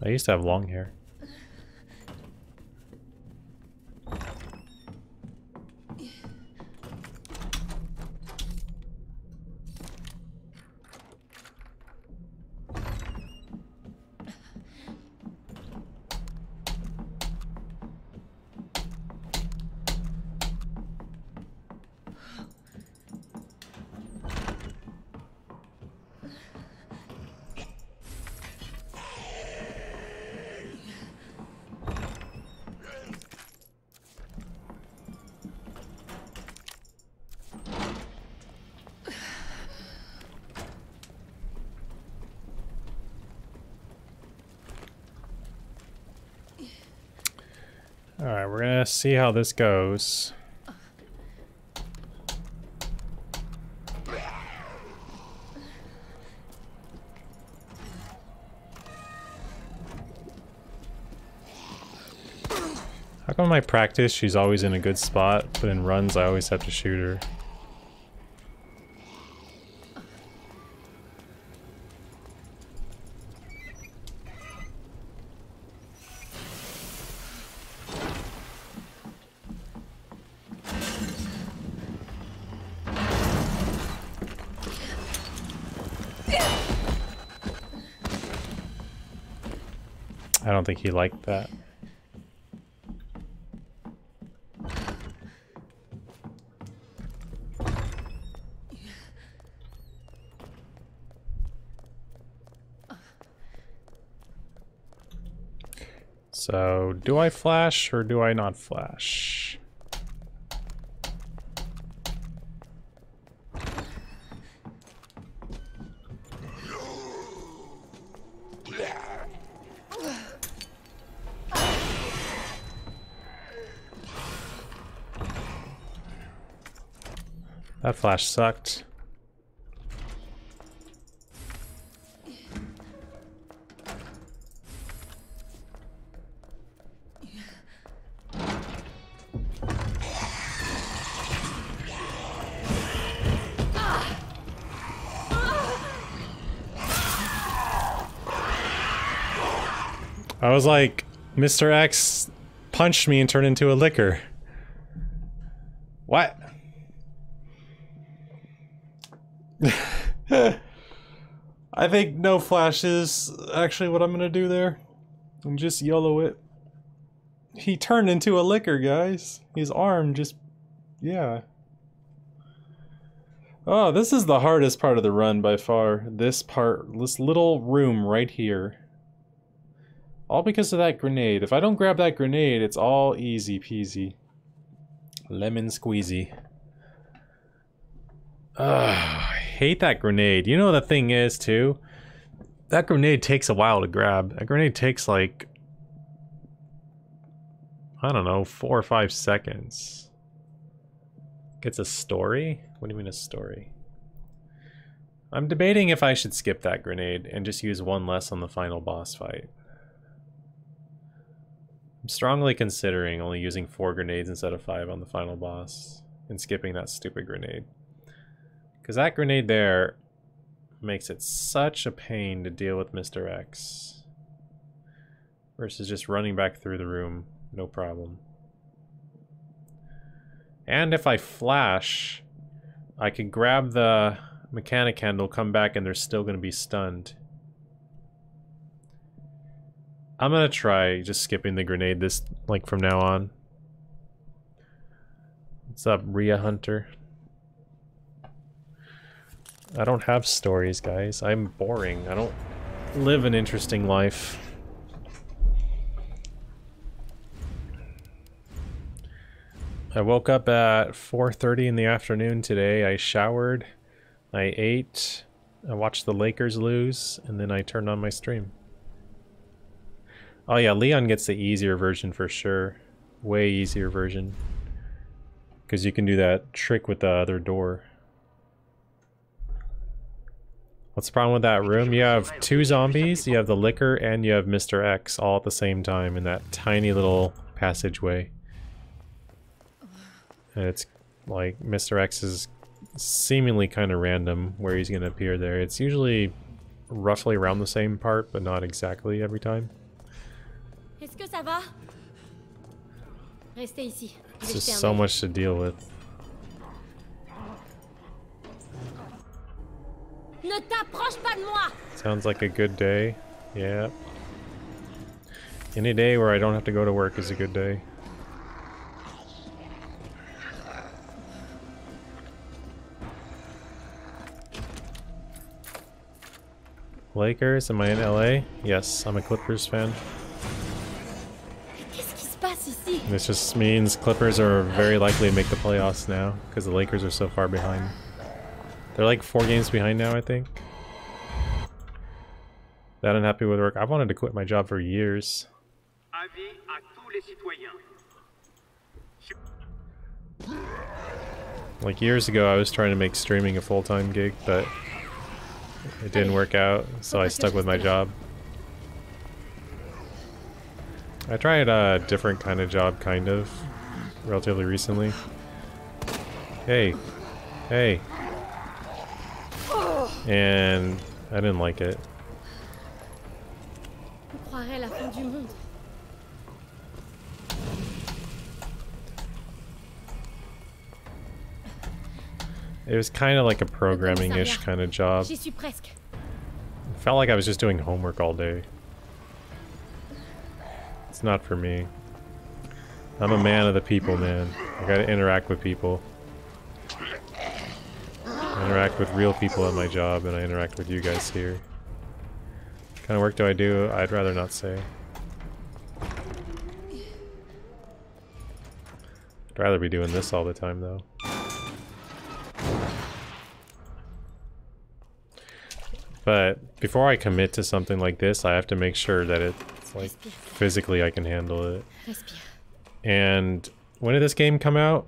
I used to have long hair. Alright, we're gonna see how this goes. How come in my practice she's always in a good spot, but in runs I always have to shoot her? I don't think he liked that. So, do I flash or do I not flash? That flash sucked. I was like, Mr. X punched me and turned into a liquor. What? I think no flash is actually what I'm gonna do there. And just YOLO it. He turned into a liquor, guys. His arm just... yeah. Oh, this is the hardest part of the run by far. This part, this little room right here. All because of that grenade. If I don't grab that grenade, it's all easy peasy. Lemon squeezy. I hate that grenade. You know what the thing is, too? That grenade takes a while to grab. That grenade takes, like... I don't know, 4 or 5 seconds. Gets a story? What do you mean a story? I'm debating if I should skip that grenade and just use one less on the final boss fight. I'm strongly considering only using 4 grenades instead of 5 on the final boss and skipping that stupid grenade. Because that grenade there makes it such a pain to deal with Mr. X. Versus just running back through the room, no problem. And if I flash, I can grab the mechanic handle, come back, and they're still going to be stunned. I'm gonna try just skipping the grenade this, like, from now on. What's up, Rhea Hunter? I don't have stories, guys. I'm boring. I don't live an interesting life. I woke up at 4:30 in the afternoon today. I showered, I ate, I watched the Lakers lose, and then I turned on my stream. Oh yeah, Leon gets the easier version for sure. Way easier version. Because you can do that trick with the other door. What's the problem with that room? You have 2 zombies, you have the liquor, and you have Mr. X all at the same time in that tiny little passageway. And it's like Mr. X is seemingly kind of random where he's going to appear there. It's usually roughly around the same part, but not exactly every time. ça va? Restez ici. It's just so much to deal with. Ne t'approche pas de moi! Sounds like a good day. Yeah. Any day where I don't have to go to work is a good day. Lakers, am I in LA? Yes, I'm a Clippers fan. Qu'est-ce qui se passe ici? This just means Clippers are very likely to make the playoffs now because the Lakers are so far behind. They're like 4 games behind now, I think. That unhappy with work. I've wanted to quit my job for years. Avis à tous les citoyens. Like years ago, I was trying to make streaming a full-time gig, but it didn't work out, so I stuck with my job. I tried a different kind of job, kind of, relatively recently. Hey. Hey. And I didn't like it. On croirait la fin du monde. It was kind of like a programming-ish kind of job. J'y suis presque. It felt like I was just doing homework all day. It's not for me. I'm a man of the people, man. I gotta interact with people. I interact with real people at my job, and I interact with you guys here. What kind of work do I do? I'd rather not say. I'd rather be doing this all the time, though. But before I commit to something like this, I have to make sure that it's like physically I can handle it. Respire. And when did this game come out?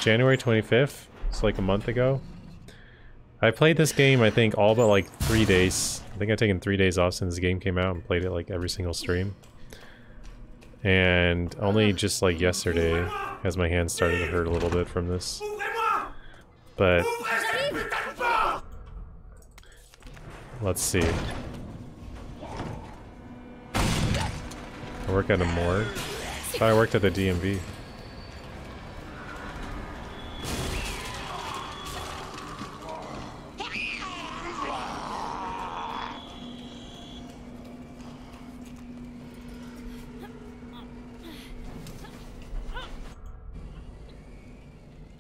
January 25th? It's like a month ago. I played this game, I think, all but like 3 days. I think I've taken 3 days off since the game came out and played it like every single stream. And only just like yesterday has my hands started to hurt a little bit from this. But let's see. I work at a morgue. I thought I worked at the DMV.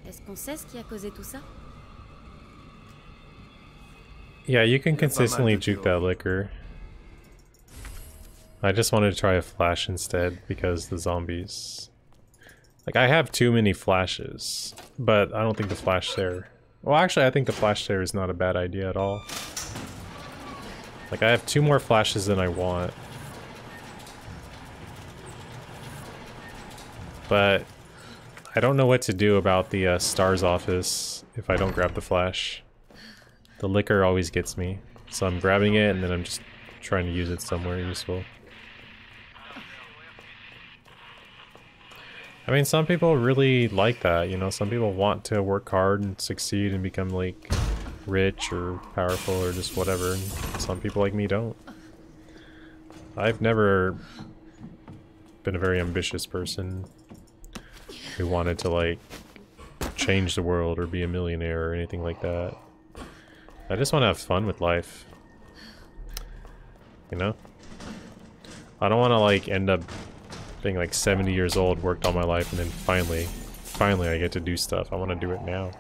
Est-ce qu'on sait ce qui a causé tout ça? Yeah, you can consistently juke that liquor. I just wanted to try a flash instead because the zombies... Like, I have too many flashes, but I don't think the flash there... Well, actually, I think the flash there is not a bad idea at all. Like, I have 2 more flashes than I want. But I don't know what to do about the STARS office if I don't grab the flash. The liquor always gets me, so I'm grabbing it and then I'm just trying to use it somewhere useful. I mean, some people really like that, you know, some people want to work hard and succeed and become like rich or powerful or just whatever, and some people like me don't. I've never been a very ambitious person who wanted to like change the world or be a millionaire or anything like that. I just want to have fun with life, you know? I don't want to like end up being like 70 years old, worked all my life, and then finally I get to do stuff. I want to do it now.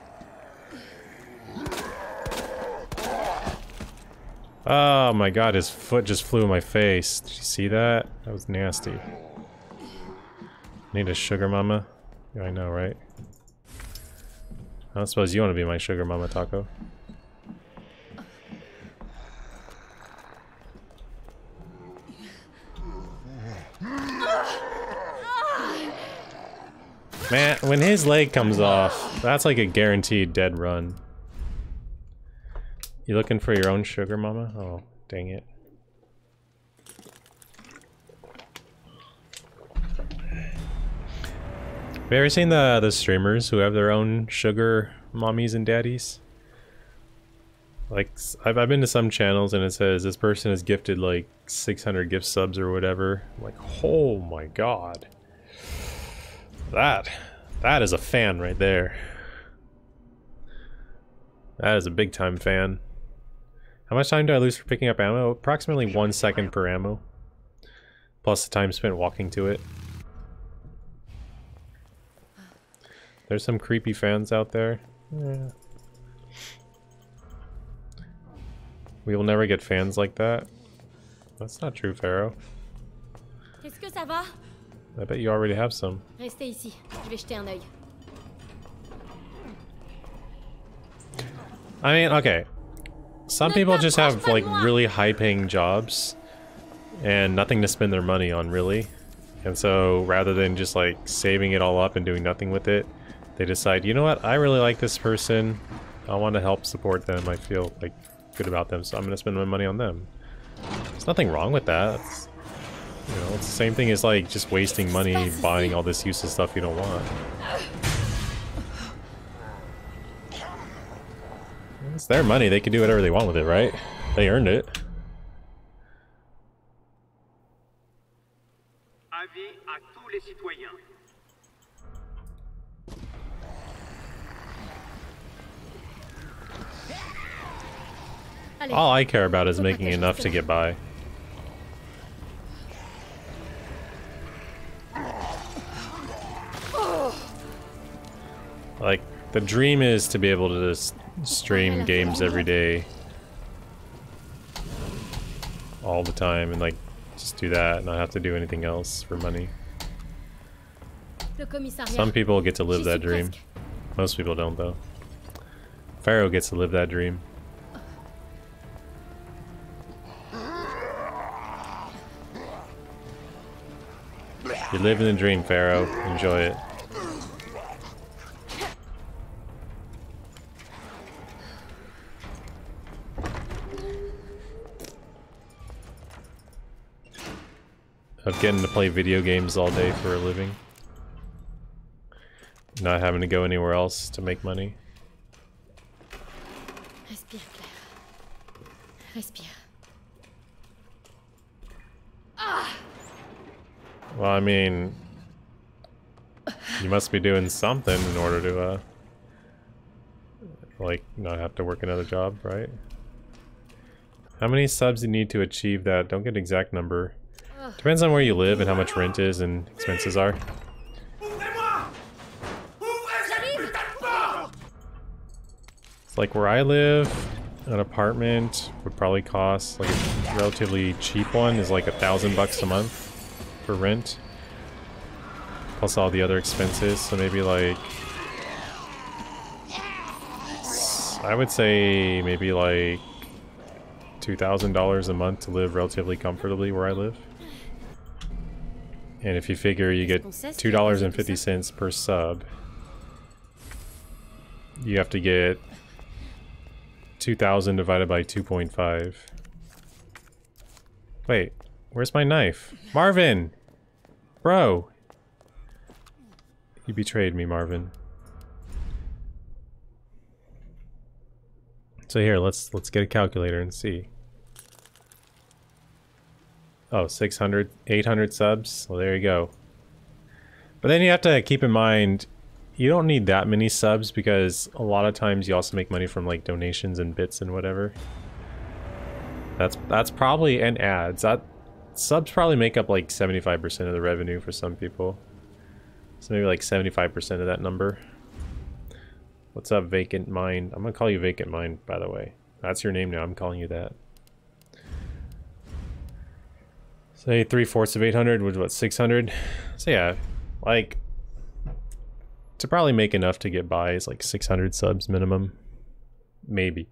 Oh my god, his foot just flew in my face. Did you see that? That was nasty. Need a sugar mama? Yeah, I know, right? I don't suppose you want to be my sugar mama, Taco. Man, when his leg comes off, that's like a guaranteed dead run. You looking for your own sugar mama? Oh, dang it. Have you ever seen the streamers who have their own sugar mommies and daddies? Like, I've been to some channels and it says this person has gifted like 600 gift subs or whatever. I'm like, oh my god. That is a fan right there. That is a big time fan. How much time do I lose for picking up ammo? Approximately 1 second per ammo. Plus the time spent walking to it. There's some creepy fans out there. Yeah. We will never get fans like that. That's not true, Pharaoh. Est-ce que ça va? I bet you already have some. Restez ici. Je vais jeter un œil. I mean, okay. Some people just have like really high-paying jobs and nothing to spend their money on, really. And so rather than just like saving it all up and doing nothing with it, they decide, you know what, I really like this person. I want to help support them. I feel like good about them, so I'm going to spend my money on them. There's nothing wrong with that. It's, you know, it's the same thing as like just wasting money buying all this useless stuff you don't want. It's their money, they can do whatever they want with it, right? They earned it. Avis à tous les citoyens. Allez. All I care about is making enough to get by. Like, the dream is to be able to just stream games every day. All the time, and like, just do that and not have to do anything else for money. Le commissariat. Some people get to live J'y that suis dream. presque. Most people don't, though. Pharaoh gets to live that dream. You're living the dream, Pharaoh. Enjoy it. Of getting to play video games all day for a living. Not having to go anywhere else to make money. Respire, Claire. Respire. Well, I mean, you must be doing something in order to, like, not have to work another job, right? How many subs do you need to achieve that? Don't get an exact number. Depends on where you live and how much rent is and expenses are. It's like where I live, an apartment would probably cost, like a relatively cheap one is like $1,000 a month for rent. Plus all the other expenses, so maybe like, I would say maybe like $2,000 a month to live relatively comfortably where I live. And if you figure you get $2.50 per sub, you have to get 2,000 divided by 2.5. Wait, where's my knife? Marvin! Bro! You betrayed me, Marvin. So here, let's get a calculator and see. Oh, 600, 800 subs. Well, there you go. But then you have to keep in mind, you don't need that many subs because a lot of times you also make money from like donations and bits and whatever. That's probably, and ads. That subs probably make up like 75% of the revenue for some people. So maybe like 75% of that number. What's up, Vacant Mind? I'm gonna call you Vacant Mind, by the way. That's your name now. I'm calling you that. Say 3/4 of 800 was what, 600? So yeah, like to probably make enough to get by is like 600 subs minimum, maybe.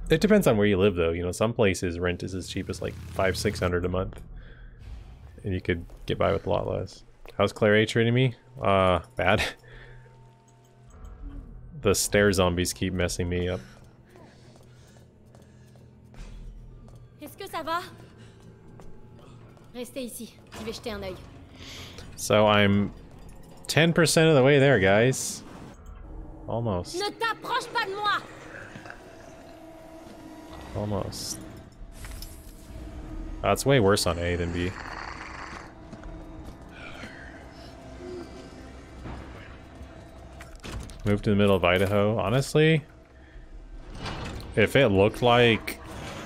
It depends on where you live, though. You know, some places rent is as cheap as like $500-600 a month, and you could get by with a lot less. How's Claire A treating me? Bad. The stair zombies keep messing me up. Est-ce que ça va? Restez ici. Je vais jeter un œil. So I'm 10% of the way there, guys. Almost. Ne t'approche pas de moi! Almost. It's way worse on A than B. Move to the middle of Idaho. Honestly, if it looked like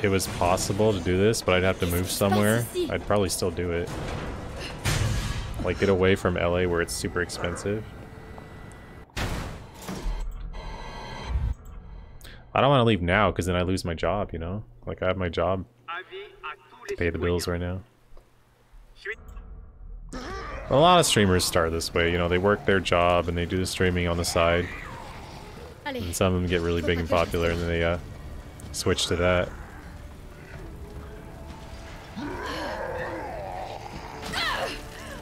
it was possible to do this, but I'd have to move somewhere, I'd probably still do it. Like, get away from LA where it's super expensive. I don't want to leave now because then I lose my job, you know? Like, I have my job. Pay the bills right now. A lot of streamers start this way, you know, they work their job and they do the streaming on the side. And some of them get really big and popular and then they switch to that.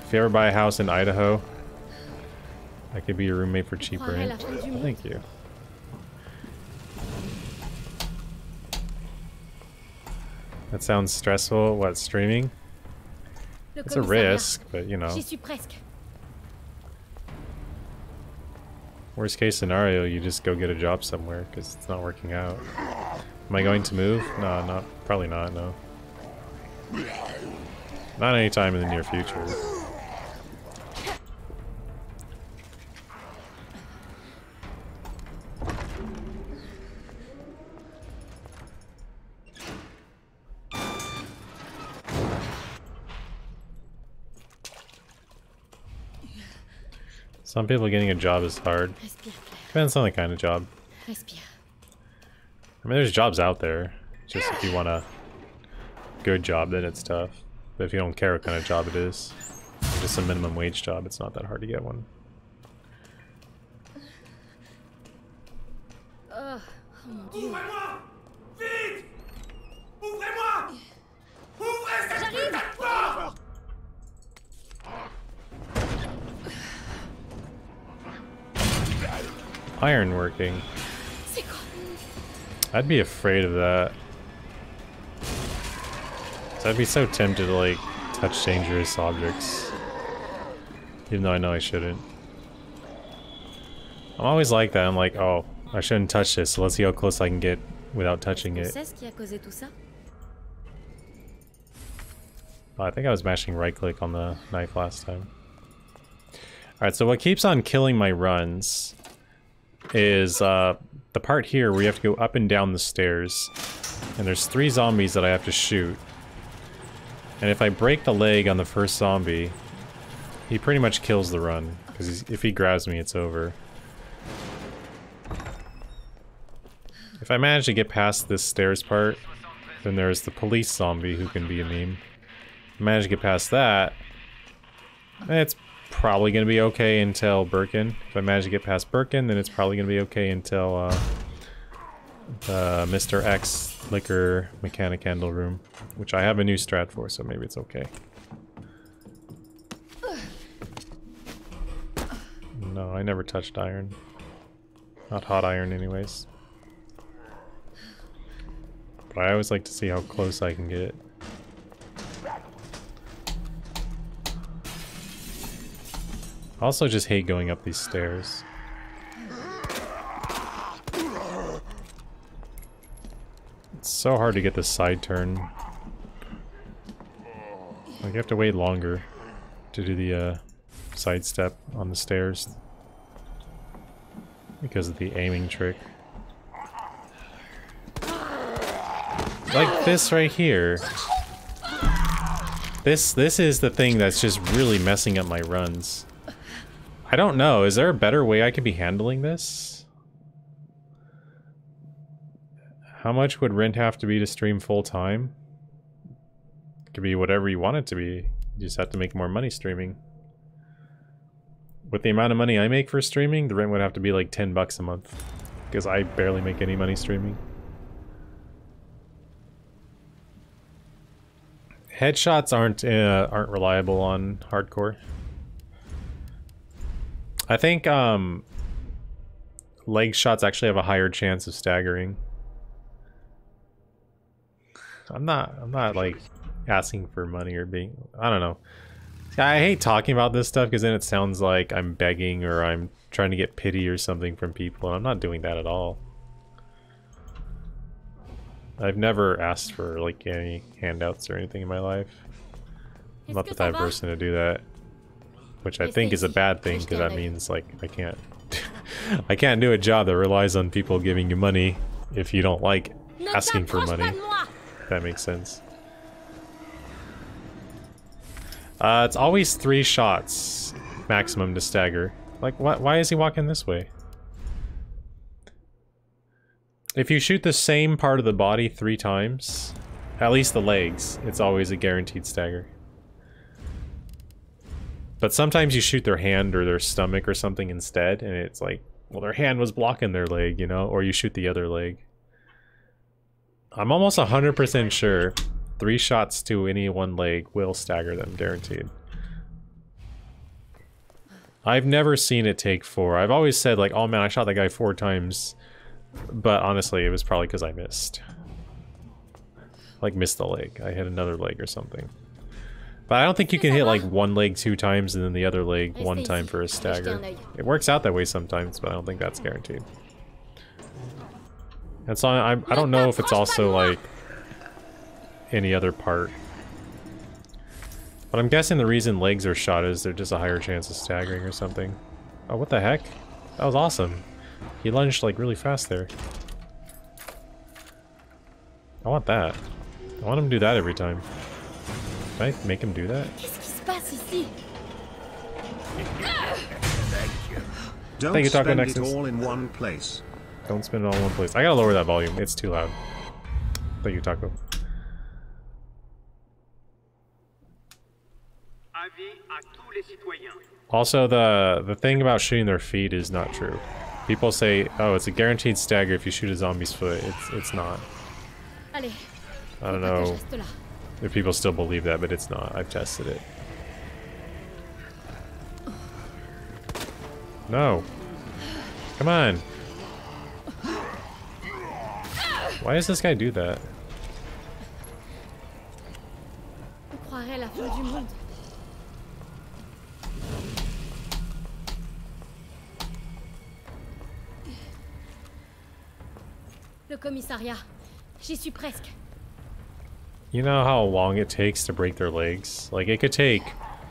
If you ever buy a house in Idaho, I could be your roommate for cheap rent. Thank you. That sounds stressful. What, streaming? It's a risk, but you know. Worst case scenario, you just go get a job somewhere because it's not working out. Am I going to move? No, probably not, no. Not anytime in the near future. Some people getting a job is hard. Depends on the kind of job. I mean, there's jobs out there. Just if you want a good job, then it's tough. But if you don't care what kind of job it is, just a minimum wage job, it's not that hard to get one. Oh mon Dieu. Ouvrez-moi! Vite! Ouvrez-moi! Ouvrez cette putain de porte! Iron working. I'd be afraid of that. So I'd be so tempted to like touch dangerous objects. Even though I know I shouldn't. I'm always like that. I'm like, oh, I shouldn't touch this, so let's see how close I can get without touching it. Oh, I think I was mashing right click on the knife last time. Alright, so what keeps on killing my runs is the part here where you have to go up and down the stairs. And there's 3 zombies that I have to shoot. And if I break the leg on the first zombie, he pretty much kills the run. Because if he grabs me, it's over. If I manage to get past this stairs part, then there's the police zombie who can be a meme. If I manage to get past that, it's probably going to be okay until Birkin. If I manage to get past Birkin, then it's probably going to be okay until the Mr. X liquor mechanic handle room, which I have a new strat for, so maybe it's okay. No, I never touched iron. Not hot iron anyways. But I always like to see how close I can get. I also just hate going up these stairs. It's so hard to get the side turn. Like, you have to wait longer to do the side step on the stairs because of the aiming trick. Like this right here. This is the thing that's just really messing up my runs. I don't know, is there a better way I could be handling this? How much would rent have to be to stream full time? It could be whatever you want it to be. You just have to make more money streaming. With the amount of money I make for streaming, the rent would have to be like $10 a month. Because I barely make any money streaming. Headshots aren't reliable on hardcore. I think leg shots actually have a higher chance of staggering. I'm not like asking for money or being, I don't know. I hate talking about this stuff because then it sounds like I'm begging or I'm trying to get pity or something from people, and I'm not doing that at all. I've never asked for like any handouts or anything in my life. I'm not the type of person to do that, which I think is a bad thing because that means like I can't I can't do a job that relies on people giving you money if you don't like asking for money. If that makes sense. It's always 3 shots maximum to stagger. Like, why is he walking this way? If you shoot the same part of the body 3 times, at least the legs, it's always a guaranteed stagger. But sometimes you shoot their hand or their stomach or something instead, and it's like, well, their hand was blocking their leg, you know? Or you shoot the other leg. I'm almost 100% sure 3 shots to any one leg will stagger them, guaranteed. I've never seen it take 4. I've always said like, oh man, I shot that guy 4 times. But honestly, it was probably because I missed. Like, missed the leg. I hit another leg or something. But I don't think you can hit like one leg 2 times and then the other leg 1 time for a stagger. It works out that way sometimes, but I don't think that's guaranteed. And so I don't know if it's also like any other part. But I'm guessing the reason legs are shot is there's just a higher chance of staggering or something. Oh, what the heck? That was awesome. He lunged like really fast there. I want that. I want him to do that every time. Can I make him do that? Don't Thank you, Taco spend Nexus. it all in one place. Don't spin it all in one place. I gotta lower that volume. It's too loud. Thank you, Taco. Avis à tous les citoyens. Also, the thing about shooting their feet is not true. People say, oh, it's a guaranteed stagger if you shoot a zombie's foot. It's not. I don't know if people still believe that, but it's not. I've tested it. No. Come on. Why does this guy do that? Le commissariat. J'y suis presque. You know how long it takes to break their legs? Like, it could take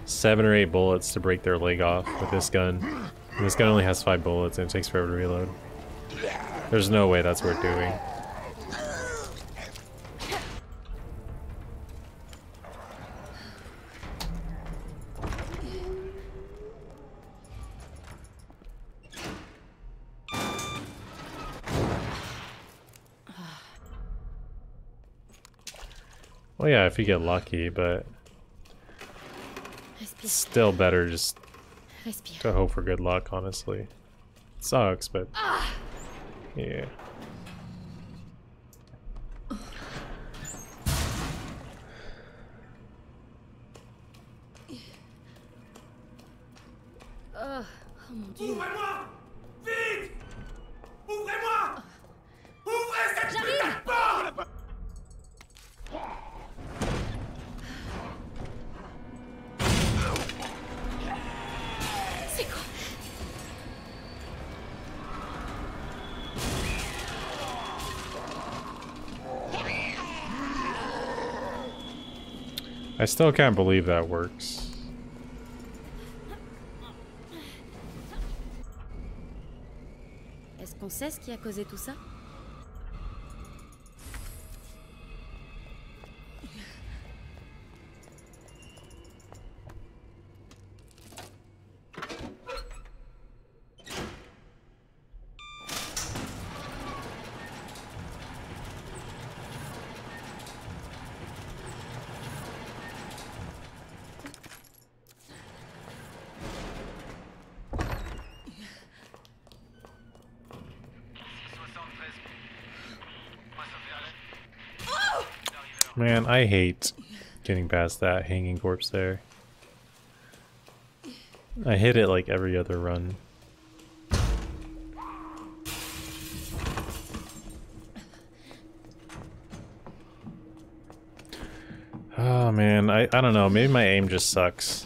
7 or 8 bullets to break their leg off with this gun. And this gun only has 5 bullets and it takes forever to reload. There's no way that's worth doing. Well, yeah, if you get lucky, but it's still better just to hope for good luck, honestly. It sucks, but yeah. Oh mon Dieu. Ouvrez-moi! Vite! Ouvrez-moi! Ouvrez cette putain de porte! C'est quoi? I still can't believe that works. Est-ce qu'on sait ce qui a causé tout ça? Man, I hate getting past that hanging corpse there. I hit it like every other run. Oh man, I don't know, maybe my aim just sucks.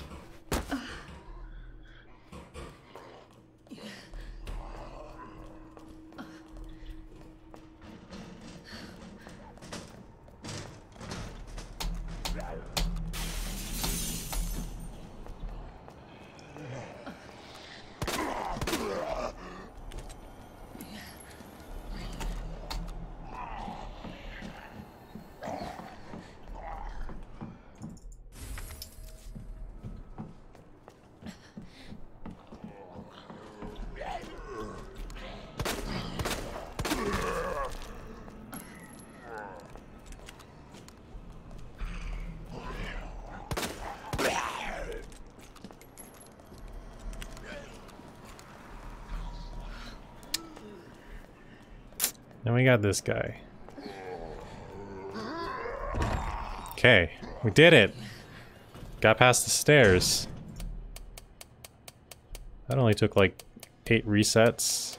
Then we got this guy. Okay, we did it! Got past the stairs. That only took like 8 resets.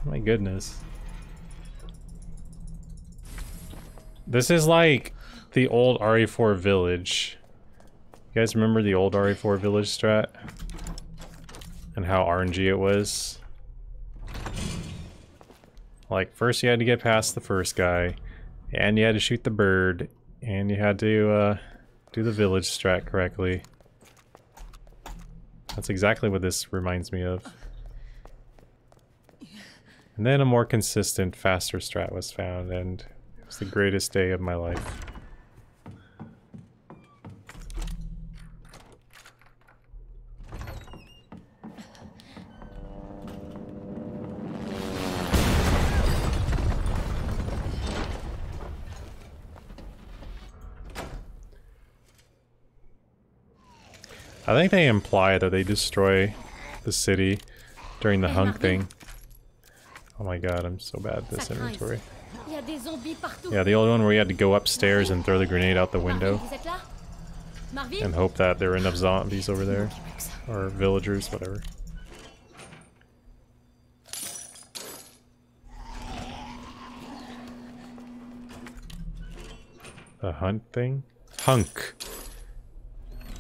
My goodness. This is like the old RE4 village. You guys remember the old RE4 village strat? And how RNG it was? Like, first you had to get past the first guy, and you had to shoot the bird, and you had to do the village strat correctly. That's exactly what this reminds me of. And then a more consistent, faster strat was found, and it was the greatest day of my life. I think they imply that they destroy the city during the hunk thing. Oh my god, I'm so bad at this inventory. Yeah, the old one where you had to go upstairs and throw the grenade out the window. And hope that there were enough zombies over there. Or villagers, whatever. The hunt thing? Hunk!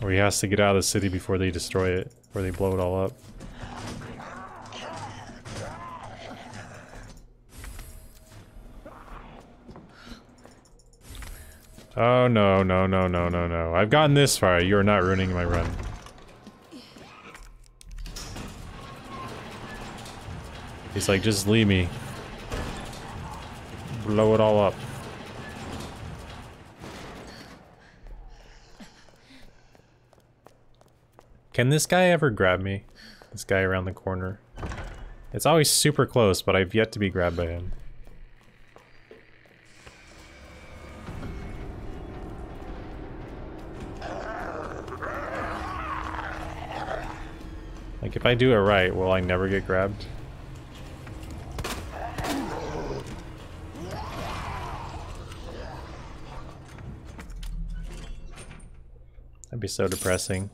Where he has to get out of the city before they destroy it. Where they blow it all up. Oh no, no, no, no, no, no. I've gotten this far. You're not ruining my run. He's like, just leave me. Blow it all up. Can this guy ever grab me? This guy around the corner. It's always super close, but I've yet to be grabbed by him. Like, if I do it right, will I never get grabbed? That'd be so depressing.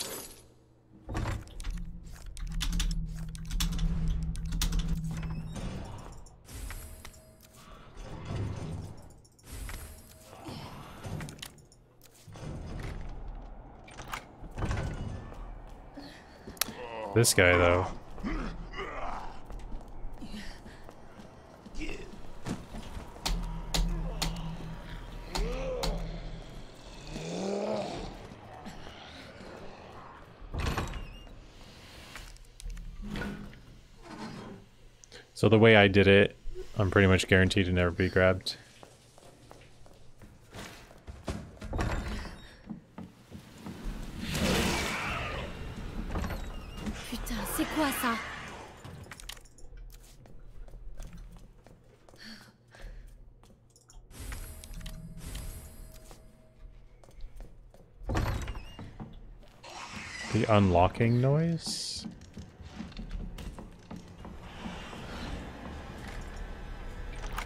This guy, though. So the way I did it, I'm pretty much guaranteed to never be grabbed. The unlocking noise?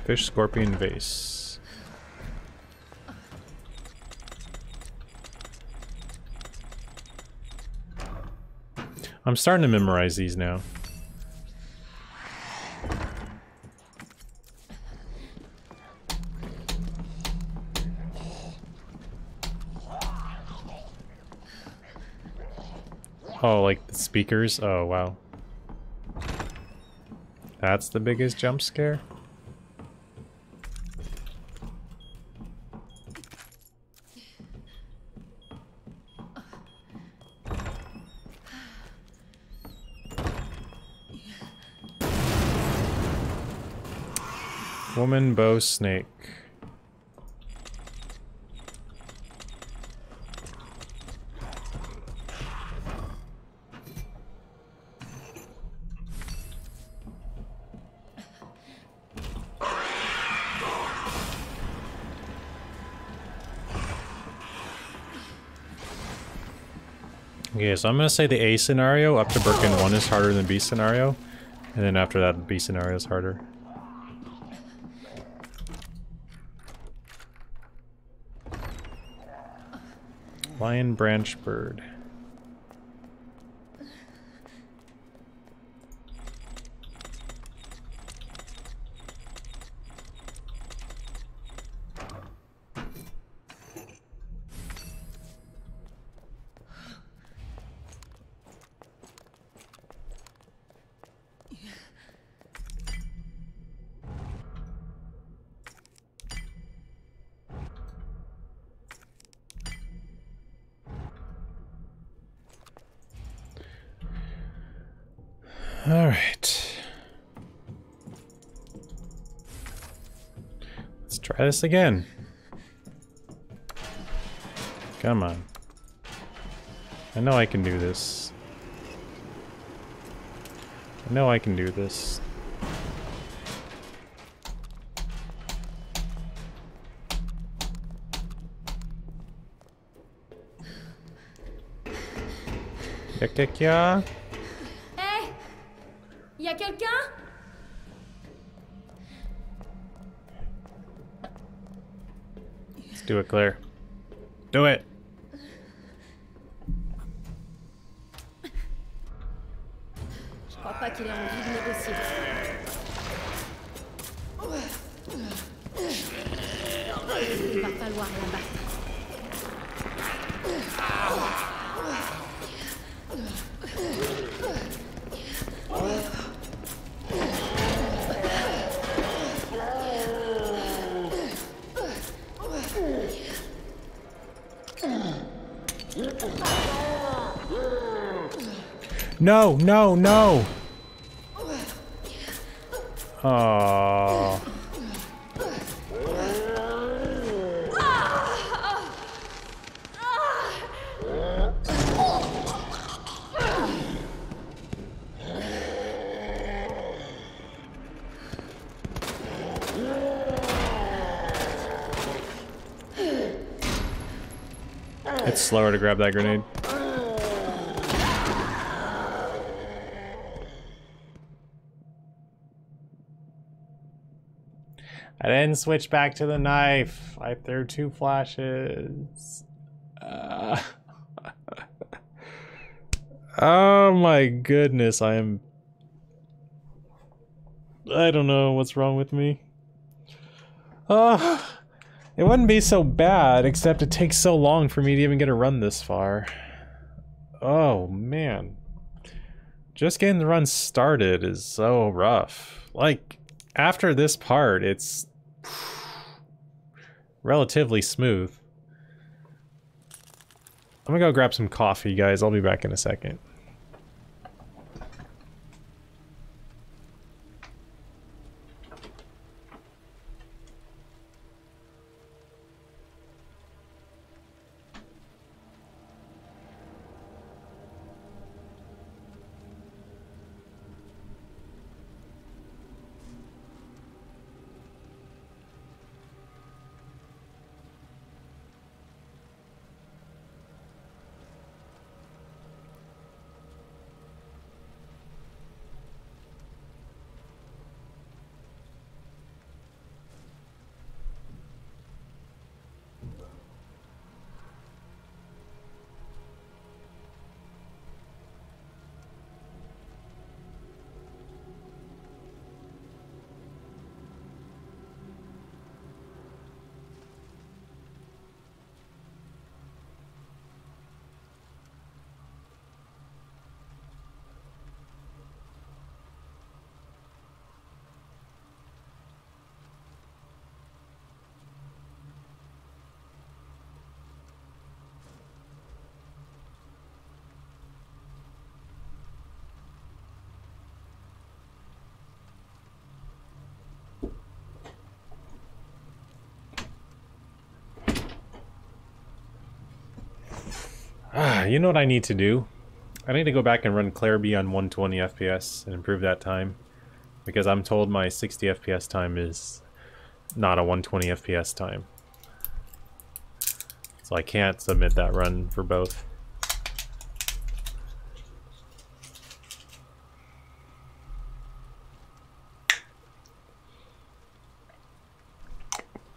Fish, scorpion, vase. I'm starting to memorize these now. Oh, like the speakers? Oh, wow. That's the biggest jump scare? Woman, bow, snake. Okay, so I'm gonna say the A scenario up to Birkin 1 is harder than B scenario. And then after that, the B scenario is harder. Lion branch bird. All right. Let's try this again. Come on. I know I can do this. I know I can do this. Yeah. Hé! Y a quelqu'un? Let's do it, Claire. Do it! Je crois pas qu'il ait envie de négocier. Il va falloir l'abattre. No, no, no! Oh. It's slower to grab that grenade. I didn't switch back to the knife. I threw 2 flashes. Oh my goodness, I don't know what's wrong with me. It wouldn't be so bad, except it takes so long for me to even get a run this far. Oh man. Just getting the run started is so rough. Like, after this part, it's relatively smooth. I'm gonna go grab some coffee, guys. I'll be back in a second. You know what I need to do? I need to go back and run Claire B on 120 FPS and improve that time. Because I'm told my 60 FPS time is not a 120 FPS time. So I can't submit that run for both.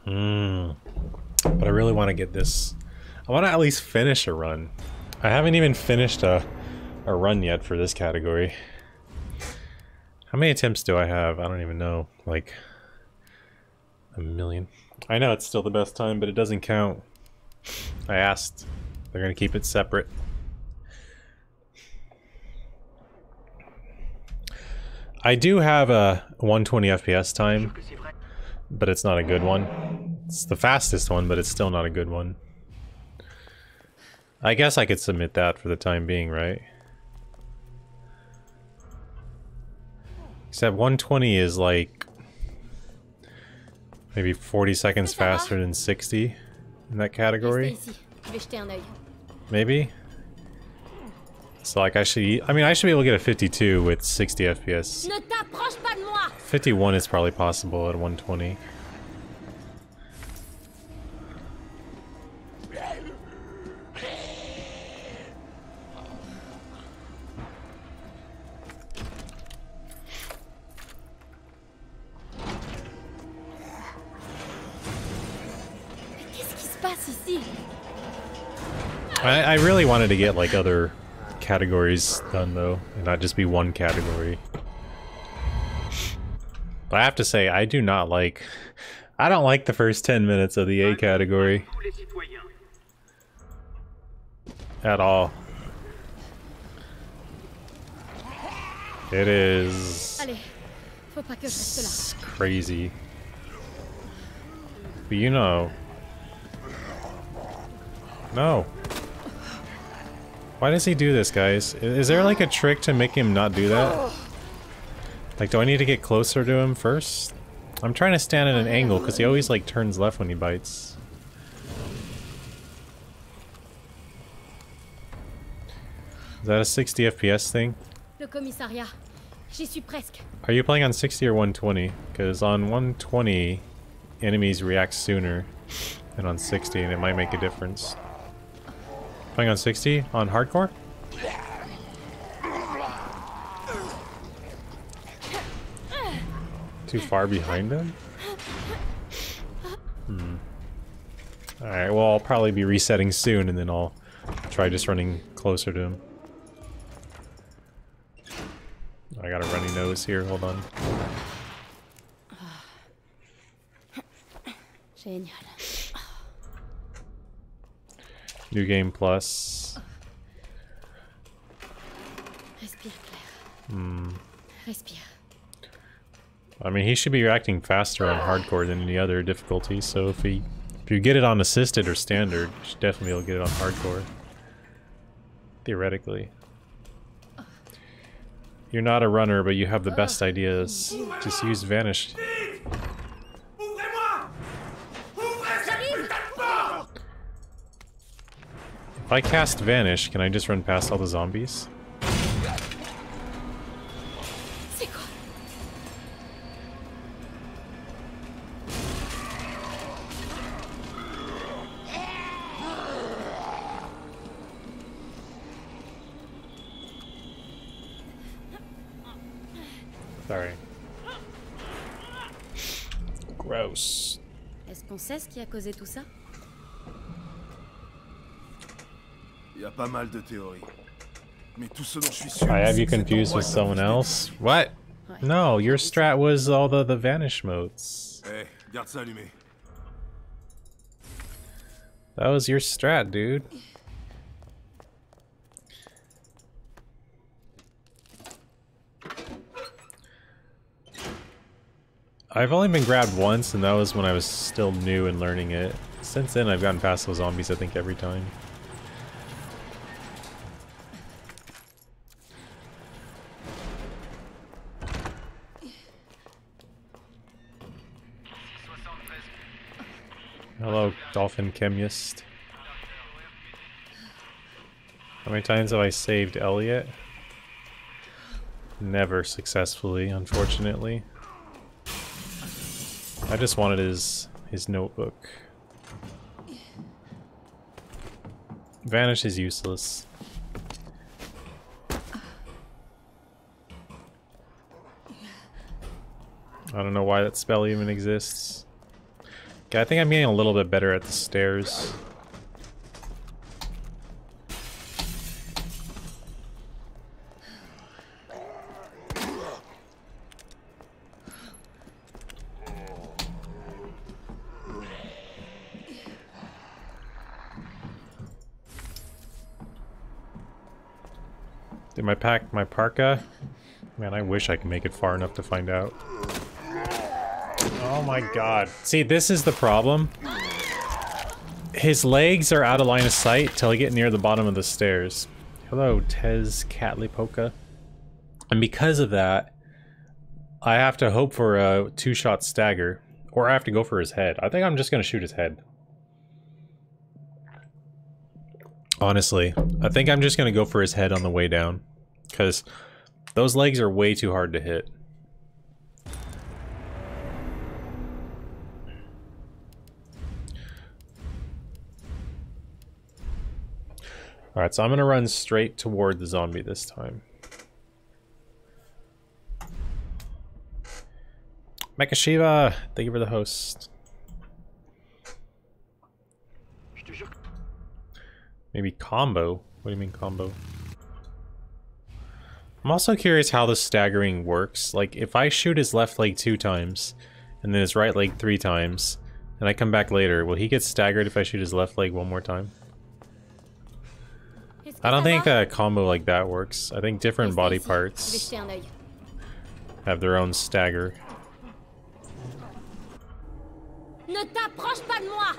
But I really want to get this. I want to at least finish a run. I haven't even finished a run yet for this category. How many attempts do I have? I don't even know. Like a million. I know it's still the best time, but it doesn't count. I asked. They're gonna keep it separate. I do have a 120 FPS time, but it's not a good one. It's the fastest one, but it's still not a good one. I guess I could submit that for the time being, right? Except 120 is like maybe 40 seconds faster than 60 in that category. Maybe? So like I should be able to get a 52 with 60 FPS. 51 is probably possible at 120. I really wanted to get like other categories done though, and not just be one category. But I have to say, I don't like the first 10 minutes of the A category. At all. It is crazy. But you know. No. Why does he do this, guys? Is there like a trick to make him not do that? Like, do I need to get closer to him first? I'm trying to stand at an angle because he always like turns left when he bites. Is that a 60 FPS thing? Are you playing on 60 or 120? Because on 120, enemies react sooner than on 60, and it might make a difference. Playing on 60 on hardcore? Too far behind him? Alright, well I'll probably be resetting soon and then I'll try just running closer to him. I got a runny nose here, hold on. Génial. New game plus. Respire, Claire. Respire. I mean, he should be reacting faster on hardcore than any other difficulty, so if you get it on assisted or standard, you should definitely be able to get it on hardcore. Theoretically. You're not a runner, but you have the best ideas. Just use Vanish. If I cast Vanish, can I just run past all the zombies? Sorry. Gross. Est-ce qu'on sait ce qui a causé tout ça? Il y a pas mal de théories. Mais tout ce dont je suis sûr, I have you confused with someone else? What? No, your strat was all the vanish modes. Hey, garde ça allumé. That was your strat, dude. I've only been grabbed once, and that was when I was still new and learning it. Since then, I've gotten past those zombies, I think, every time. Hello, Dolphin Chemist. How many times have I saved Elliot? Never successfully, unfortunately. I just wanted his notebook. Vanish is useless. I don't know why that spell even exists. Okay, I think I'm getting a little bit better at the stairs. Did my parka? Man, I wish I could make it far enough to find out. Oh my god. See, this is the problem. His legs are out of line of sight till I get near the bottom of the stairs. Hello, Tez Catlipoca. And because of that, I have to hope for a 2-shot stagger. Or I have to go for his head. I think I'm just gonna shoot his head. Honestly, I think I'm just gonna go for his head on the way down. Because those legs are way too hard to hit. Alright, so I'm gonna run straight toward the zombie this time. Mecha Shiva, thank you for the host. Maybe combo? What do you mean combo? I'm also curious how the staggering works. Like, if I shoot his left leg 2 times, and then his right leg 3 times, and I come back later, will he get staggered if I shoot his left leg 1 more time? I don't think a combo like that works. I think different body parts have their own stagger. Ne t'approche pas de moi!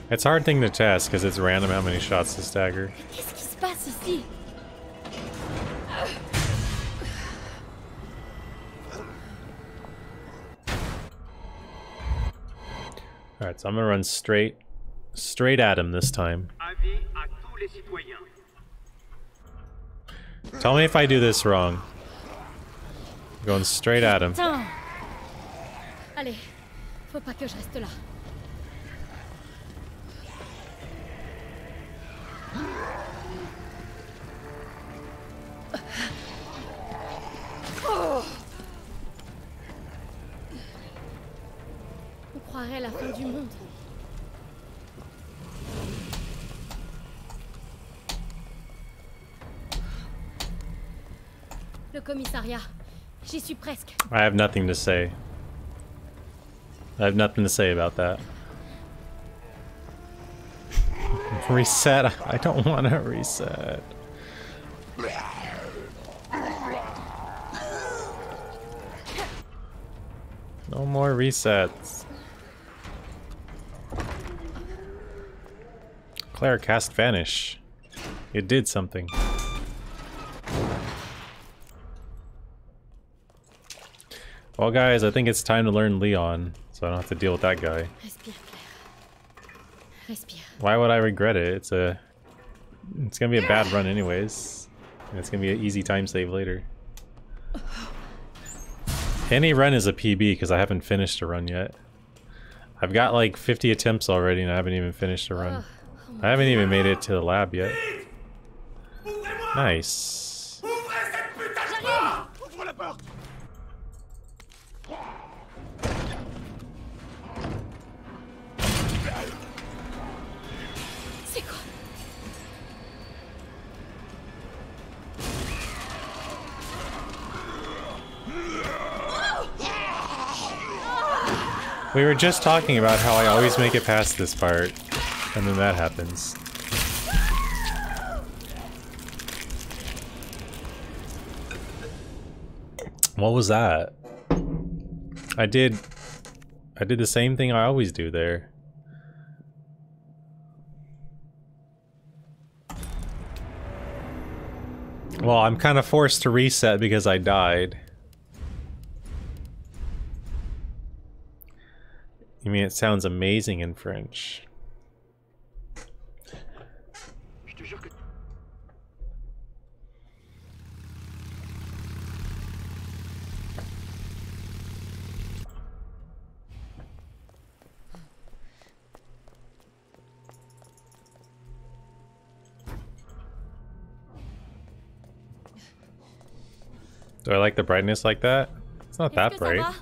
It's a hard thing to test because it's random how many shots to stagger. Qu'est-ce qui se passe ici? Alright, so I'm gonna run straight at him this time. Avis à tous les citoyens. Tell me if I do this wrong. Going straight at him. Putain. Allez, faut pas que je reste là. On croirait la fin du monde. Le commissariat. J'y suis presque. I have nothing to say. I have nothing to say about that. Reset? I don't want to reset. No more resets. Claire, cast Vanish. It did something. Well, guys, I think it's time to learn Leon, so I don't have to deal with that guy. Respire, Claire. Respire. Why would I regret it? It's gonna be a bad run anyways. And it's gonna be an easy time save later. Any run is a PB because I haven't finished a run yet. I've got like 50 attempts already and I haven't even finished a run. I haven't even made it to the lab yet. Nice. C'est quoi? We were just talking about how I always make it past this part, and then that happens. What was that? I did the same thing I always do there. Well, I'm kind of forced to reset because I died. You mean it sounds amazing in French? Do I like the brightness like that? It's not that bright.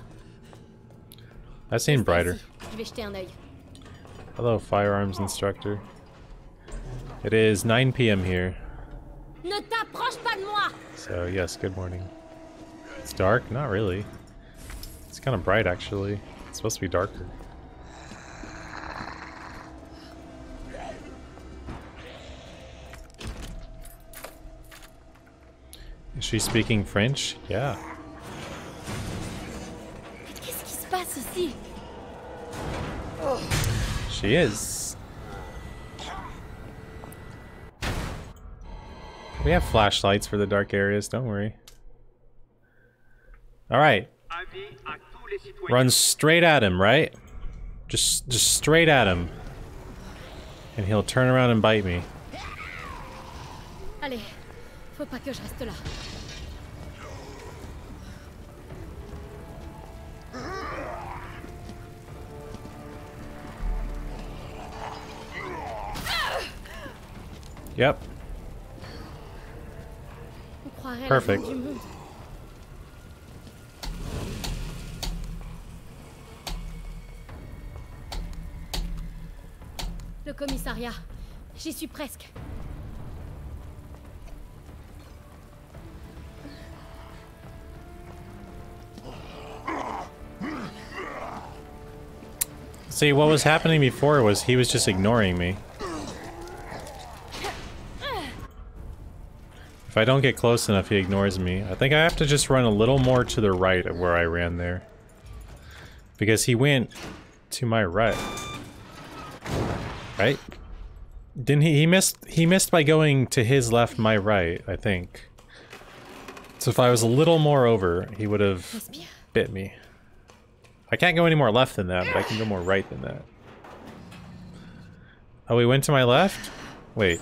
I've seen brighter. Je vais jeter un œil. Hello, firearms instructor. It is 9 p.m. here. Ne t'approche pas de moi. So, yes, good morning. It's dark? Not really. It's kind of bright, actually. It's supposed to be darker. Is she speaking French? Yeah. Qu'est-ce qui se passe ici? She is. We have flashlights for the dark areas, don't worry. Alright. Avis à tous les citoyens. Run straight at him, right? Just straight at him. And he'll turn around and bite me. Allez, faut pas que je reste là. Yep. On croirait Perfect. la fin du monde. Le commissariat. J'y suis presque. See, what was happening before was he was just ignoring me. If I don't get close enough, he ignores me. I think I have to just run a little more to the right of where I ran there. Because he went to my right. Right? Didn't he missed by going to his left, my right, I think. So if I was a little more over, he would have Respire. bit me. I can't go any more left than that, but I can go more right than that. Oh, he went to my left? Wait.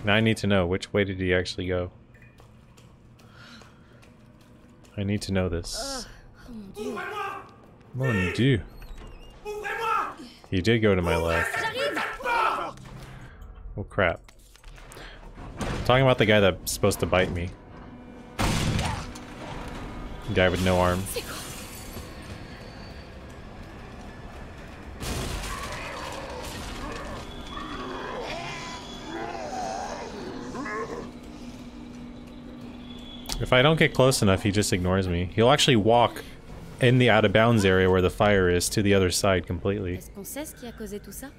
Now I need to know, which way did he actually go? I need to know this. Oh mon Dieu. Mon Dieu. He did go to my left. J'arrive. Oh crap. Talking about the guy that's supposed to bite me. Guy with no arm. C'est quoi? If I don't get close enough, he just ignores me. He'll actually walk in the out-of-bounds area where the fire is to the other side completely. Est-ce qu'on sait ce qui a causé tout ça?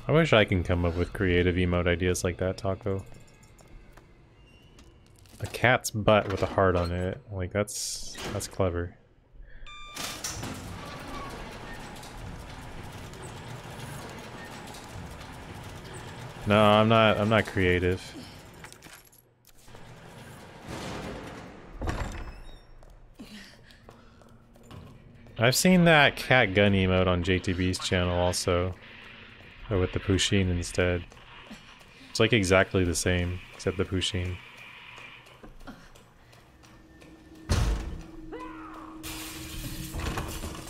I wish I can come up with creative emote ideas like that, Taco. A cat's butt with a heart on it. Like, that's clever. No, I'm not creative. I've seen that cat gun emote on JTB's channel also. But with the Pusheen instead. It's like exactly the same, except the Pusheen.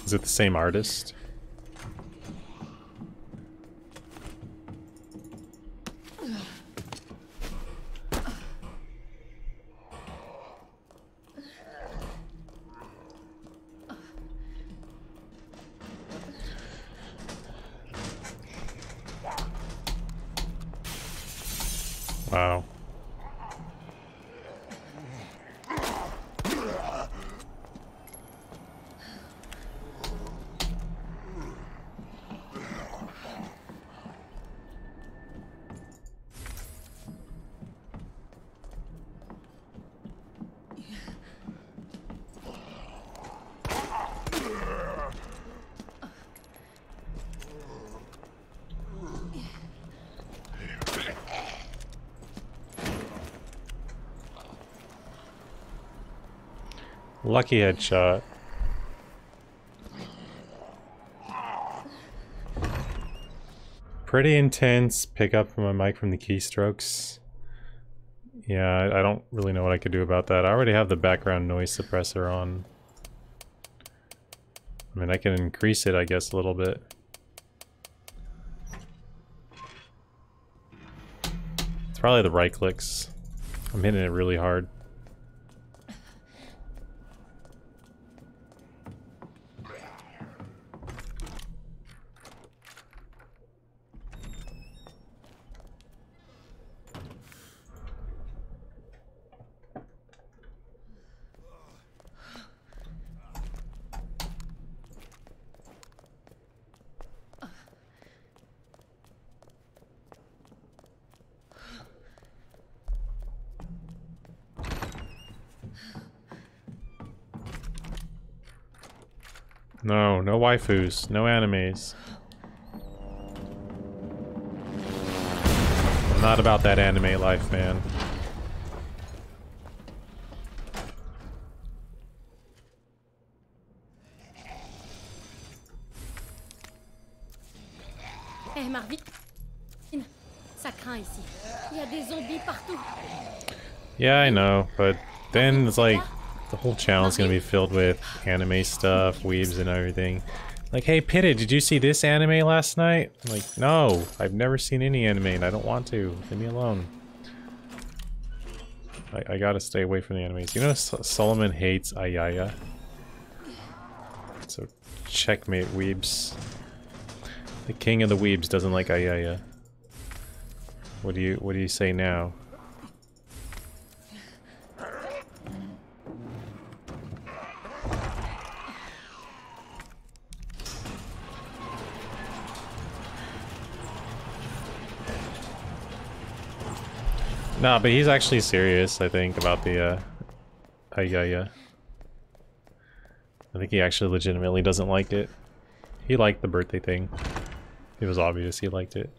Is it the same artist? Wow. Lucky headshot. Pretty intense pickup from my mic from the keystrokes. Yeah, I don't really know what I could do about that. I already have the background noise suppressor on. I mean, I can increase it, I guess, a little bit. It's probably the right clicks. I'm hitting it really hard. No, no waifus, no animes. I'm not about that anime life, man. Hé, Marvin. Ça craint ici. Il y a des zombies partout. Yeah, I know, but then it's like the whole channel's gonna be filled with anime stuff, weebs and everything. Like, hey Pitted, did you see this anime last night? I'm like, no, I've never seen any anime and I don't want to. Leave me alone. I gotta stay away from the animes. You know Solomon hates Ayaya? So checkmate, weebs. The king of the weebs doesn't like Ayaya. What do you say now? No, but he's actually serious, I think, about the, Ayaya. I think he actually legitimately doesn't like it. He liked the birthday thing. It was obvious he liked it.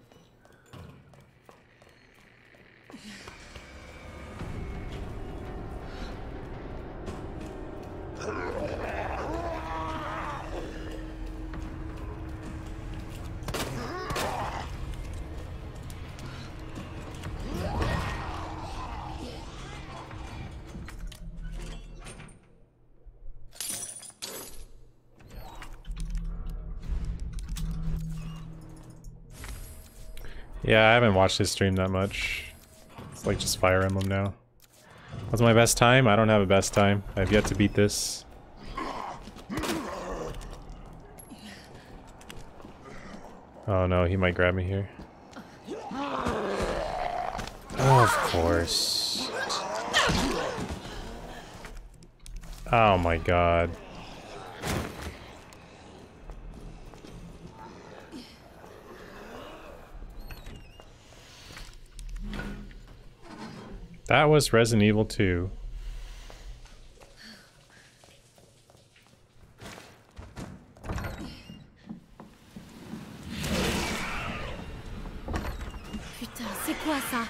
Yeah, I haven't watched his stream that much. It's like just Fire Emblem now. What's my best time? I don't have a best time. I've yet to beat this. Oh no, he might grab me here. Oh, of course. Oh my god. That was Resident Evil 2. Putain, c'est quoi ça?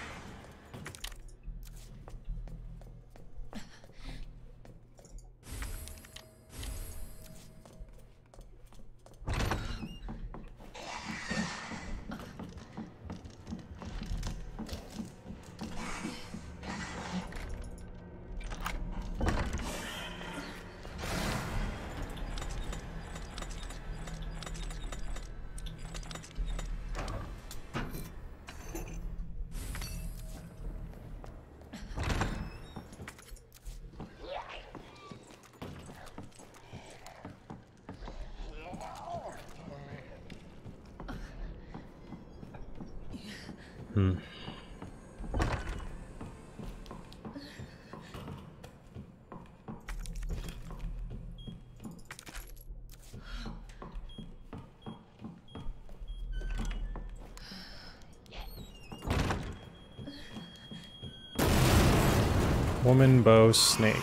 Woman, bow, snake.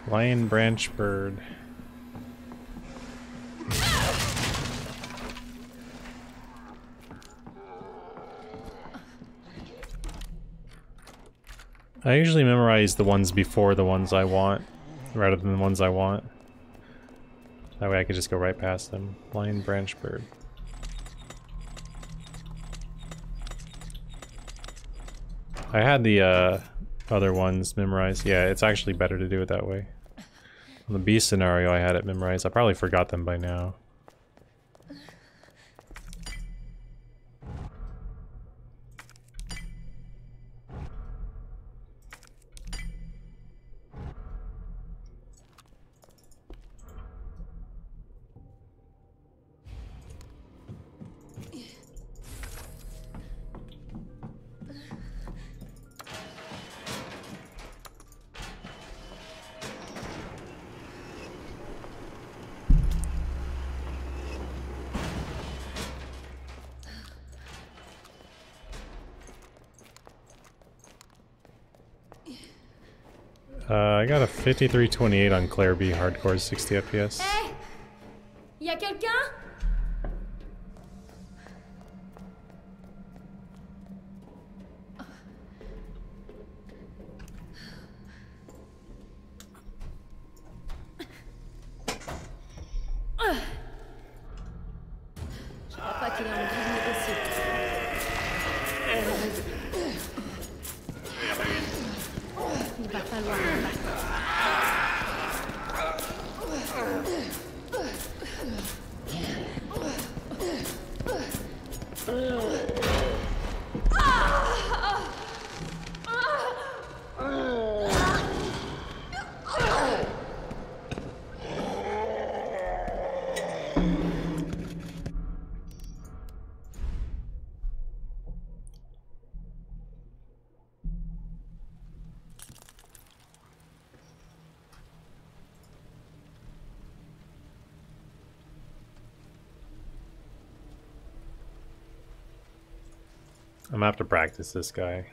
Lion, branch, bird. I usually memorize the ones before the ones I want, rather than the ones I want. That way I could just go right past them. Lion, branch, bird. I had the other ones memorized. Yeah, it's actually better to do it that way. On the beast scenario, I had it memorized. I probably forgot them by now. I got a 5328 on Claire B hardcore 60 FPS. Hé! Y a quelqu'un? Je crois pas qu'il ait envie de négocier. Il va falloir un battre. I'm gonna have to practice this guy.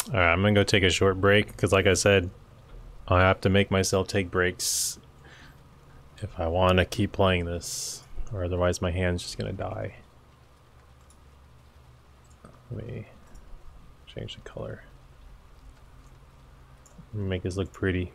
Alright, I'm gonna go take a short break, because like I said, I have to make myself take breaks if I want to keep playing this, or otherwise my hand's just gonna die. Let me change the color. Make this look pretty.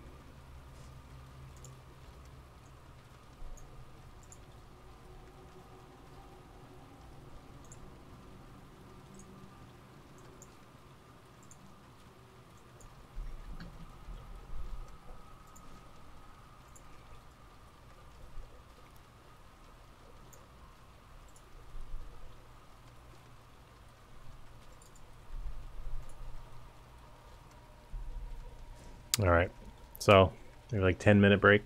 Alright, so maybe like 10-minute break.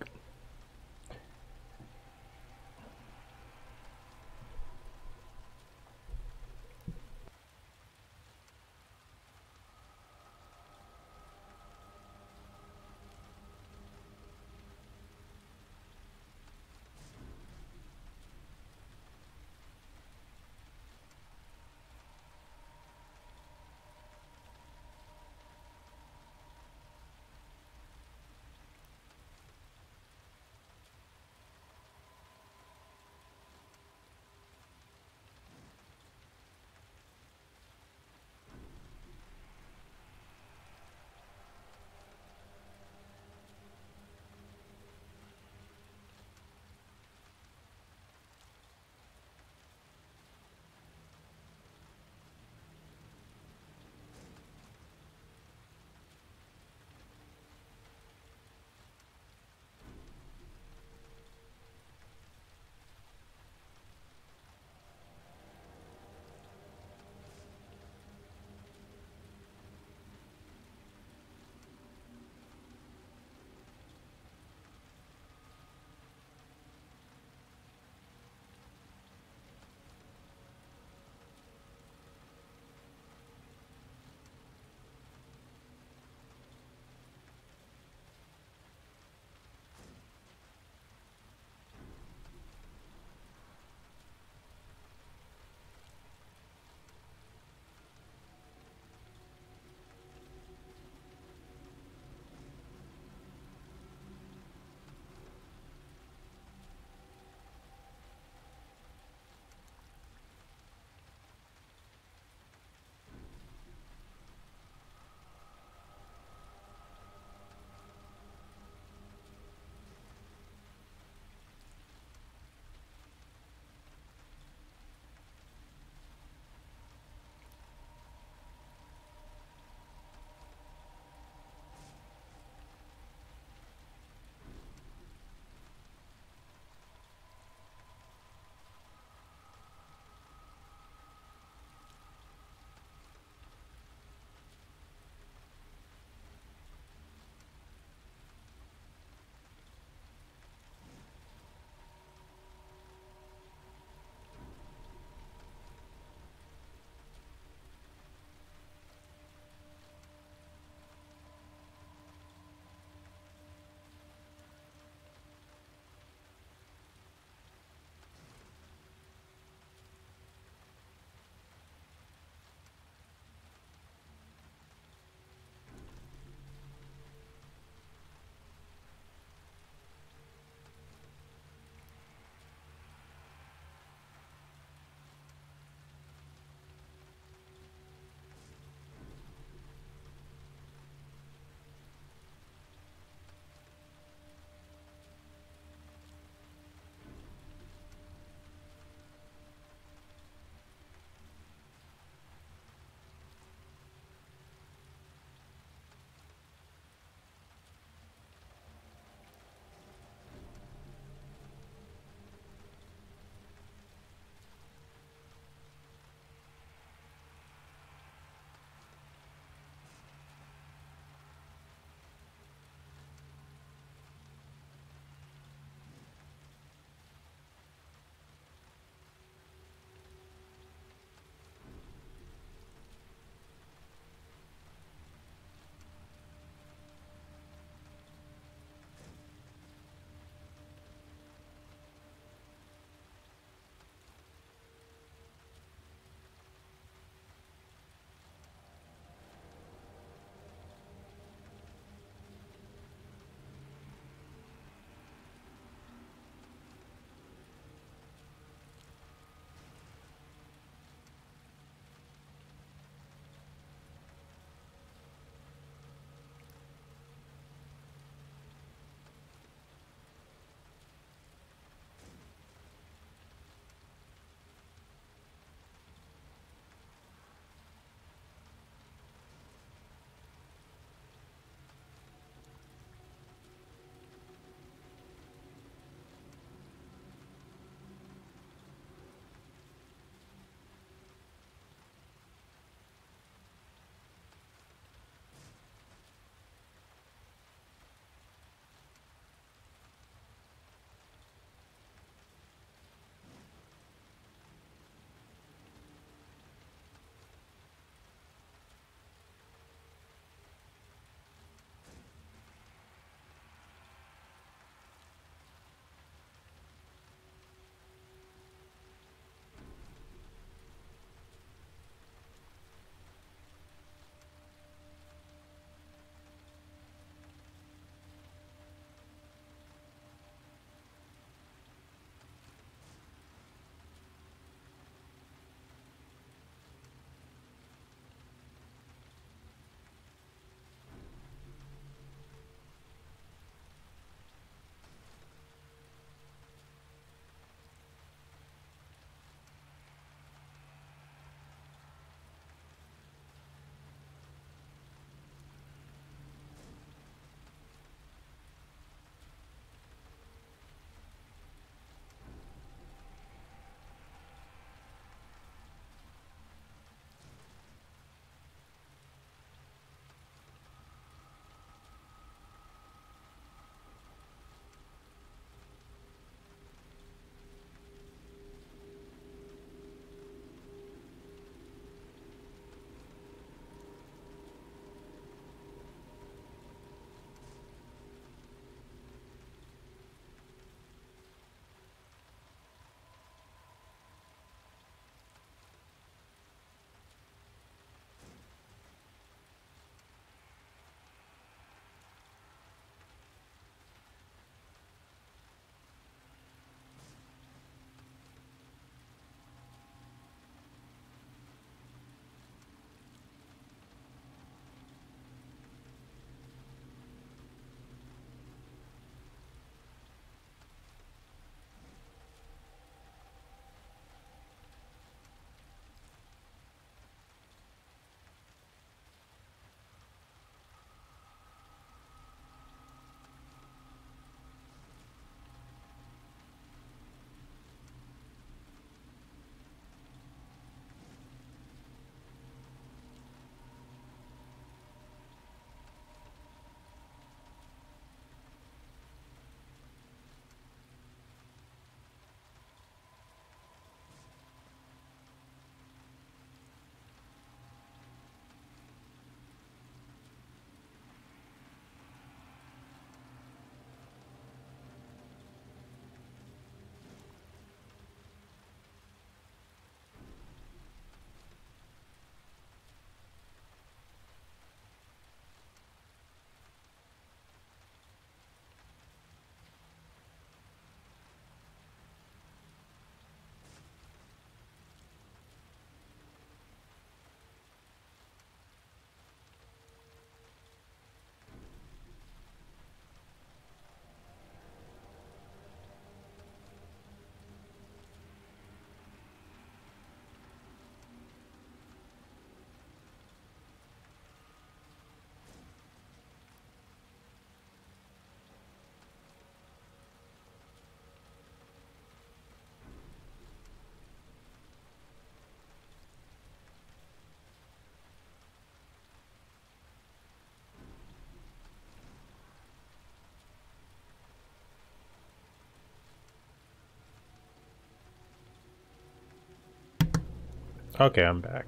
Okay, I'm back.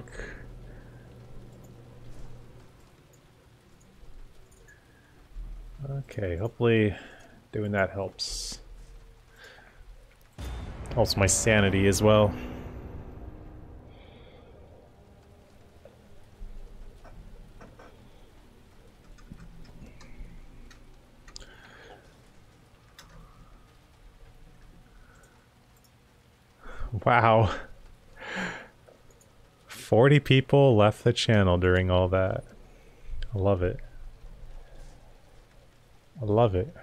Okay, hopefully doing that helps. Helps my sanity as well. Wow. 40 people left the channel during all that. I love it. I love it.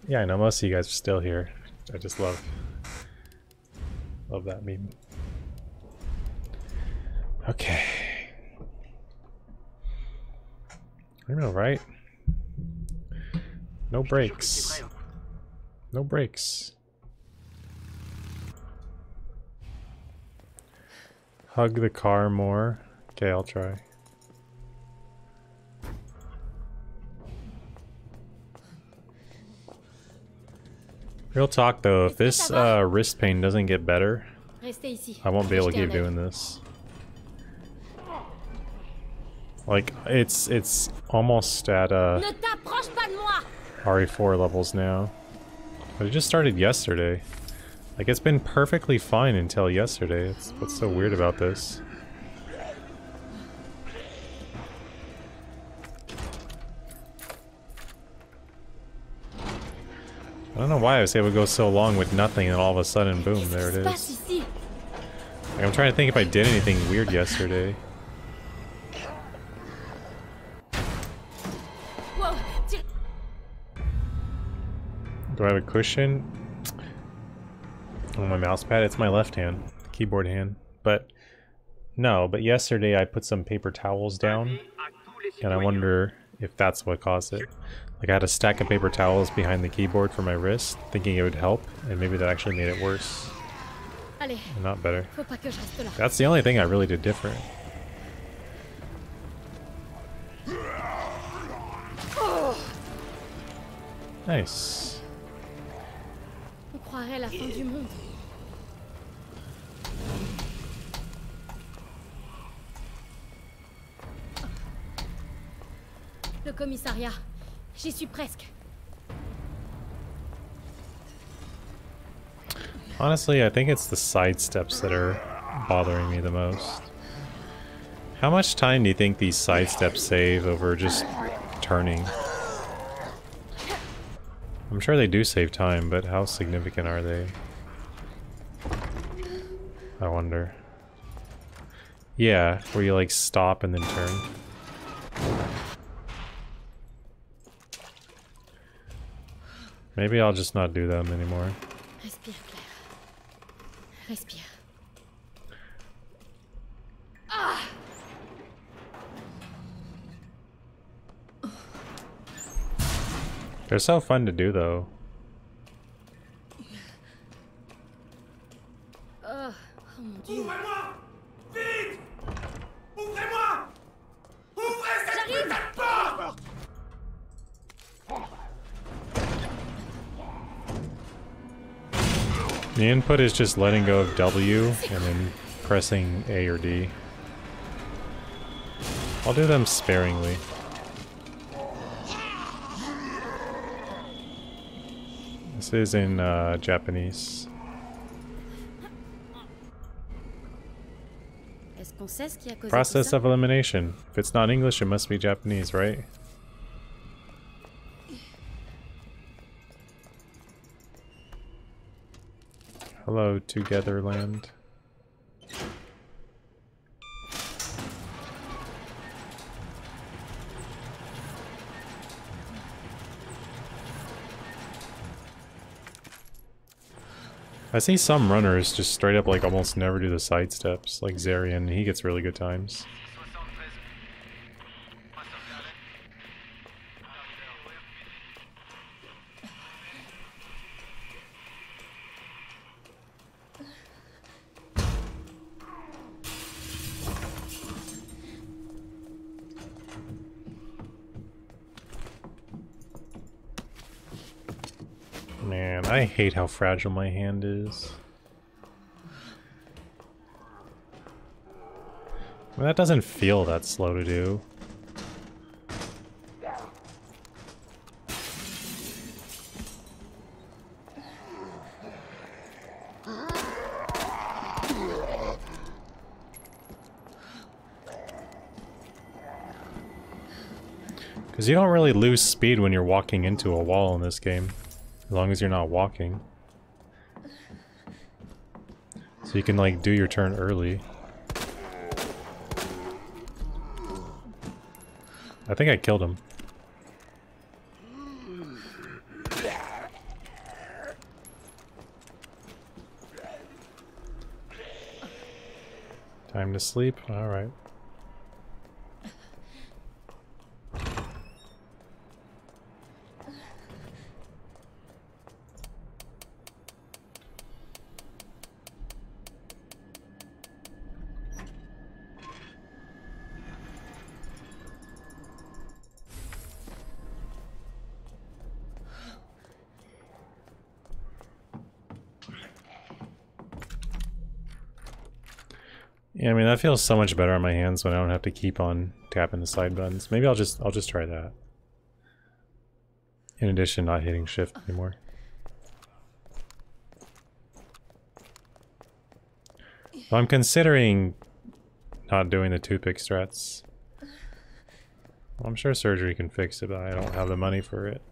Yeah, I know most of you guys are still here. I just love that meme. Okay. I know, right? No breaks. No breaks. Hug the car more. Okay, I'll try. Real talk though, if this wrist pain doesn't get better, Restez ici. I won't be able to Jetez keep un œil. doing this. Like, it's almost at Ne t'approche pas de moi! RE4 levels now. But it just started yesterday. Like, it's been perfectly fine until yesterday. It's what's so weird about this. I don't know why I was able to go so long with nothing and all of a sudden, boom, there it Passe is. ici. Like, I'm trying to think if I did anything weird yesterday. Wow, tire. Do I have a cushion? On my mouse pad? It's my left hand. Keyboard hand. But, no, but yesterday I put some paper towels down. And I wonder if that's what caused it. Like, I had a stack of paper towels behind the keyboard for my wrist, thinking it would help, and maybe that actually made it worse. Allez, And not better. faut pas que je reste là. That's the only thing I really did different. Nice. On croirait la fin du monde. Le commissariat. J'y suis presque. Honestly, I think it's the side steps that are bothering me the most. How much time do you think these side steps save over just turning? I'm sure they do save time, but how significant are they? I wonder. Yeah, where you like stop and then turn. Maybe I'll just not do them anymore. Respire, Claire. Respire. They're so fun to do though. Oh mon dieu. Ouvrez-moi! Vite! Ouvrez-moi! Ouvrez J'arrive! cette porte! The input is just letting go of W and then pressing A or D. I'll do them sparingly. This is in Japanese. Est-ce qu'on sait ce qui a causé Process tout ça? of elimination. If it's not English, it must be Japanese, right? Hello, Togetherland. I see some runners just straight up like almost never do the side steps, like Zarian, he gets really good times. I hate how fragile my hand is. I mean, that doesn't feel that slow to do. Because you don't really lose speed when you're walking into a wall in this game. As long as you're not walking. So you can like do your turn early. I think I killed him. Time to sleep? Alright. Yeah, I mean that feels so much better on my hands when I don't have to keep on tapping the side buttons. Maybe I'll just try that. In addition, not hitting shift anymore. So I'm considering not doing the toothpick strats. I'm sure surgery can fix it, but I don't have the money for it.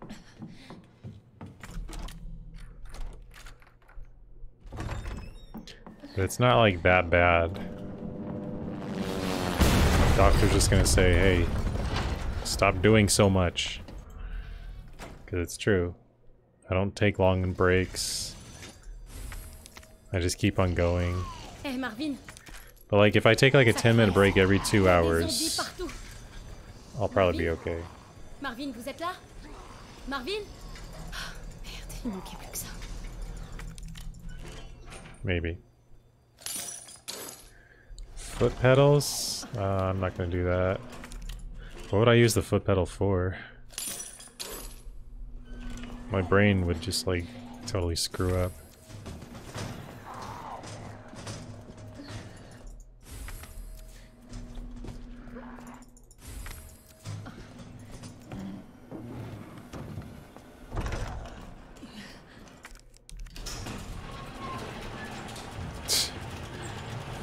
But it's not like that bad. Doctor's just gonna say, hey, stop doing so much. Because it's true. I don't take long breaks. I just keep on going. Hey, Marvin. But like, if I take like a 10-minute break every 2 hours, I'll probably be okay. Marvin, vous êtes là? Marvin? Oh, merde, il manquait plus que ça. Maybe. Foot pedals? I'm not gonna do that. What would I use the foot pedal for? My brain would just like totally screw up.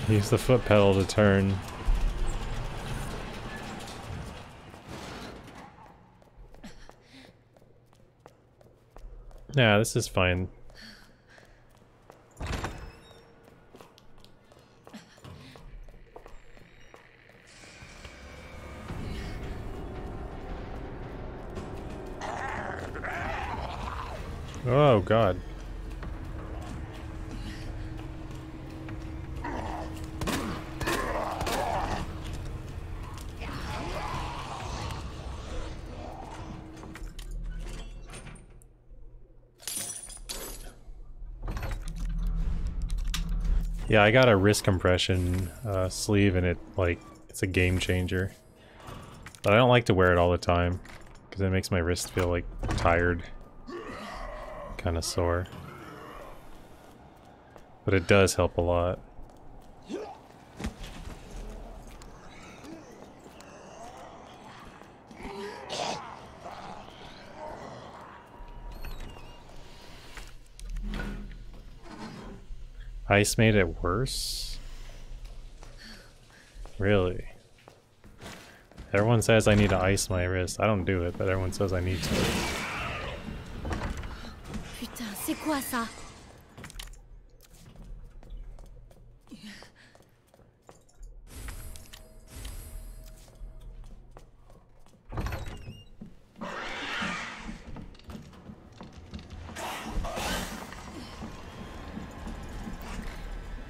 Use the foot pedal to turn. Yeah, this is fine. Oh God. Yeah, I got a wrist compression sleeve and it's a game changer. But I don't like to wear it all the time because it makes my wrist feel like tired. Kind of sore. But it does help a lot. Ice made it worse? Really? Everyone says I need to ice my wrist. I don't do it, but everyone says I need to. Putain, c'est quoi ça?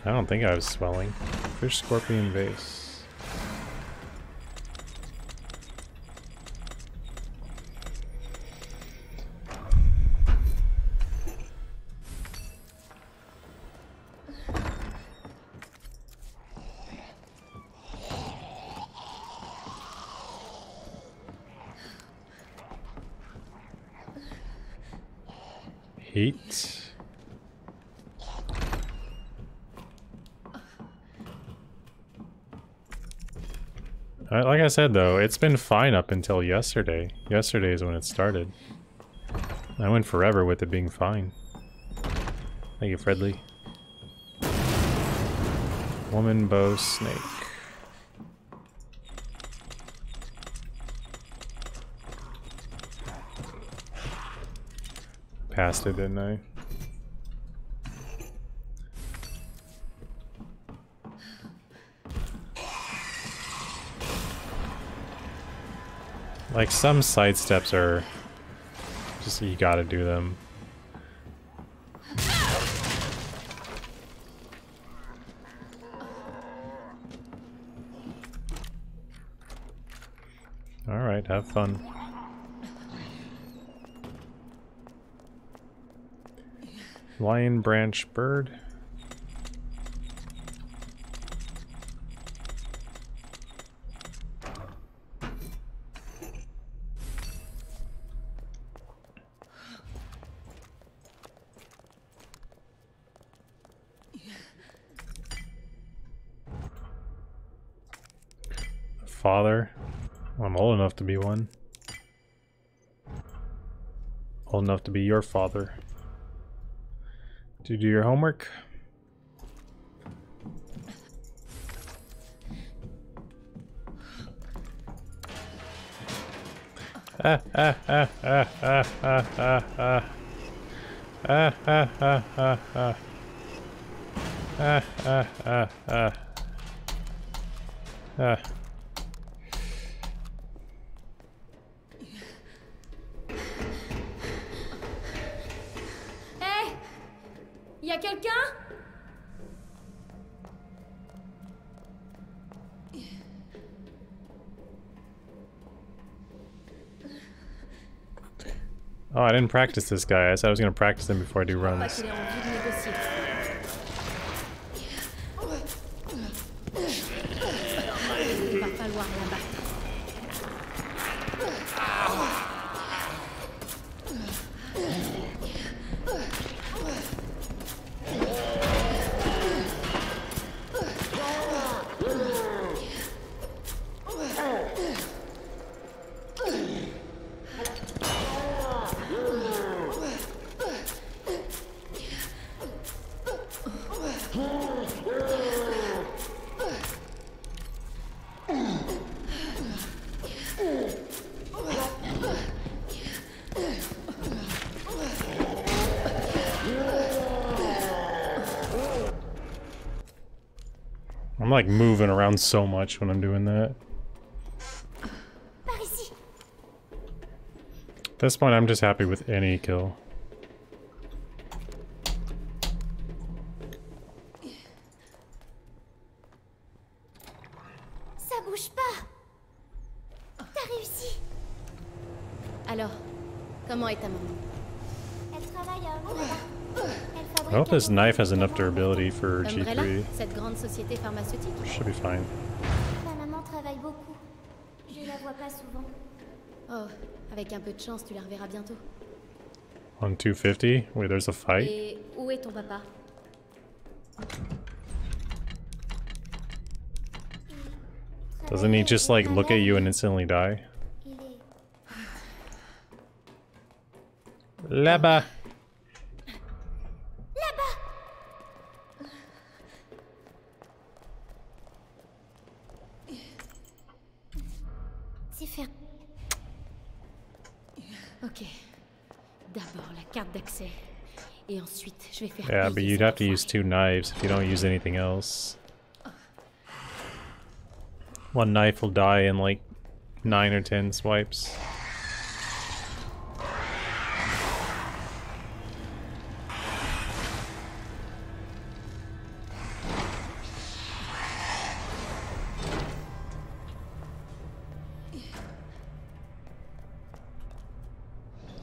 I don't think I was swelling. Fish scorpion vase. Heat. Like I said though, it's been fine up until yesterday. Yesterday is when it started. I went forever with it being fine. Thank you, Fredly. Woman, bow, snake. Passed it, didn't I? Like, some side steps are just, you gotta do them. Alright, have fun. Lion branch bird. Father. I'm old enough to be one. Old enough to be your father. Did you do your homework? Ah ah ah ah ah ah ah ah. Ah ah ah ah ah. Ah ah ah ah. Ah. Y a quelqu'un? Oh, I didn't practice this guy. I said I was gonna practice him before I do runs. Il va falloir l'abattre. I'm like moving around so much when I'm doing that. At this point, I'm just happy with any kill. Ça bouge pas. T'as réussi. Alors, comment est ta maman? Elle travaille à Umbrella. I hope this knife has enough durability for Umbrella, G3. cette grande société pharmaceutique. Should be fine. Ma maman travaille beaucoup. Je la vois pas souvent. Oh, avec un peu de chance, tu la reverras bientôt. On 250? Wait, there's a fight? Et où est ton papa? Doesn't he just like look at you and instantly die? Il est... Là-bas! C'est fermé. Ok. D'abord la carte d'accès. Et ensuite, je vais faire... Yeah, but payer you'd cet have to use enfoiré. 2 knives if you don't use anything else. One knife will die in like 9 or 10 swipes.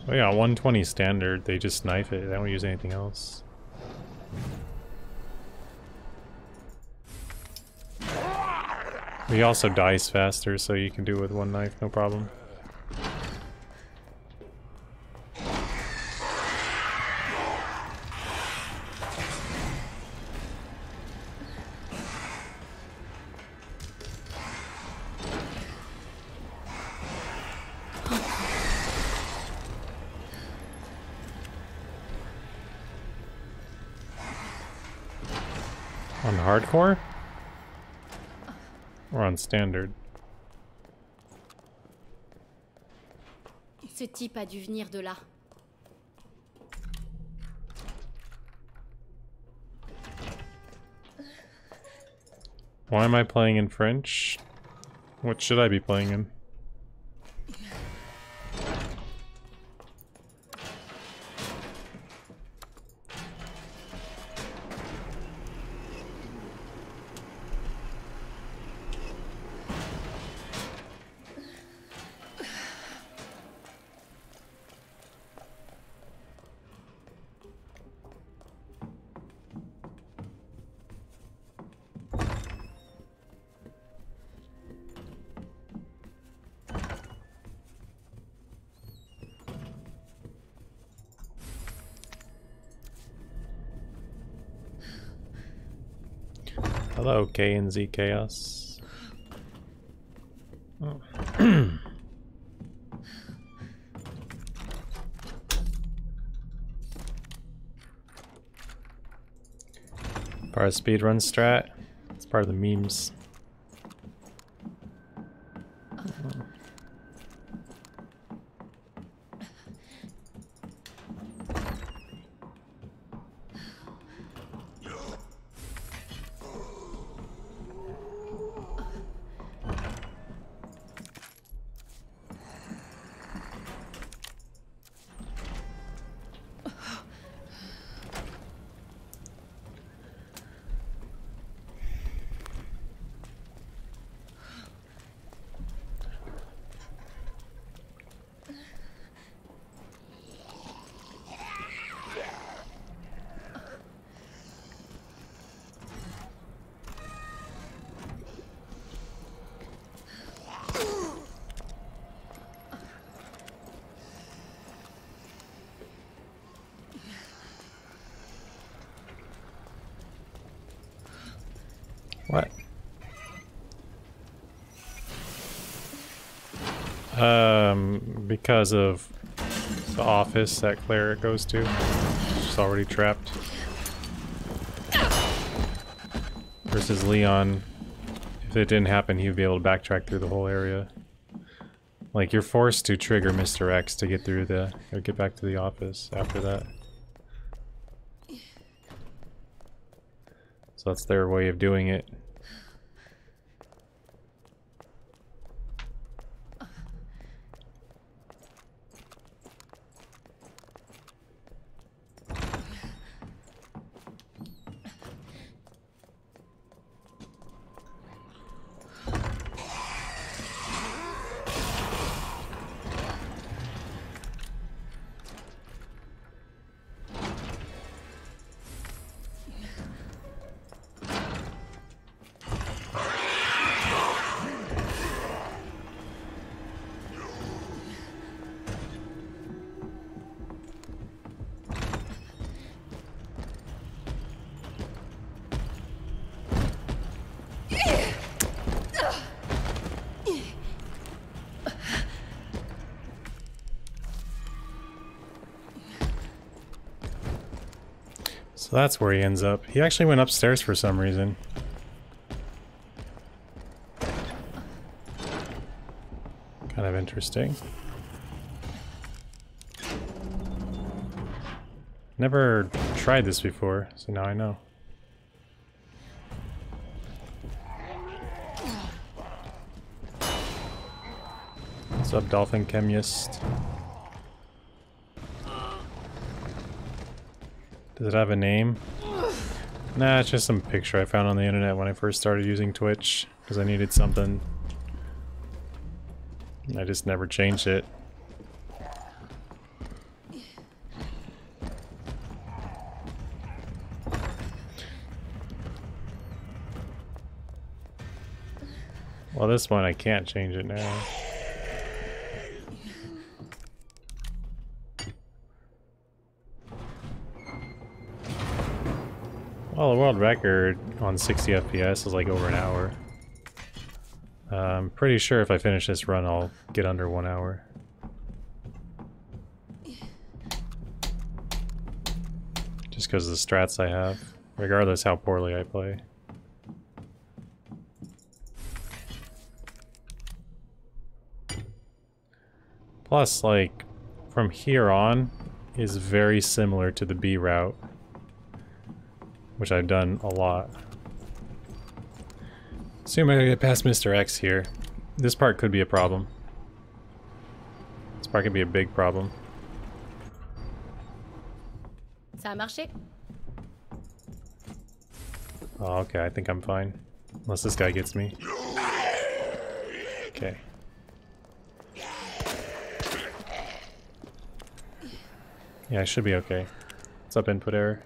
Oh yeah, 120 standard, they just knife it, they don't use anything else. He also dies faster, so you can do it with one knife, no problem. On hardcore? Or on standard? Ce type a dû venir de là. Why am I playing in French? What should I be playing in? Hello, K and Z Chaos. Oh. Part of speedrun strat. It's part of the memes. What? Because of the office that Claire goes to. She's already trapped. Versus Leon, if it didn't happen, he'd be able to backtrack through the whole area. Like, you're forced to trigger Mr. X to get through the, or get back to the office after that. So that's their way of doing it. So that's where he ends up. He actually went upstairs for some reason. Kind of interesting. Never tried this before, so now I know. What's up, Dolphin Chemist? Does it have a name? Nah, it's just some picture I found on the internet when I first started using Twitch, because I needed something. I just never changed it. Well, this one I can't change it now. Well, the world record on 60 FPS is like over an hour. I'm pretty sure if I finish this run, I'll get under 1 hour. Just because of the strats I have, regardless how poorly I play. Plus, like, from here on is very similar to the B route, which I've done a lot. Assuming I get past Mr. X here, this part could be a problem. This part could be a big problem. Ça a marché? Oh, okay, I think I'm fine. Unless this guy gets me. Okay. Yeah, I should be okay. What's up, input error?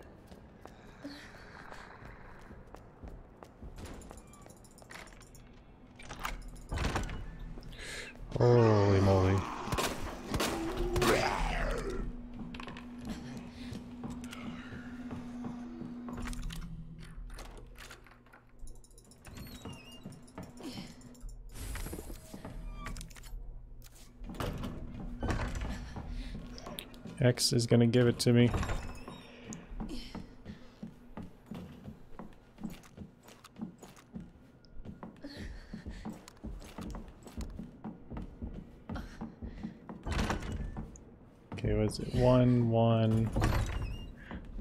Holy moly. X is gonna give it to me. Okay, what's it? 1, 1.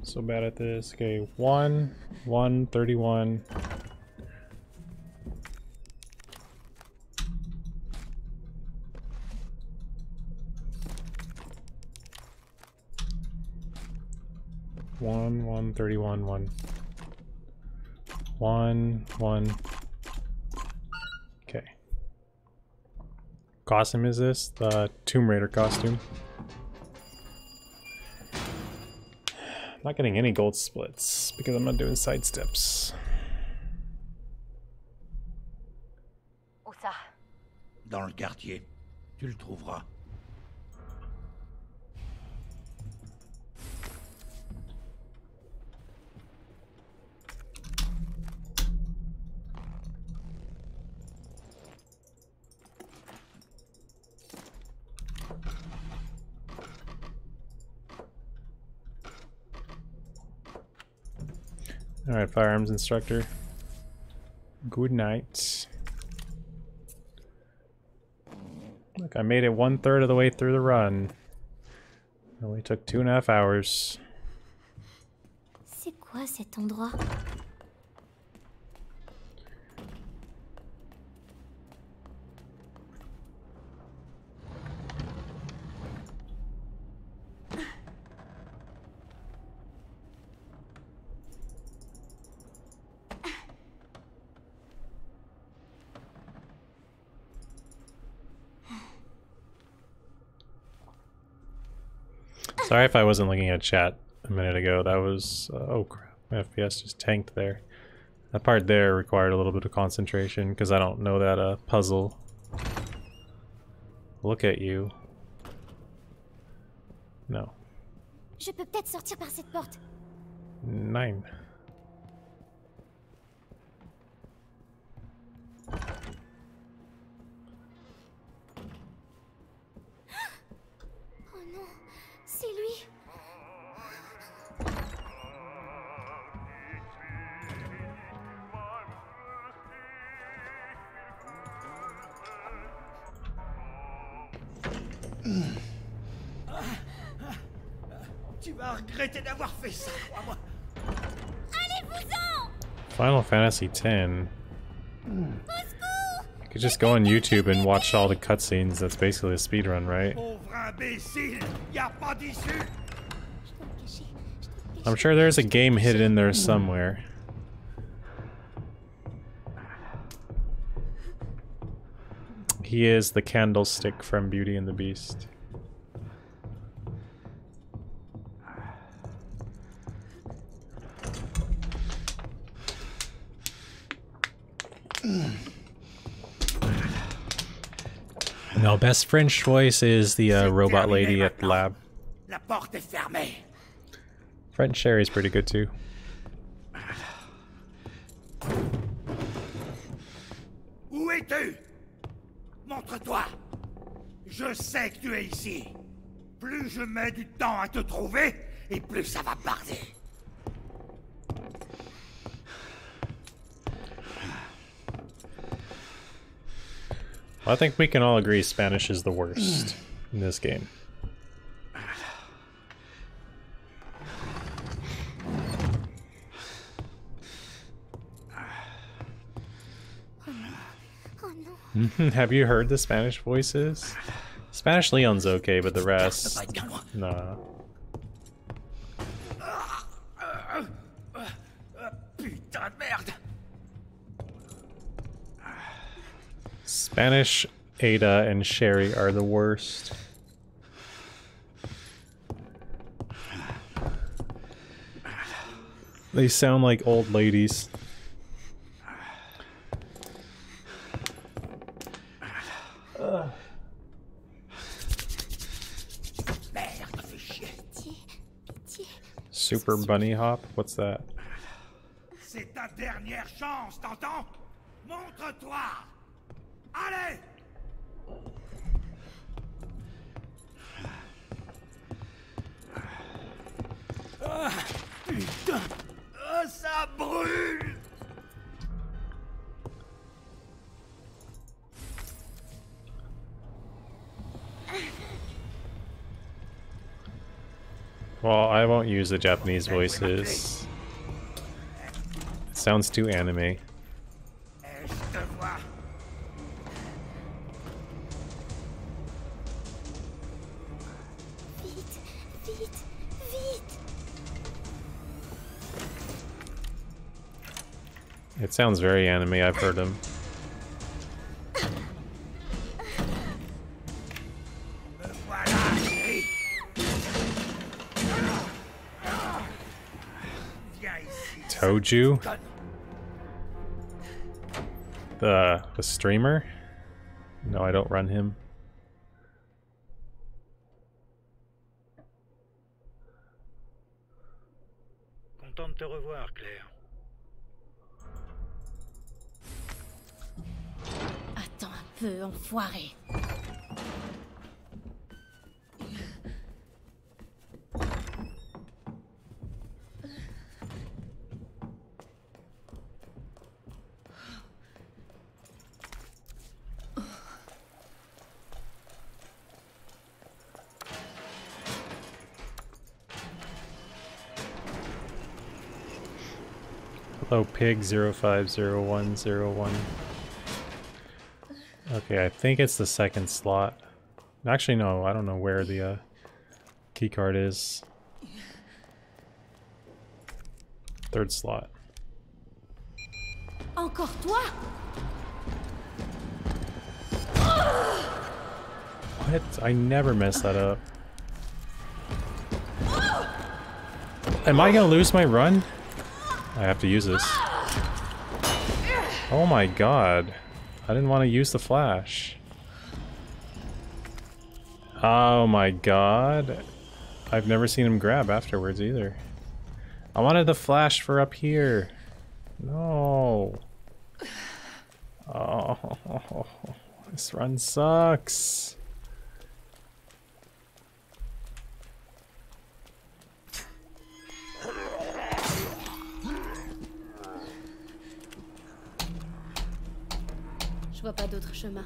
So bad at this. Okay, 1, 1, 31. One, 1, 31, 1. 1, 1. Okay. Costume is this? The Tomb Raider costume. I'm not getting any gold splits because I'm not doing side steps. Où ça? Dans le quartier. Tu le trouveras. Alright, firearms instructor. Good night. Look, I made it 1/3 of the way through the run. It only took 2.5 hours. C'est quoi cet endroit? Sorry if I wasn't looking at chat a minute ago. That was... oh crap, my FPS just tanked there. That part there required a little bit of concentration because I don't know that puzzle. Look at you. No. Je peux peut-être sortir par cette porte. 9. Oh non, c'est lui. Tu vas regretter d'avoir fait ça, crois-moi. Allez-vous-en! Final Fantasy X. You could just go on YouTube and watch all the cutscenes. That's basically a speedrun, right? Pauvre imbécile, y a pas d'issue. I'm sure there's a game hidden in there somewhere. He is the candlestick from Beauty and the Beast. No, best French voice is the robot lady at the lab. La porte est fermée. French Sherry's pretty good too. Où es-tu? Montre-toi. Je sais que tu es ici. Plus je mets du temps à te trouver, et plus ça va tarder. I think we can all agree Spanish is the worst. in this game. Have you heard the Spanish voices? Spanish Leon's okay, but the rest, nah. Putain de merde. Spanish Ada and Sherry are the worst. They sound like old ladies. Super bunny hop? What's that? C'est ta dernière chance, t'entends? Montre-toi! Allez! Ah, putain! Ah, ça brûle! Well, I won't use the Japanese voices. It sounds too anime. Je te vois. Vite, vite, vite. It sounds very anime, I've heard them. Me voilà, chérie. Viens ici. Toju? The streamer? No, I don't run him. Content de te revoir, Claire. Attends un peu, enfoiré. Hello, Pig050101. Okay, I think it's the second slot. Actually, no, I don't know where the key card is. Third slot. Encore toi? What? I never mess that up. Am I gonna lose my run? I have to use this. Oh my god. I didn't want to use the flash. Oh my god. I've never seen him grab afterwards either. I wanted the flash for up here. No. Oh, this run sucks. Je vois pas d'autre chemin.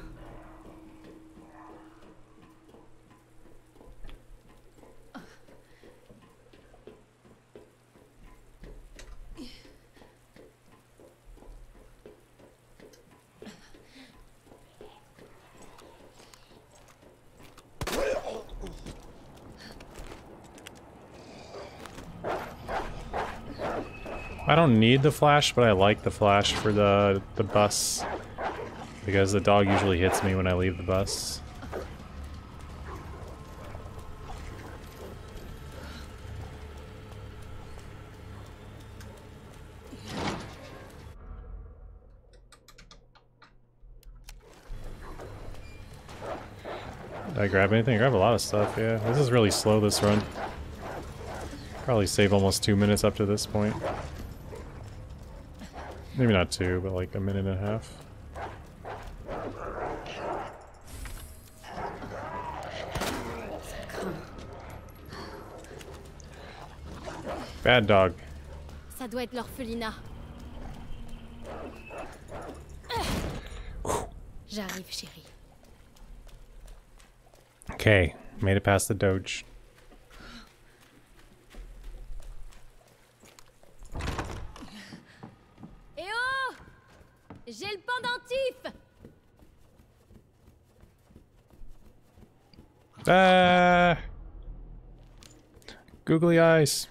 I don't need the flash, but I like the flash for the bus. Because the dog usually hits me when I leave the bus. Did I grab anything? I grabbed a lot of stuff, yeah. This is really slow, this run. Probably save almost 2 minutes up to this point. Maybe not 2, but like a minute and a half. Bad dog. Ça doit être l'orphelinat. J'arrive, chérie. Okay, made it past the Doge. Eh oh! J'ai le pendentif! Ah! Googly eyes.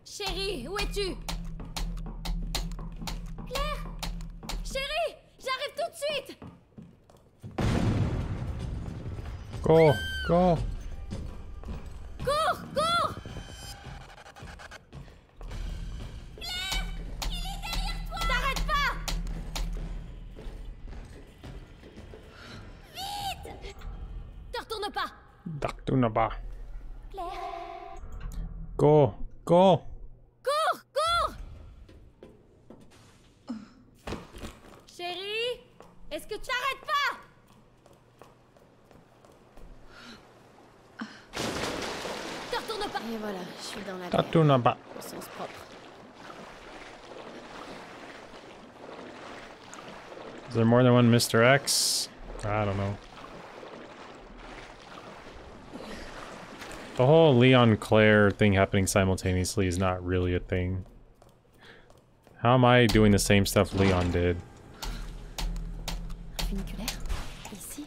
Chérie, où es-tu? Claire? Chérie, j'arrive tout de suite! Go, go. Cours, cours! Claire! Il est derrière toi! T'arrêtes pas! Vite! Te retourne pas! Daktunaba. Claire, Go, go. Cours, cours! Chérie, est-ce que tu t'arrêtes pas? Te retourne pas! Et voilà, je suis dans la baie, Daktunaba. au sens propre. Is there more than one Mr. X? I don't know. The whole Leon Claire thing happening simultaneously is not really a thing. How am I doing the same stuff Leon did? Funiculaire? Ici?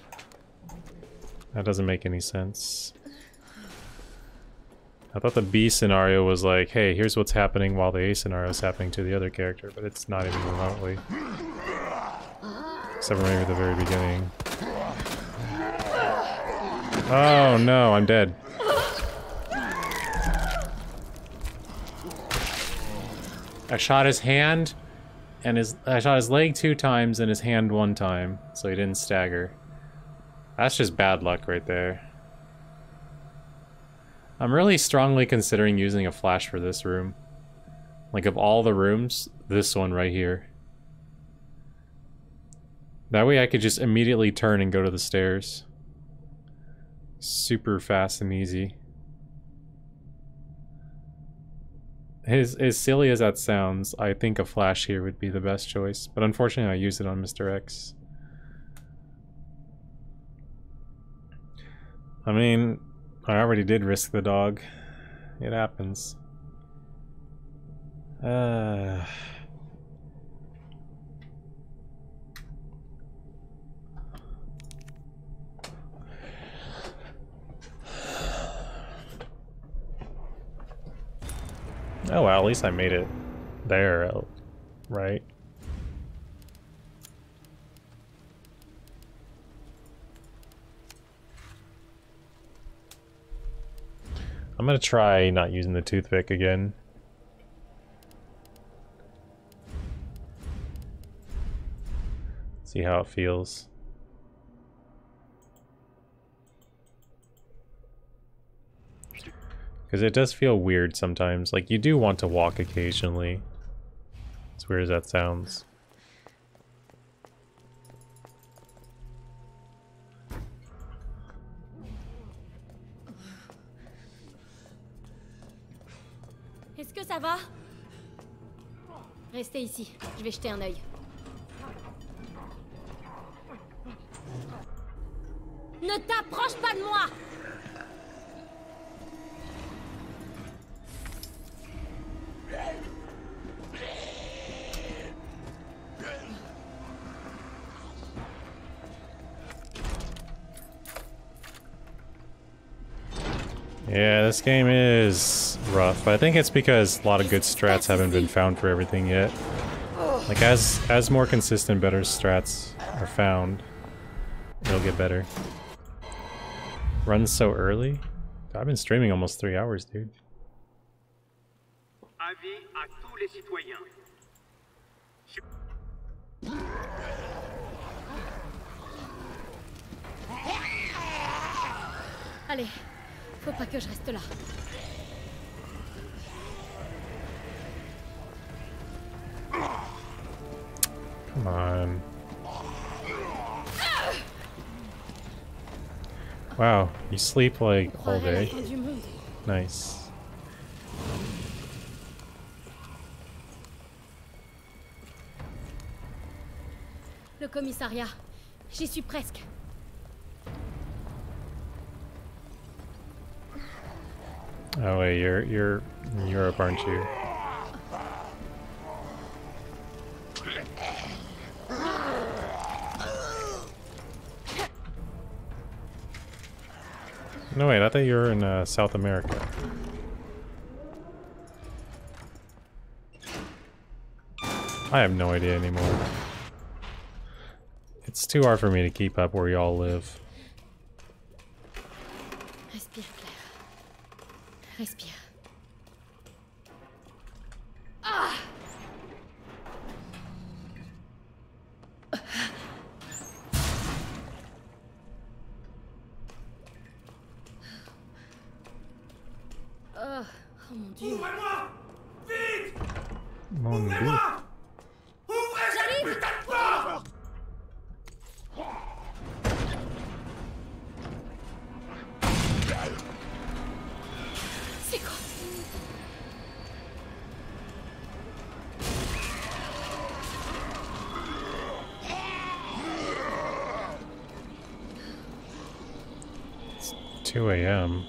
That doesn't make any sense. I thought the B scenario was like, hey, here's what's happening while the A scenario is happening to the other character, but it's not even remotely. Except for maybe the very beginning. Oh no, I'm dead. I shot his hand, and I shot his leg 2 times and his hand 1 time, so he didn't stagger. That's just bad luck right there. I'm really strongly considering using a flash for this room. Like, of all the rooms, this one right here. That way I could just immediately turn and go to the stairs. Super fast and easy. As silly as that sounds, I think a flash here would be the best choice, but unfortunately I used it on Mr. X. I mean, I already did risk the dog. It happens. Oh well, at least I made it there, right? I'm gonna try not using the toothpick again. See how it feels. Because it does feel weird sometimes. Like, you do want to walk occasionally. As weird as that sounds. Est-ce que ça va? Restez ici, je vais jeter un œil. Ne t'approche pas de moi! Yeah, this game is rough. I think it's because a lot of good strats haven't been found for everything yet. Like, as more consistent, better strats are found, it'll get better. Runs so early? I've been streaming almost 3 hours, dude. Avis à tous les citoyens. Allez, faut pas que je reste là. Come on. Wow, you sleep like On all croirait la day. fin du monde. Nice. Le commissariat. J'y suis presque. Oh wait, you're in Europe, aren't you? No wait, I thought you were in South America. I have no idea anymore. It's too hard for me to keep up where y'all live. Respire, Claire. Respire. Oh mon Dieu. Ouvrez-moi! Vite! Mon Dieu. Ouvrez-moi! Ouvrez cette putain de porte! C'est quoi? It's 2 a.m.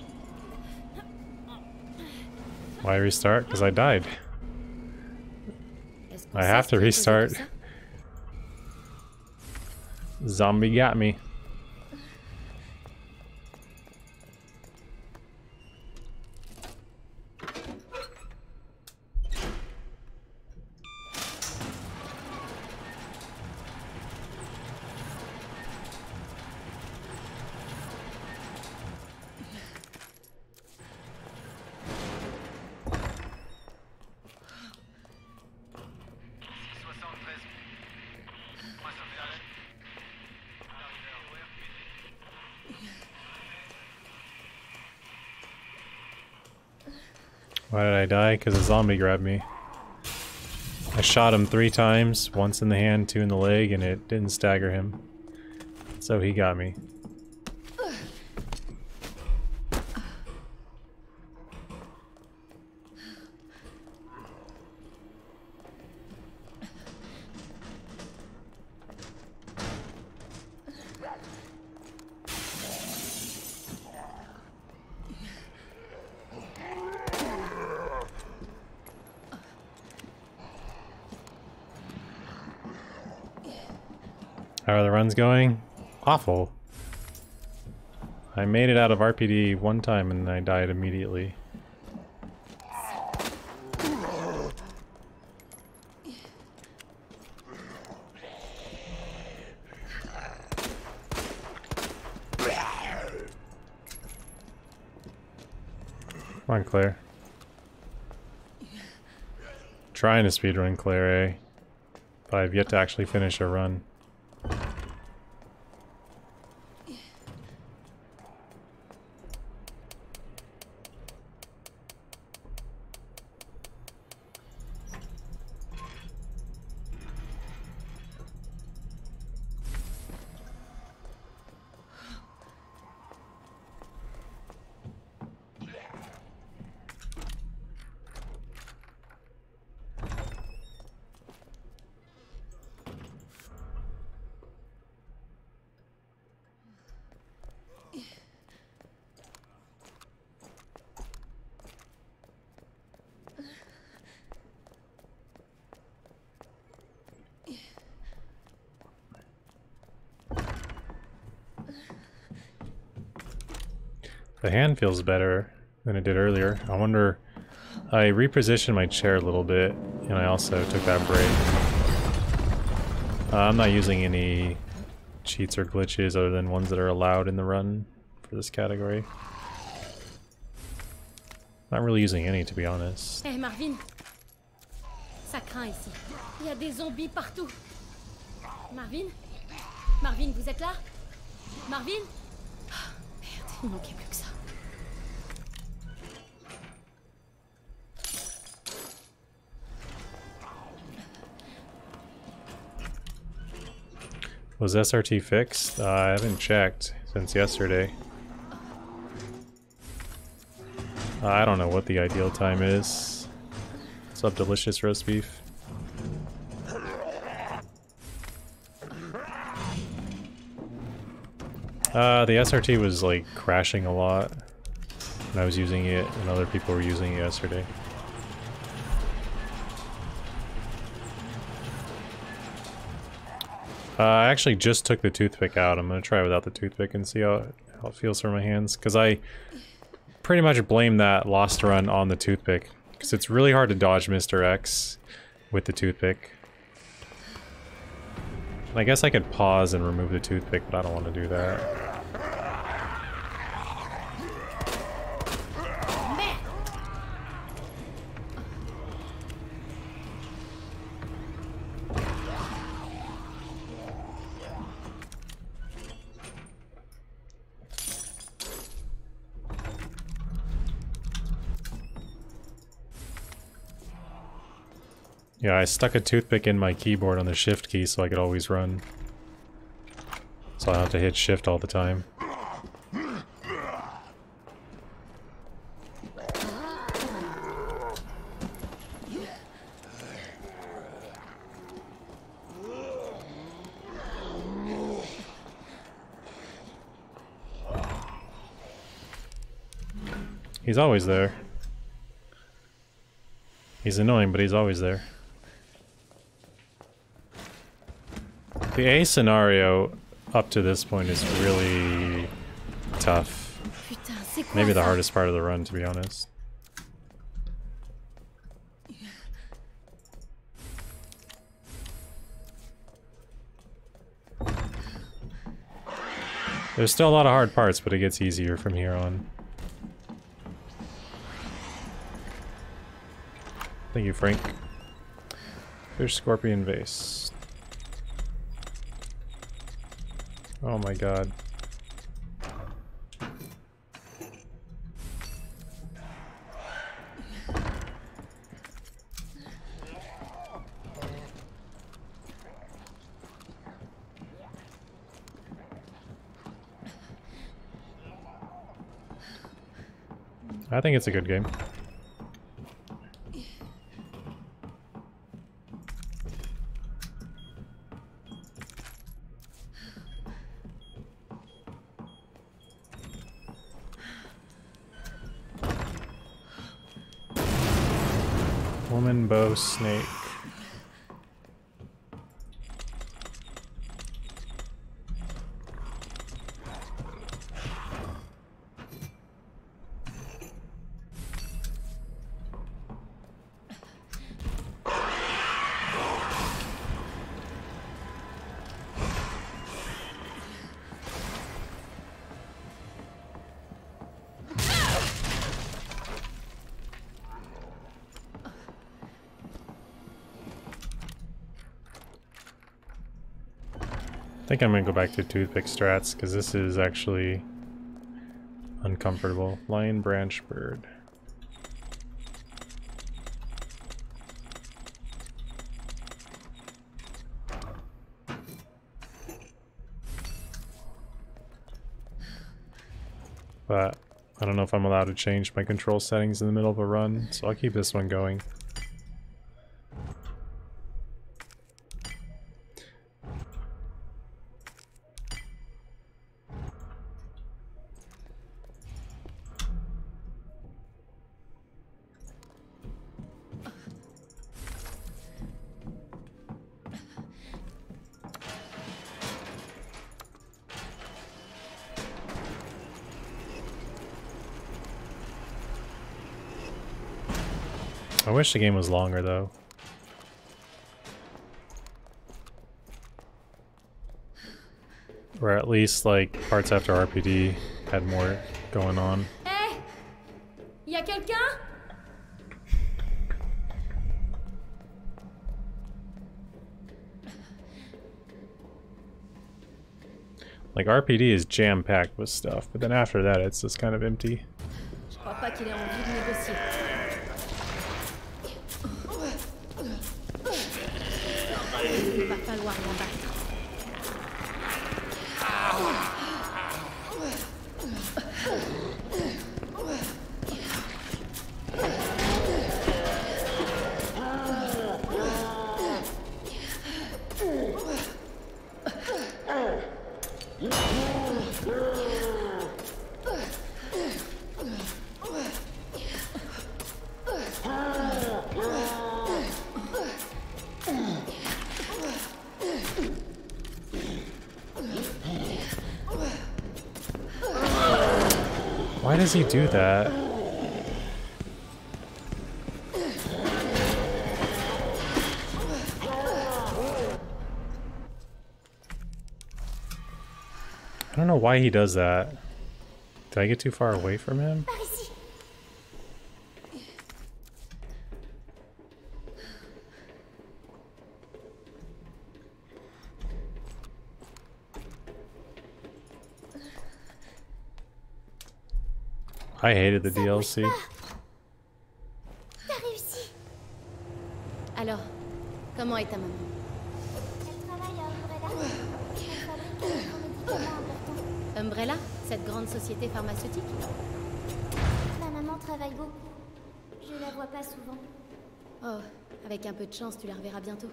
Why restart? Because I died. Est-ce qu'on I sait have ce to qui a causé restart. tout ça? Zombie got me. Why did I die? Because a zombie grabbed me. I shot him 3 times, once in the hand, 2 in the leg, and it didn't stagger him. So he got me. How are the runs going? Awful. I made it out of RPD 1 time and I died immediately. Come on, Claire. Trying to speedrun Claire, eh? But I've yet to actually finish a run. The hand feels better than it did earlier. I wonder... I repositioned my chair a little bit, and I also took that break. I'm not using any cheats or glitches other than ones that are allowed in the run for this category. Not really using any, to be honest. Hé, Marvin. Ça craint ici. Il y a des zombies partout. Marvin? Marvin, vous êtes là? Marvin? Oh, merde, il ne manquait plus que ça. Was SRT fixed? I haven't checked since yesterday. I don't know what the ideal time is. What's up, delicious roast beef? The SRT was like crashing a lot when I was using it and other people were using it yesterday. I actually just took the toothpick out. I'm gonna try without the toothpick and see how it feels for my hands, because I pretty much blame that lost run on the toothpick, because it's really hard to dodge Mr. X with the toothpick. I guess I could pause and remove the toothpick, but I don't want to do that. Yeah, I stuck a toothpick in my keyboard on the shift key so I could always run. So I don't have to hit shift all the time. He's always there. He's annoying, but he's always there. The A scenario up to this point is really tough. Maybe the hardest part of the run, to be honest. There's still a lot of hard parts, but it gets easier from here on. Thank you, Frank. Fish, scorpion, vase. Oh my god. I think it's a good game. Woman, bow, snake. I think I'm gonna go back to toothpick strats, because this is actually uncomfortable. Lion, branch, bird. But I don't know if I'm allowed to change my control settings in the middle of a run, so I'll keep this one going. I wish the game was longer, though. Or at least, like, parts after RPD had more going on. Hey! Y'a quelqu'un? Like, RPD is jam-packed with stuff, but then after that it's just kind of empty. Je crois pas qu'il ait envie de négocier. Il va falloir l'embattre. does he do that? I don't know why he does that. Did I get too far away from him? I hated the DLC. T'as réussi. Alors, comment est ta maman? Elle travaille à Umbrella. Elle fabrique des médicaments importants. Umbrella, cette grande société pharmaceutique? Ma maman travaille beaucoup. Je la vois pas souvent. Oh, avec un peu de chance, tu la reverras bientôt.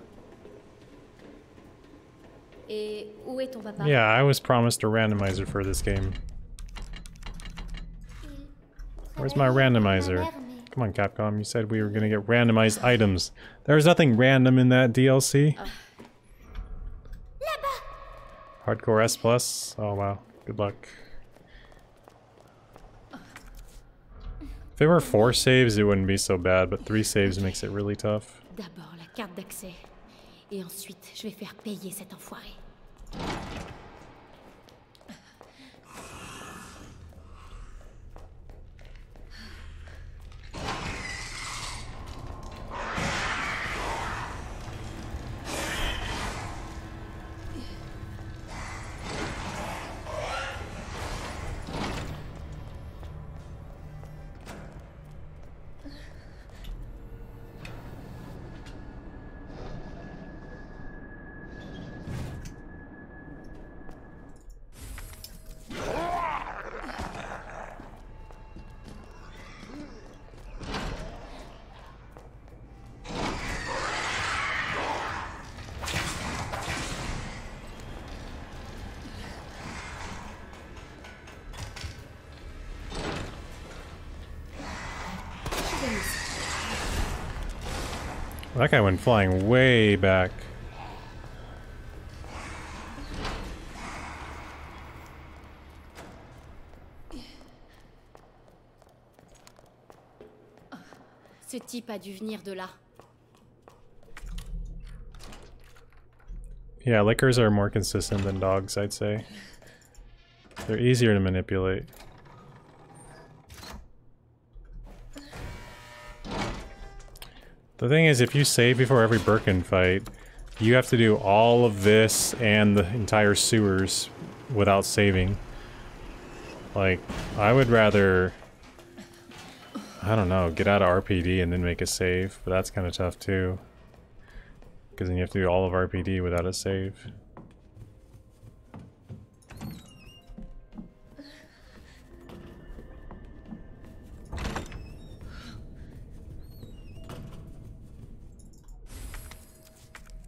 Et où est ton papa? Yeah, I was promised a randomizer for this game. Where's my randomizer? Come on, Capcom, you said we were gonna get randomized items. There's nothing random in that DLC. Hardcore S+. Oh wow, good luck. If there were 4 saves, it wouldn't be so bad, but 3 saves makes it really tough. D'abord la carte d'accès. Et ensuite, je vais faire payer cet enfoiré. That guy went flying way back. Ce type a dû venir de là. Yeah, lickers are more consistent than dogs, I'd say. They're easier to manipulate. The thing is, if you save before every Birkin fight, you have to do all of this and the entire sewers without saving. Like, I would rather, I don't know, get out of RPD and then make a save, but that's kind of tough too. Because then you have to do all of RPD without a save.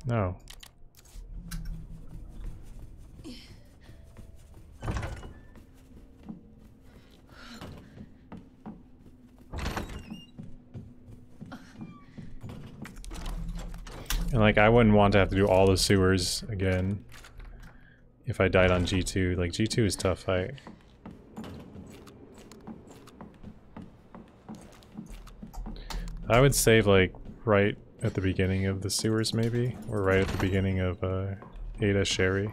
No. And like, I wouldn't want to have to do all the sewers again if I died on G2. Like, G2 is a tough fight. I would save like right at the beginning of the sewers maybe, or right at the beginning of Ada Sherry.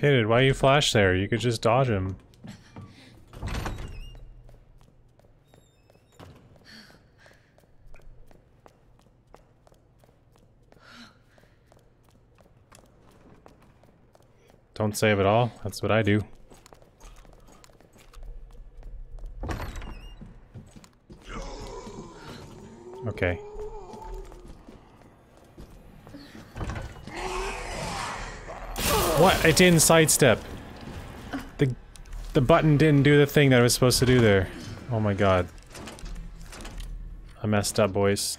Pitted, why you flash there? You could just dodge him. Don't save at all. That's what I do. Okay. What? It didn't sidestep. The button didn't do the thing that it was supposed to do there. Oh my god. I messed up, boys.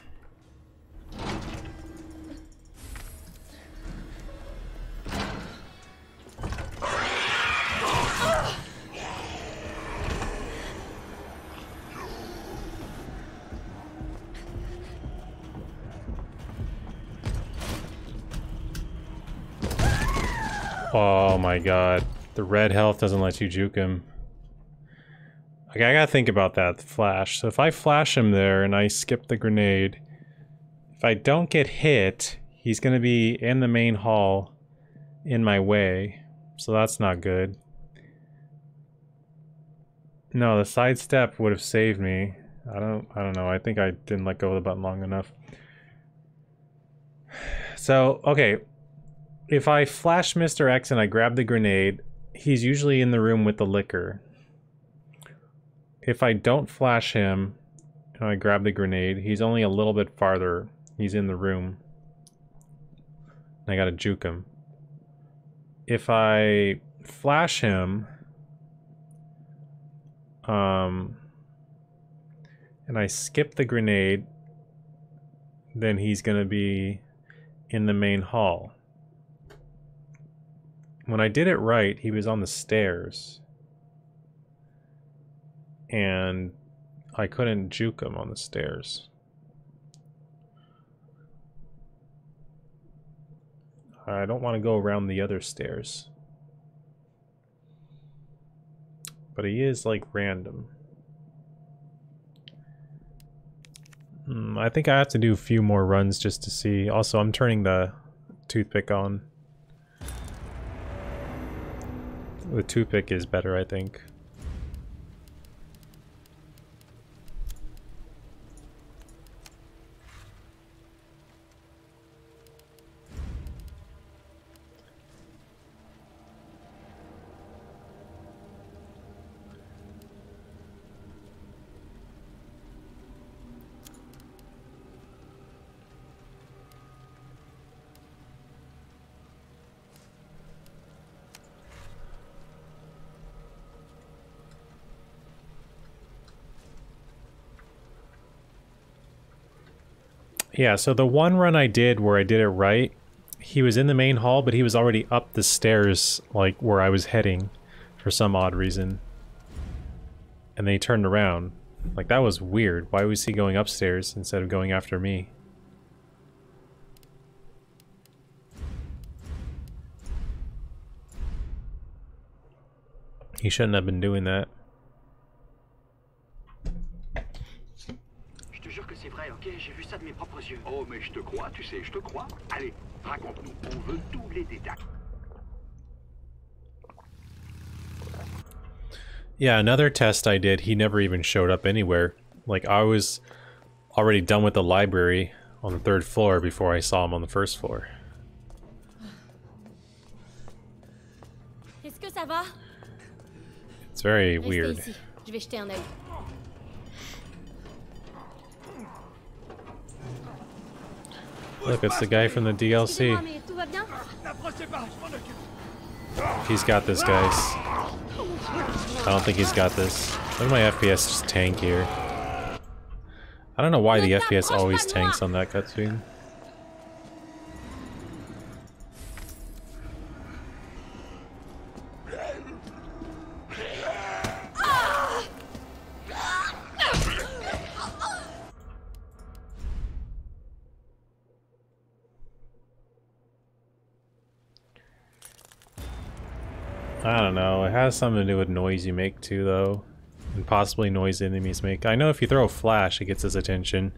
Oh my god. The red health doesn't let you juke him. Okay, I gotta think about that flash. So if I flash him there and I skip the grenade, if I don't get hit, he's gonna be in the main hall in my way. So that's not good. No, the sidestep would have saved me. I don't know. I think I didn't let go of the button long enough. So, okay. If I flash Mr. X and I grab the grenade, he's usually in the room with the liquor. If I don't flash him and I grab the grenade, he's only a little bit farther. He's in the room. I gotta juke him. If I flash him, and I skip the grenade, then he's gonna be in the main hall. When I did it right, he was on the stairs. And I couldn't juke him on the stairs. I don't want to go around the other stairs. But he is like random. I think I have to do a few more runs just to see. Also, I'm turning the toothpick on. The toothpick is better, I think. Yeah, so the one run I did where I did it right, he was in the main hall, but he was already up the stairs, like, where I was heading, for some odd reason. And then he turned around. Like, that was weird. Why was he going upstairs instead of going after me? He shouldn't have been doing that. C'est vrai, ok? J'ai vu ça de mes propres yeux. Oh, mais je te crois, tu sais, je te crois. Allez, raconte-nous. On veut tous les détails. Yeah, another test I did, he never even showed up anywhere. Like, I was already done with the library on the 3rd floor before I saw him on the 1st floor. Est-ce que ça va? It's very Restez weird. ici. Je vais jeter un œil. Look, it's the guy from the DLC. Excusez-moi, mais tout va bien? He's got this, guys. I don't think he's got this. Look at my FPS just tank here. I don't know why the FPS always tanks on that cutscene. I don't know, it has something to do with noise you make too, though. And possibly noise enemies make. I know if you throw a flash, it gets his attention.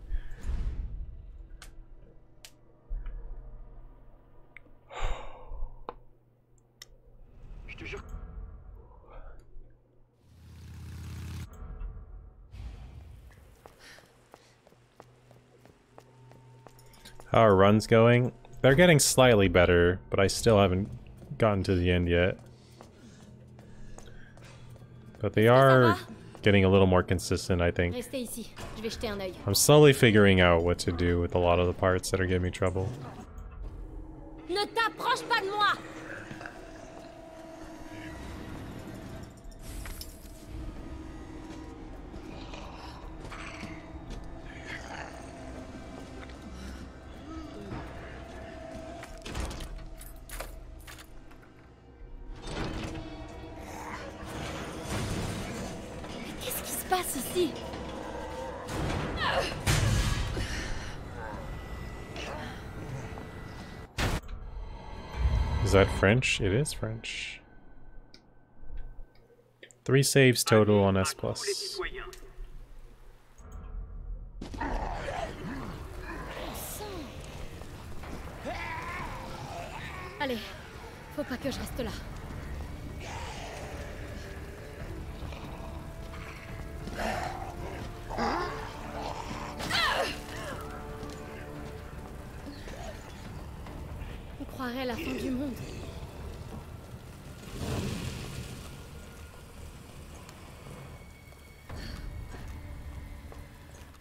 how our run's going. They're getting slightly better, but I still haven't gotten to the end yet. But they are getting a little more consistent, I think. Restez ici. Je vais jeter un œil. I'm slowly figuring out what to do with a lot of the parts that are giving me trouble. Ne t'approche pas de moi! Qu'est-ce qui se passe ici? Is that French? It is French. 3 saves total on S+. Allez, faut pas que je reste là. On croirait à la fin du monde.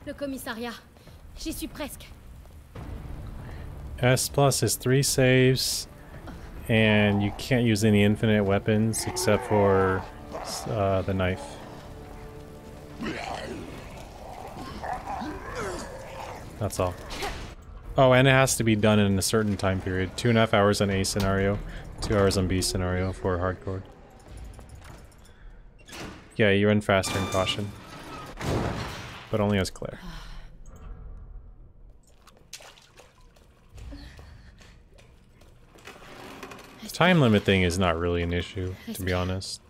Le commissariat. J'y suis presque. S+ is 3 saves, and you can't use any infinite weapons except for the knife. That's all. Oh, and it has to be done in a certain time period. 2.5 hours on A scenario, 2 hours on B scenario for hardcore. Yeah, you run faster in caution. But only as Claire. Time limit thing is not really an issue, to be honest.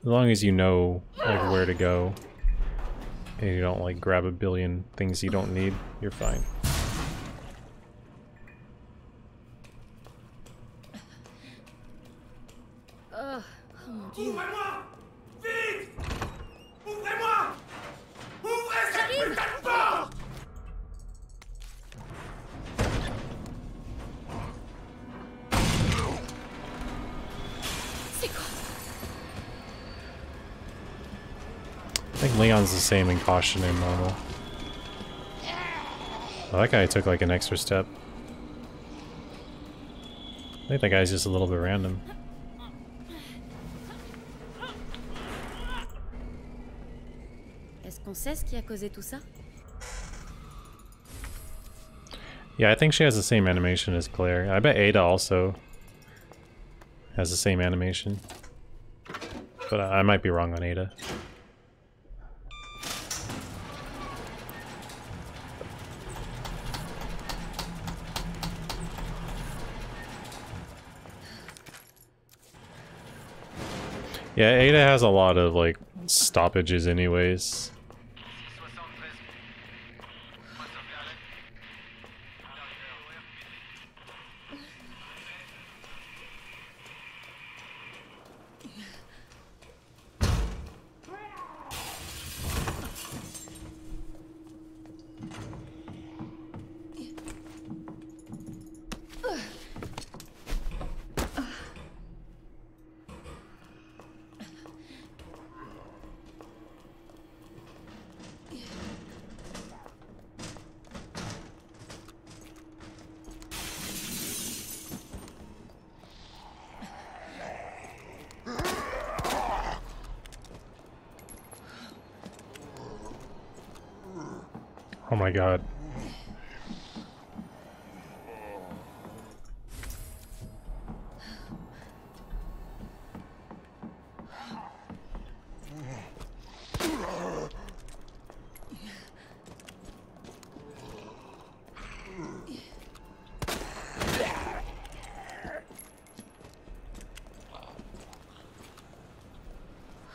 As long as you know like where to go and you don't like grab a billion things you don't need, you're fine. Oh mon Dieu. Ouvrez-moi! Vite! Ouvrez-moi! Ouvrez cette putain de porte! C'est quoi? I think Leon's the same in caution and normal. Well, that guy took like an extra step. I think that guy's just a little bit random. Est-ce qu'on sait ce qui a causé tout ça? Yeah, I think she has the same animation as Claire. I bet Ada also has the same animation. But I might be wrong on Ada. Yeah, Ada has a lot of like stoppages anyways. Oh my god.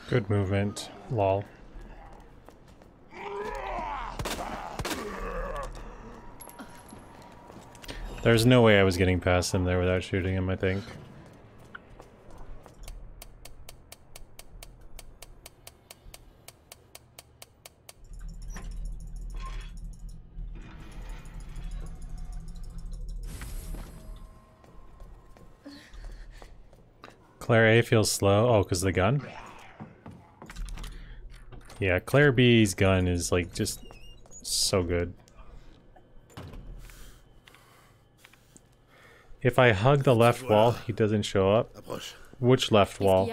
Good movement, lol. There's no way I was getting past him there without shooting him, I think. Claire A feels slow. Oh, because of the gun? Yeah, Claire B's gun is like just so good. If I hug the left wall, he doesn't show up. Which left wall?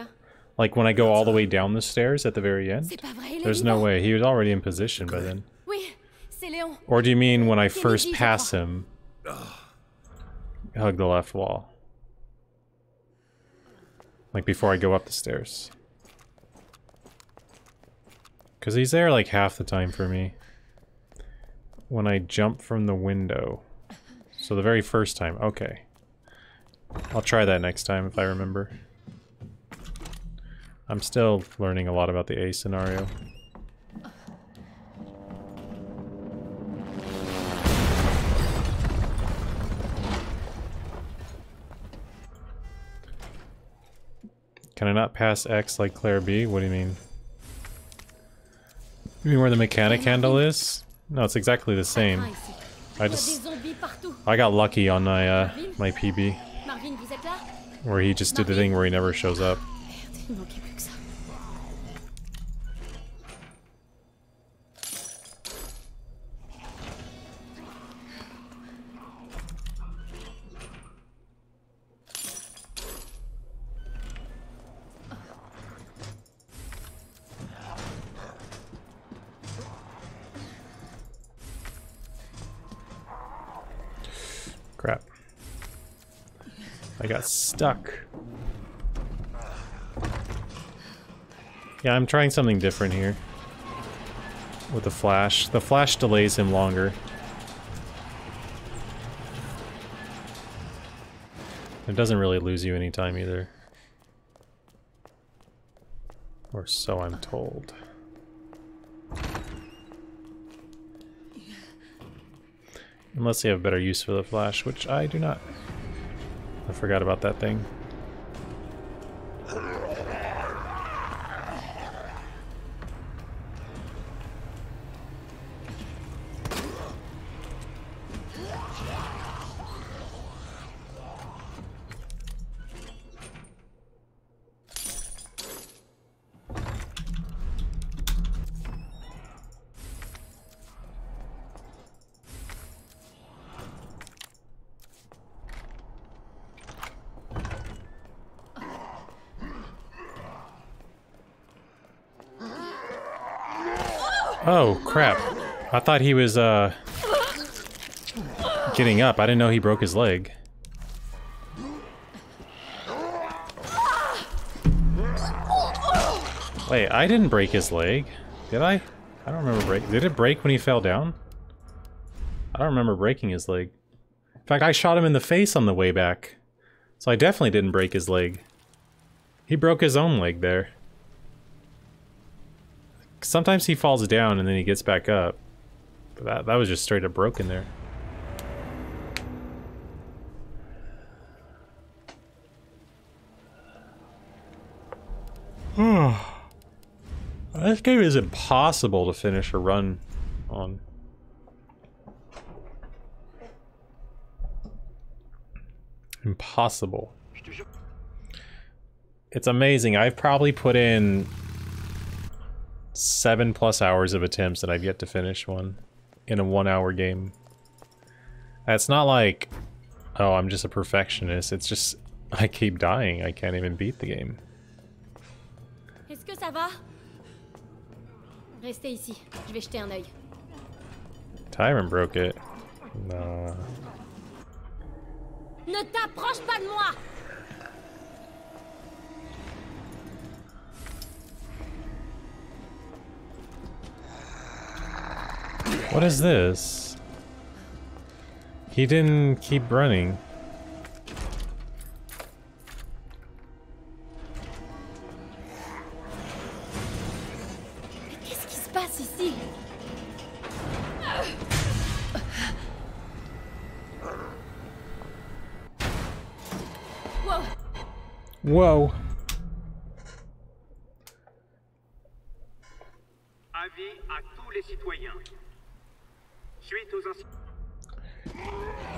Like when I go all the way down the stairs at the very end? There's no way. He was already in position by then. Or do you mean when I first pass him, hug the left wall? Like before I go up the stairs? Because he's there like half the time for me. When I jump from the window. So the very first time. Okay. I'll try that next time if I remember. I'm still learning a lot about the A scenario. Can I not pass X like Claire B? What do you mean? You mean where the mechanic handle is? No, it's exactly the same. I got lucky on my my PB. Where he just did the thing where he never shows up. Crap. I got stuck. Yeah, I'm trying something different here. With the flash. The flash delays him longer. It doesn't really lose you any time either. Or so I'm told. Unless you have better use for the flash, which I do not. I forgot about that thing. Oh, crap. I thought he was, getting up. I didn't know he broke his leg. Wait, I didn't break his leg. Did I? I don't remember break. Did it break when he fell down? I don't remember breaking his leg. In fact, I shot him in the face on the way back. So I definitely didn't break his leg. He broke his own leg there. Sometimes he falls down and then he gets back up. But that was just straight up broken there. This game is impossible to finish a run on. Impossible. It's amazing. I've probably put in 7+ hours of attempts and I've yet to finish one in a 1-hour game. It's not like, oh, I'm just a perfectionist. It's just, I keep dying. I can't even beat the game. Est-ce que ça va? Restez ici. Je vais jeter un œil. Tyron broke it. No. Ne t'approche pas de moi! What is this? He didn't keep running. Qu'est-ce qui se passe ici? Whoa. Whoa. Avis à tous les citoyens. Suite aux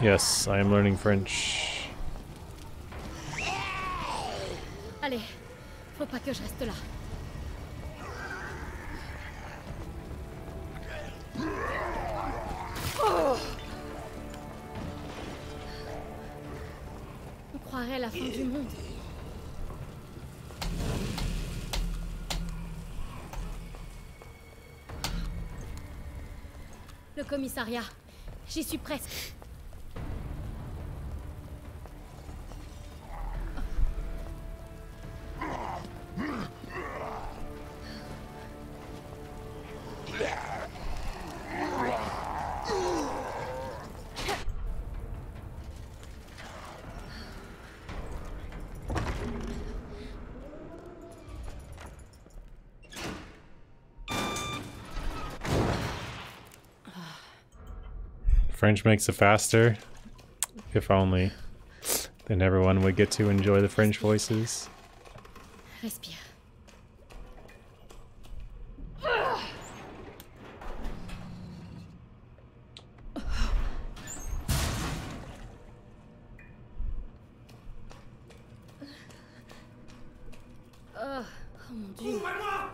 Yes, I am learning French. Allez, faut pas que je reste là. Oh! On croirait à la fin du monde. Le commissariat. J'y suis presque. French makes it faster. If only. Then everyone would get to enjoy the French voices. Respire. Oh mon Dieu. Ouvrez-moi!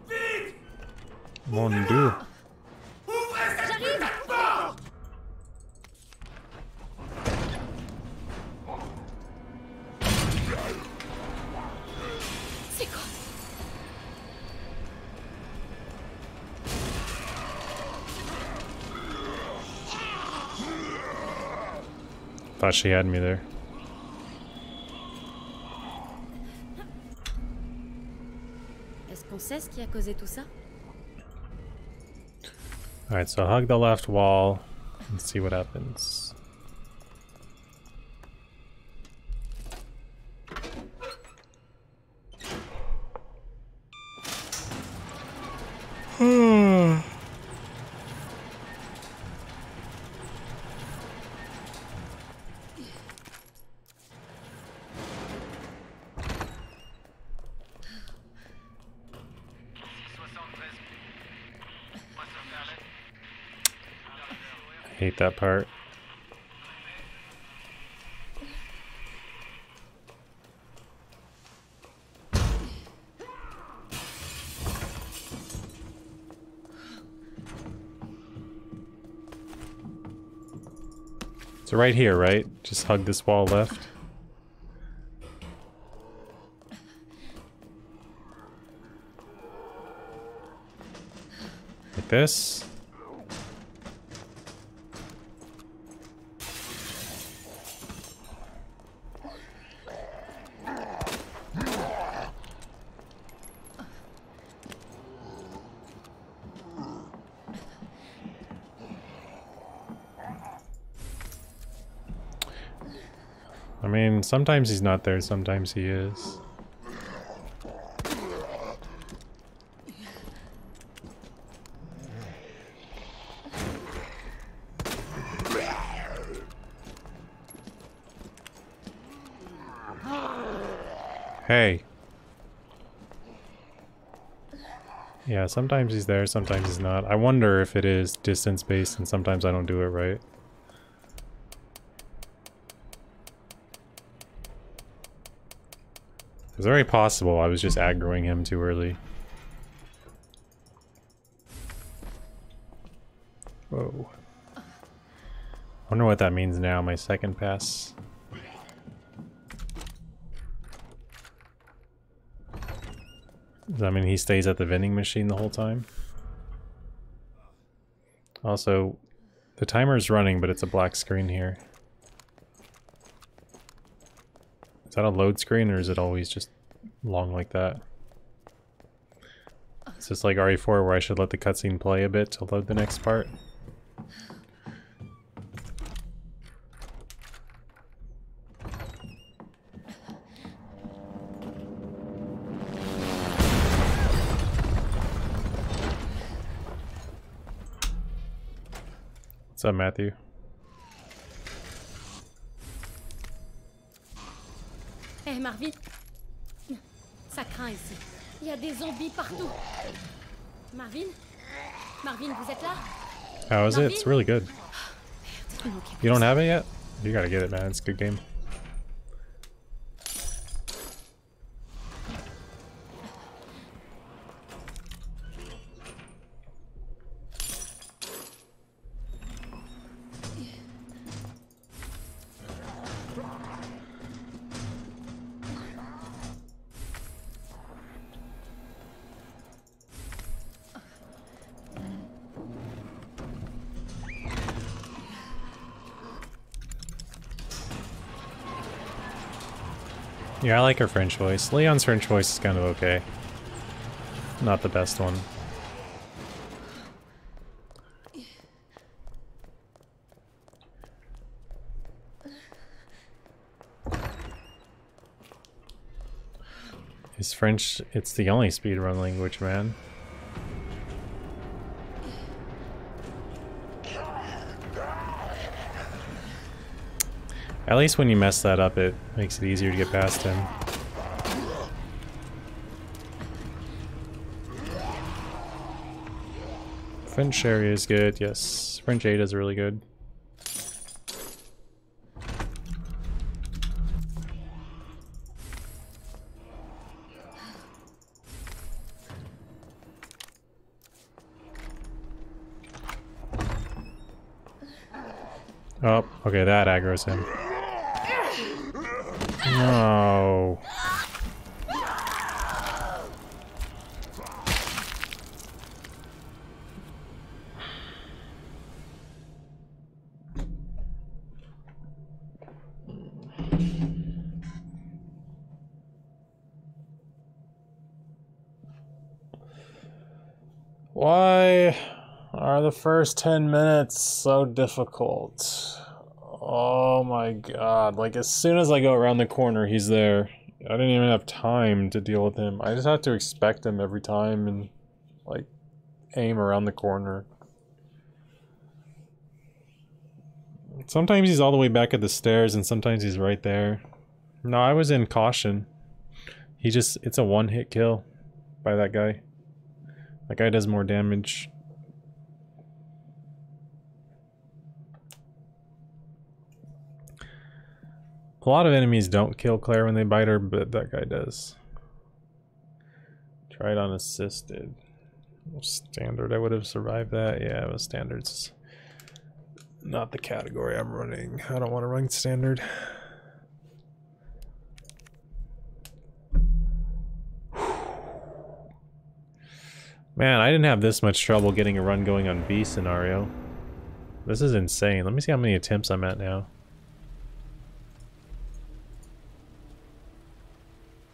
Vite! Mon Dieu. Ouvrez cette porte! C'est quoi? Thought she had me there. Est-ce qu'on sait ce qui a causé tout ça? Alright, so hug the left wall and see what happens. Hate that part. So right here, right? Just hug this wall left. Like this. I mean, sometimes he's not there, sometimes he is. Hey. Yeah, sometimes he's there, sometimes he's not. I wonder if it is distance-based and sometimes I don't do it right. It's very possible I was just aggroing him too early. Whoa. Wonder what that means now, my second pass. Does that mean he stays at the vending machine the whole time? Also, the timer is running, but it's a black screen here. Is that a load screen or is it always just long like that? Is this like RE4 where I should let the cutscene play a bit to load the next part? What's up, Matthew? Hé, Marvin. Ça craint ici. Il y a des zombies partout. Marvin? Marvin, vous êtes là? How is it? It's really good. Merde, il manquait You don't have it yet? You gotta get it, man. It's a good game. Yeah, I like her French voice. Leon's French voice is kind of okay. Not the best one. Is French, it's the only speedrun language, man. At least when you mess that up, it makes it easier to get past him. French area is good, yes. French Ada is really good. Oh, okay, that aggro's him. No. Why are the first 10 minutes so difficult? Oh my god, like as soon as I go around the corner, he's there. I didn't even have time to deal with him. I just have to expect him every time and like aim around the corner. Sometimes he's all the way back at the stairs and sometimes he's right there. No, I was in caution. It's a one-hit kill by that guy. That guy does more damage. A lot of enemies don't kill Claire when they bite her, but that guy does. Try it unassisted. Standard, I would have survived that. Yeah, it was standards. Not the category I'm running. I don't want to run standard. Man, I didn't have this much trouble getting a run going on B scenario. This is insane. Let me see how many attempts I'm at now.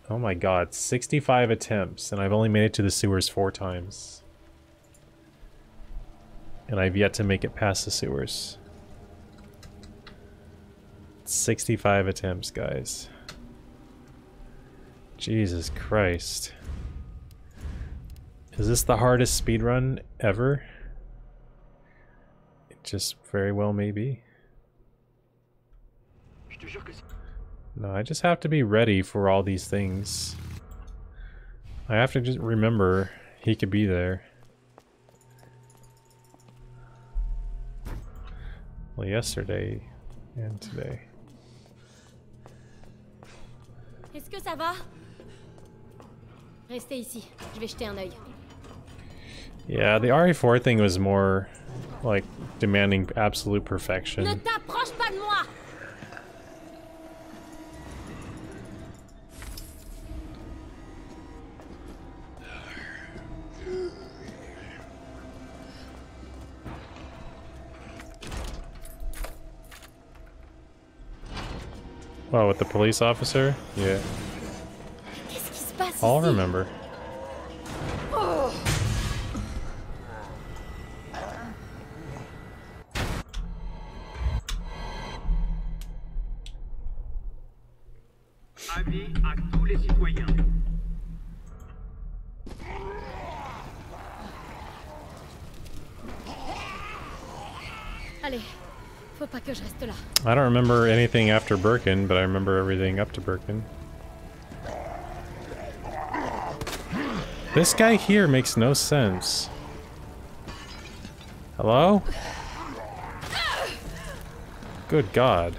Oh my god, 65 attempts, and I've only made it to the sewers 4 times. And I've yet to make it past the sewers. 65 attempts, guys. Jesus Christ. Is this the hardest speedrun ever? It just very well may be. No, I just have to be ready for all these things. I have to just remember he could be there. Well, yesterday and today. Est-ce que ça va? Restez ici, je vais jeter un œil. Yeah, the RE4 thing was more like demanding absolute perfection. Ne t'approche pas de moi! Oh, with the police officer? Yeah. Qu'est-ce qui se passe I'll ici? remember. Oh. Avis à tous les citoyens. Allez, faut pas que je reste là. I don't remember anything after Birkin, but I remember everything up to Birkin. This guy here makes no sense. Hello? Good God.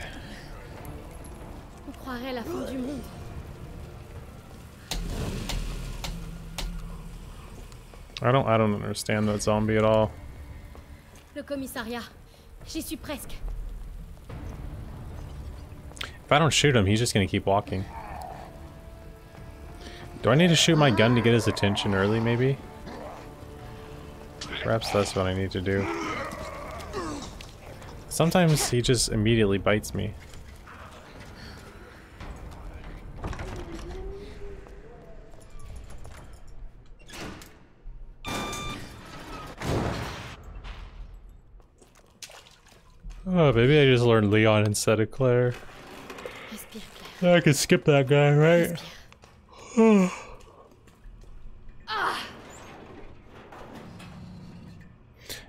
On croirait la fin du monde. I don't understand that zombie at all. Le commissariat. J'y suis presque. If I don't shoot him, he's just gonna keep walking. Do I need to shoot my gun to get his attention early, maybe? Perhaps that's what I need to do. Sometimes he just immediately bites me. Oh, maybe I just learned Leon instead of Claire. Respire, Claire. I could skip that guy, right?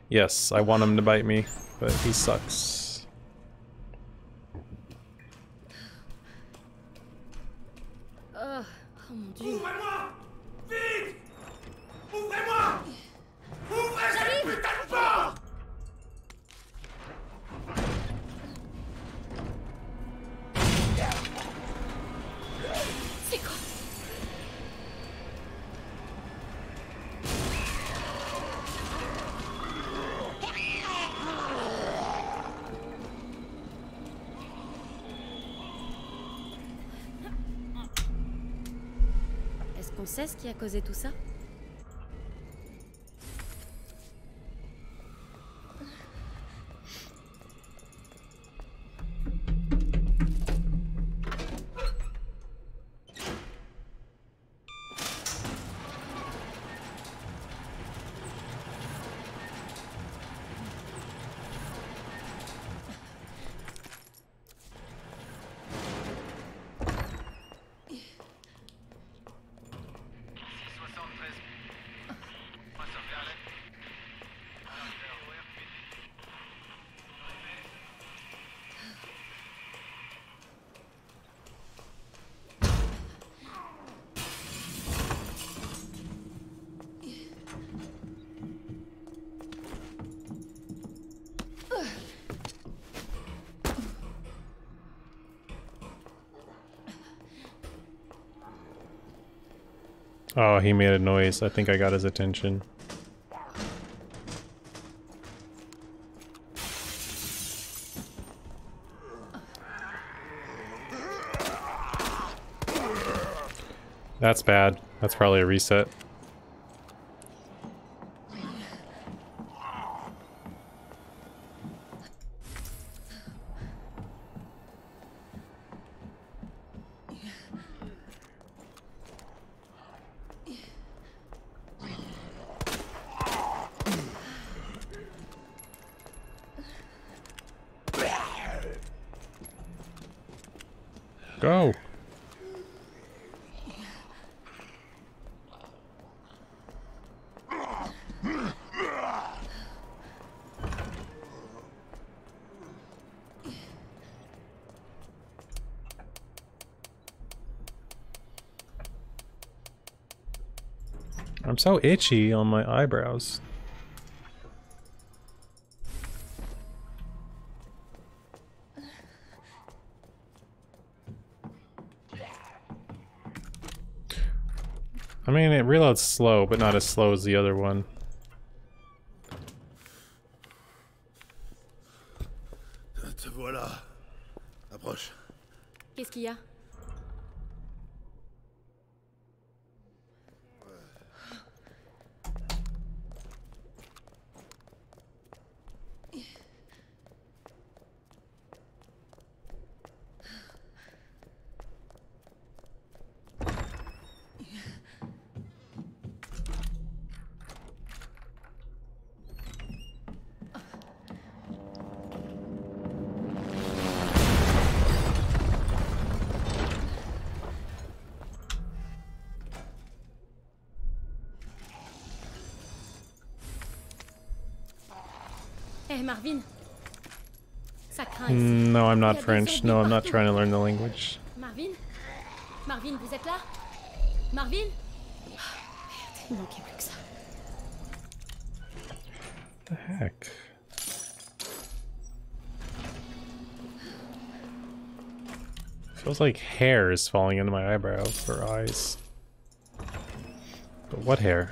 Yes, I want him to bite me, but he sucks. Oh mon Dieu. Ouvrez-moi! Vite! Ouvrez-moi! Ouvrez cette putain de porte! C'est quoi? Est-ce qu'on sait ce qui a causé tout ça? Oh, he made a noise. I think I got his attention. That's bad. That's probably a reset. Go. I'm so itchy on my eyebrows. I mean, it reloads slow, but not as slow as the other one. Te voilà. Approche. Qu'est-ce qu'il y a? Hey, Marvin. Ça craint ici. No, I'm Il y a not des French. zombies No, I'm not partout. trying to learn the language. Marvin? Marvin, vous êtes là? Marvin? Oh, merde, il manquait plus que ça. What the heck? Feels like hair is falling into my eyebrows or eyes. But what hair?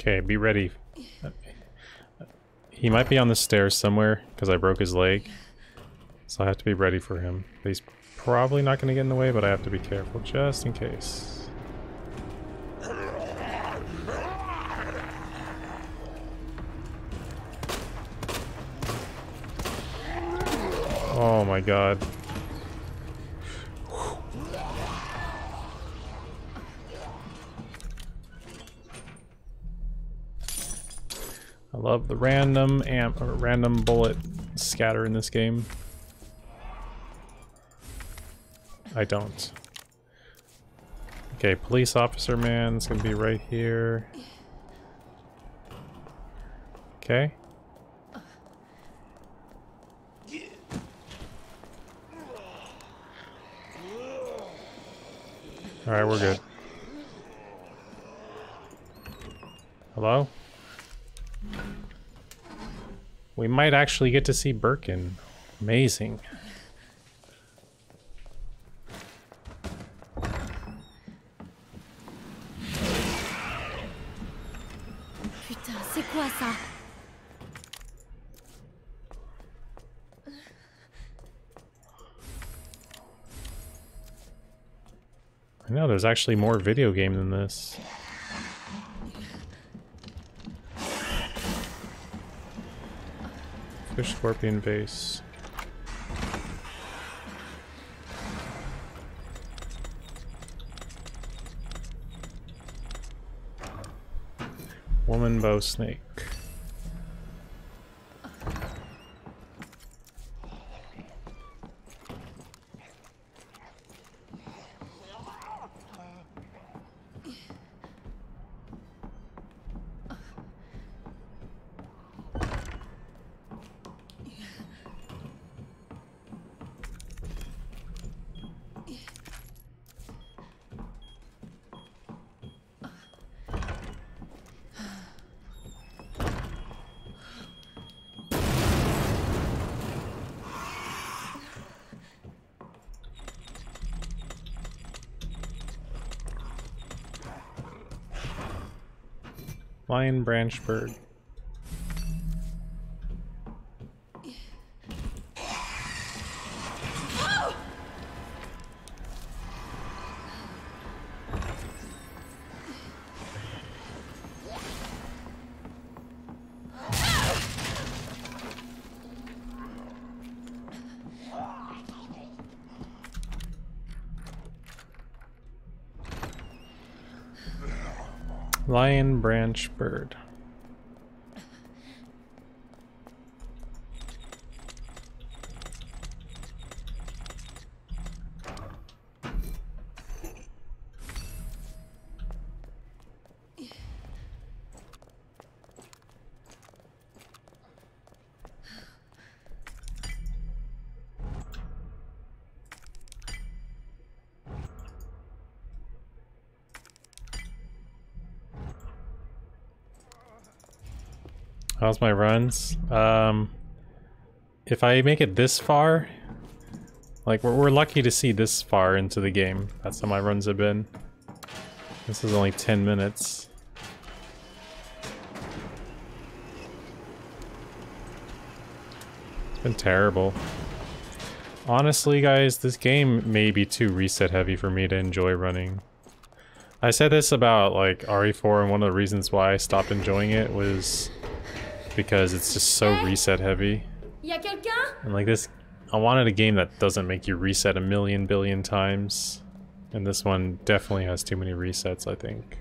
Okay, be ready. He might be on the stairs somewhere, because I broke his leg. So I have to be ready for him. He's probably not going to get in the way, but I have to be careful just in case. Oh my god. I love the random random bullet scatter in this game. I don't. Okay, police officer man is gonna be right here. Okay. Alright, we're good. Hello? We might actually get to see Birkin. Amazing. Putain, c'est quoi ça? I know, there's actually more video game than this. Fish scorpion base. Woman bow snake. Lion branch bird. Lion branch bird. How's my runs? If I make it this far, like we're lucky to see this far into the game. That's how my runs have been. This is only 10 minutes. It's been terrible. Honestly, guys, this game may be too reset heavy for me to enjoy running. I said this about like RE4, and one of the reasons why I stopped enjoying it was because it's just so reset heavy. Y a quelqu'un? And like this, I wanted a game that doesn't make you reset a million billion times. And this one definitely has too many resets, I think.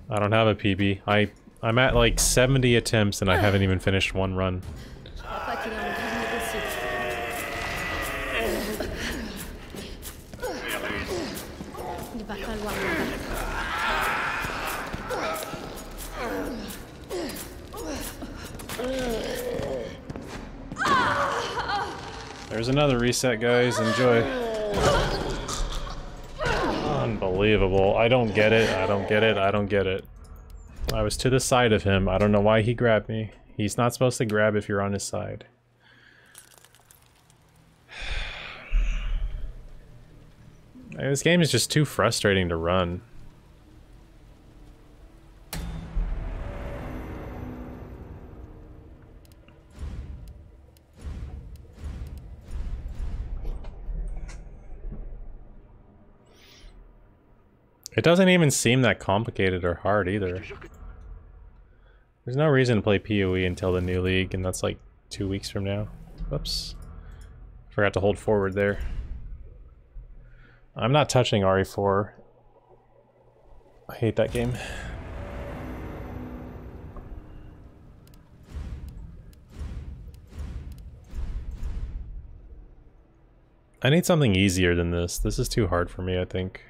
I don't have a PB. I'm at like 70 attempts and I haven't even finished one run. There's another reset, guys. Enjoy. Unbelievable. I don't get it. I don't get it. I don't get it. I was to the side of him. I don't know why he grabbed me. He's not supposed to grab if you're on his side. This game is just too frustrating to run. It doesn't even seem that complicated or hard either. There's no reason to play PoE until the new league, and that's like 2 weeks from now. Whoops. Forgot to hold forward there. I'm not touching RE4. I hate that game. I need something easier than this. This is too hard for me, I think.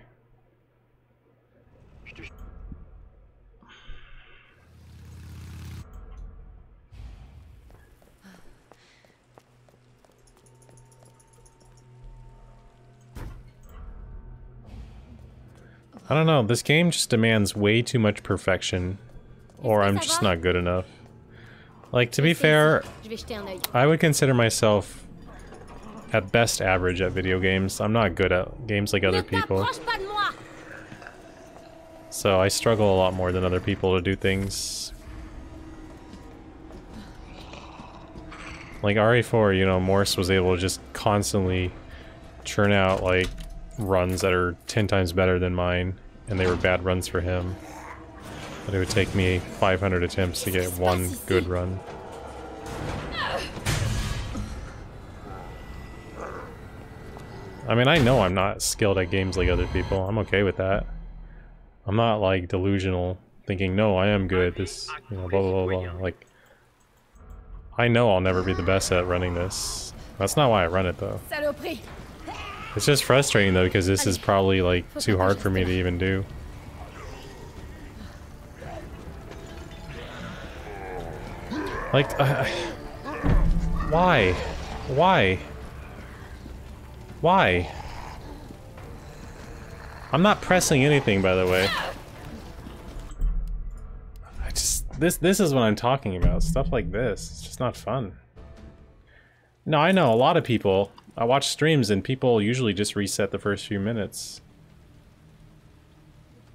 I don't know, this game just demands way too much perfection, or I'm just not good enough. Like, to be fair, I would consider myself at best average at video games. I'm not good at games like other people. So I struggle a lot more than other people to do things. Like RE4, you know, Morse was able to just constantly churn out like runs that are 10 times better than mine, and they were bad runs for him. But it would take me 500 attempts to get one good run. I mean, I know I'm not skilled at games like other people. I'm okay with that. I'm not like delusional, thinking, no, I am good, this, you know, blah blah blah blah. Like, I know I'll never be the best at running this. That's not why I run it though. It's just frustrating though, because this is probably like too hard for me to even do. Like, why? Why? Why? I'm not pressing anything, by the way. I just... This is what I'm talking about. Stuff like this. It's just not fun. No, I know, a lot of people... I watch streams and people usually just reset the first few minutes.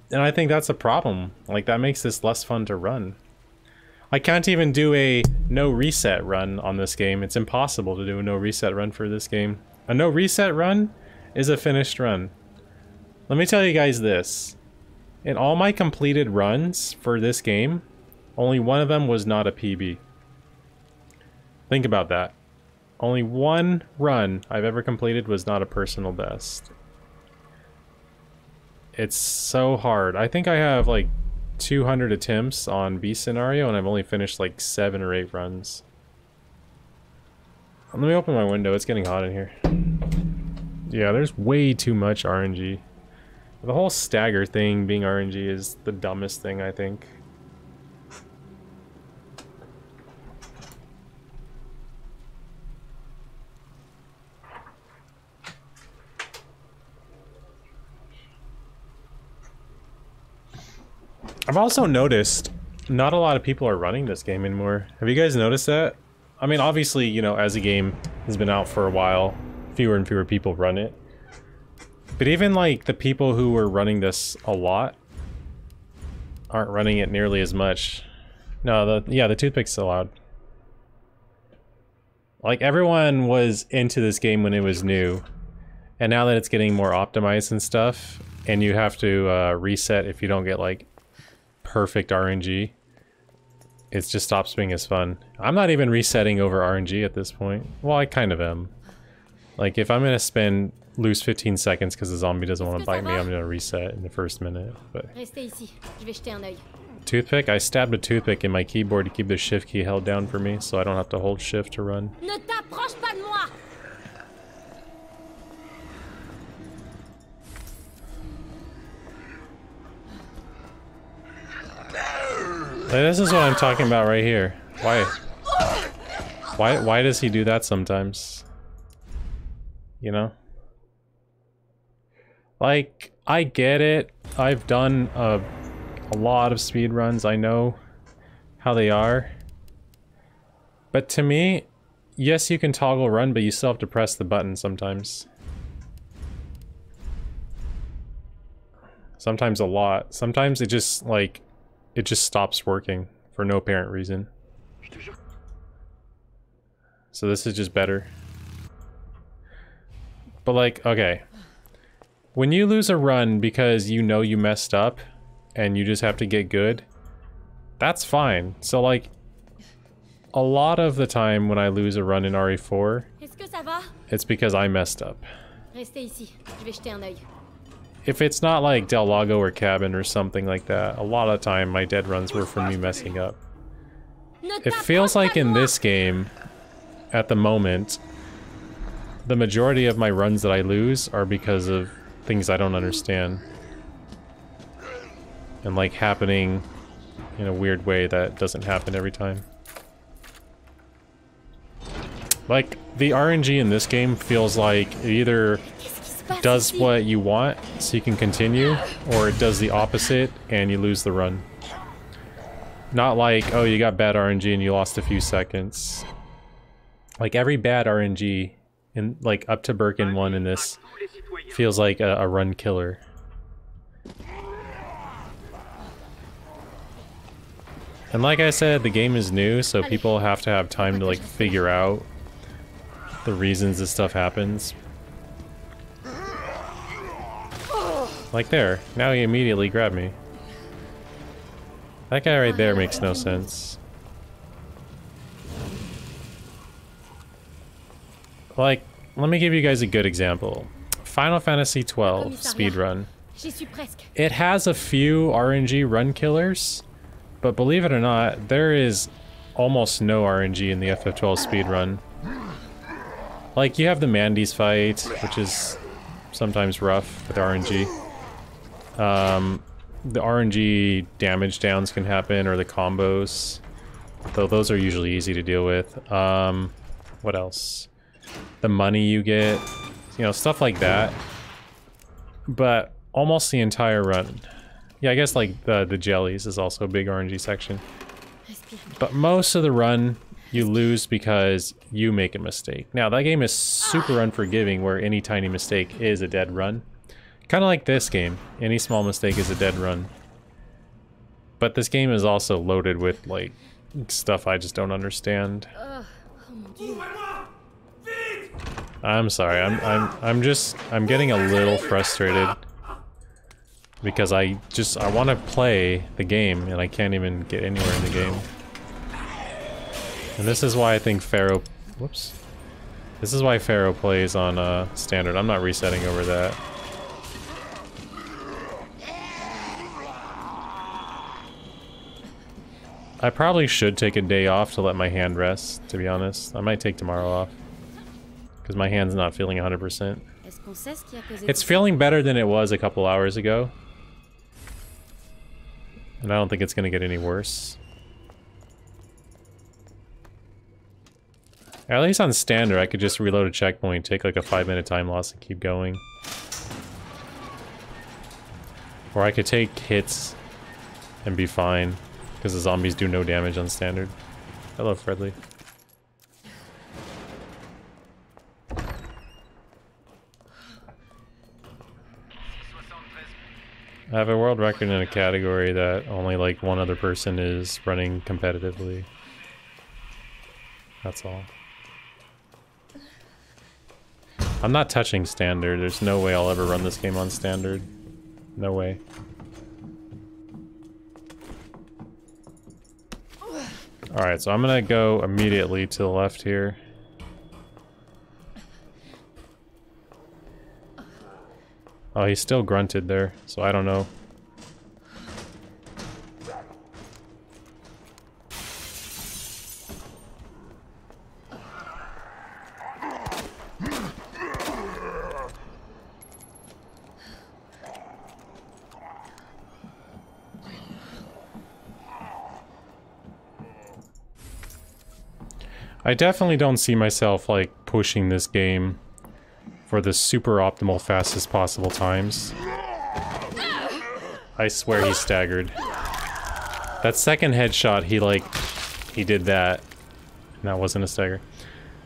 And I think that's a problem. Like, that makes this less fun to run. I can't even do a no reset run on this game. It's impossible to do a no reset run for this game. A no reset run is a finished run. Let me tell you guys this. In all my completed runs for this game, only one of them was not a PB. Think about that. Only one run I've ever completed was not a personal best. It's so hard. I think I have like 200 attempts on B scenario and I've only finished like 7 or 8 runs. Let me open my window, it's getting hot in here. Yeah, there's way too much RNG. The whole stagger thing being RNG is the dumbest thing, I think. I've also noticed not a lot of people are running this game anymore. Have you guys noticed that? I mean, obviously, you know, as a game has been out for a while, fewer and fewer people run it. But even, like, the people who were running this a lot aren't running it nearly as much. No, the toothpick's allowed. Like, everyone was into this game when it was new. And now that it's getting more optimized and stuff, and you have to reset if you don't get, like, perfect RNG, it just stops being as fun. I'm not even resetting over RNG at this point. Well, I kind of am. Like, if I'm gonna lose 15 seconds because the zombie doesn't want to bite me, I'm gonna reset in the first minute. But toothpick? I stabbed a toothpick in my keyboard to keep the shift key held down for me, so I don't have to hold shift to run. Ne t'approche pas de moi. This is what I'm talking about right here. Why does he do that sometimes? You know? Like, I get it. I've done a lot of speed runs. I know how they are. But to me, yes, you can toggle run, but you still have to press the button sometimes. Sometimes a lot. Sometimes it just, like, it just stops working for no apparent reason. So this is just better. But like, okay. when you lose a run because you know you messed up and you just have to get good, that's fine. So like, a lot of the time when I lose a run in RE4, Est-ce que ça va? it's because I messed up. Restez ici. Je vais jeter un œil. If it's not like Del Lago or Cabin or something like that, a lot of the time my dead runs were from me messing up. It feels like in this game, at the moment, the majority of my runs that I lose are because of things I don't understand. And like happening in a weird way that doesn't happen every time. Like, the RNG in this game feels like it either does what you want so you can continue, or it does the opposite and you lose the run. Not like, oh, you got bad RNG and you lost a few seconds. Like, every bad RNG, in like up to Birkin 1 in this, feels like a run killer. And like I said, the game is new, so people have to have time to like figure out the reasons this stuff happens. Like there, now he immediately grabbed me. That guy right there makes no sense. Like, let me give you guys a good example. Final Fantasy XII speedrun. It has a few RNG run killers, but believe it or not, there is almost no RNG in the FF12 speedrun. Like, you have the Mandy's fight, which is sometimes rough with RNG. The RNG damage downs can happen, or the combos. Though those are usually easy to deal with. What else? The money you get, you know, stuff like that. But almost the entire run. Yeah, I guess like the jellies is also a big RNG section. But most of the run you lose because you make a mistake. Now, that game is super unforgiving where any tiny mistake is a dead run. Kind of like this game. Any small mistake is a dead run. But this game is also loaded with, like, stuff I just don't understand. I'm sorry, I'm getting a little frustrated. Because I want to play the game, and I can't even get anywhere in the game. And this is why I think Pharaoh... Whoops. This is why Pharaoh plays on standard. I'm not resetting over that. I probably should take a day off to let my hand rest, to be honest. I might take tomorrow off. Because my hand's not feeling 100%. It's feeling better than it was a couple hours ago. And I don't think it's going to get any worse. At least on standard, I could just reload a checkpoint, take like a 5-minute time loss and keep going. Or I could take hits and be fine, because the zombies do no damage on standard. Hello, Fredly. I have a world record in a category that only like one other person is running competitively. That's all. I'm not touching standard. There's no way I'll ever run this game on standard. No way. Alright, so I'm gonna go immediately to the left here. Oh, he's still grunted there, so I don't know. I definitely don't see myself, like, pushing this game for the super optimal fastest possible times. I swear he staggered. That second headshot, he did that. And that wasn't a stagger.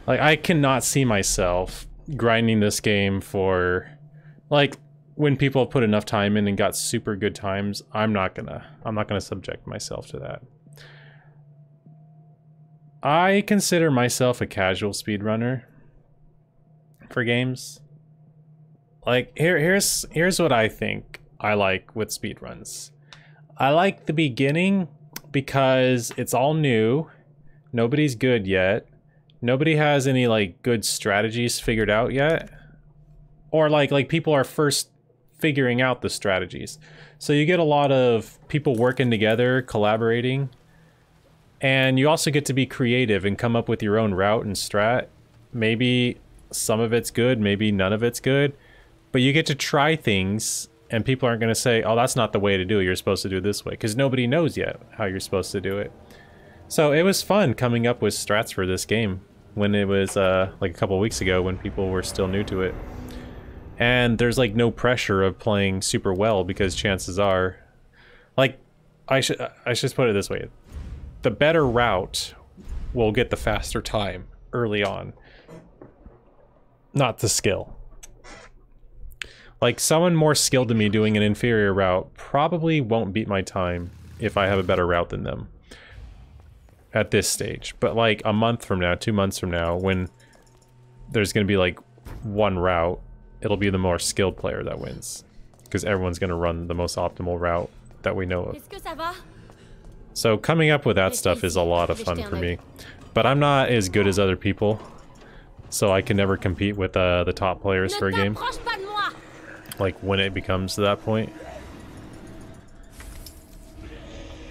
Like, I cannot see myself grinding this game for, like, when people have put enough time in and got super good times, I'm not gonna subject myself to that. I consider myself a casual speedrunner for games. Like, here's what I think I like with speedruns. I like the beginning because it's all new. Nobody's good yet. Nobody has any like good strategies figured out yet. Or like people are first figuring out the strategies. So you get a lot of people working together, collaborating. And you also get to be creative and come up with your own route and strat. Maybe some of it's good, maybe none of it's good. But you get to try things, and people aren't going to say, oh, that's not the way to do it, you're supposed to do it this way. Because nobody knows yet how you're supposed to do it. So it was fun coming up with strats for this game when it was like a couple weeks ago when people were still new to it. And there's like no pressure of playing super well because chances are, like, I should put it this way. The better route will get the faster time early on. Not the skill. Like, someone more skilled than me doing an inferior route probably won't beat my time if I have a better route than them at this stage. But like a month from now, 2 months from now, when there's going to be like one route, it'll be the more skilled player that wins. Because everyone's going to run the most optimal route that we know of. So coming up with that stuff is a lot of fun for me. But I'm not as good as other people. So I can never compete with the top players for a game. Like when it becomes to that point.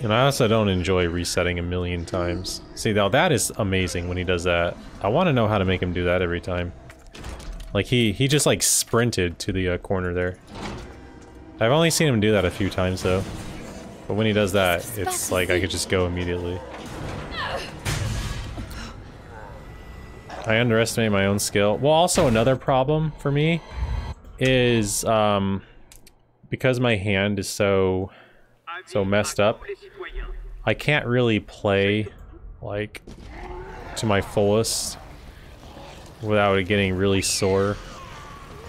And I also don't enjoy resetting a million times. See, now that is amazing when he does that. I want to know how to make him do that every time. Like he just like sprinted to the corner there. I've only seen him do that a few times though. But when he does that, it's like I could just go immediately. I underestimate my own skill. Well, also another problem for me is because my hand is so messed up, I can't really play like to my fullest without it getting really sore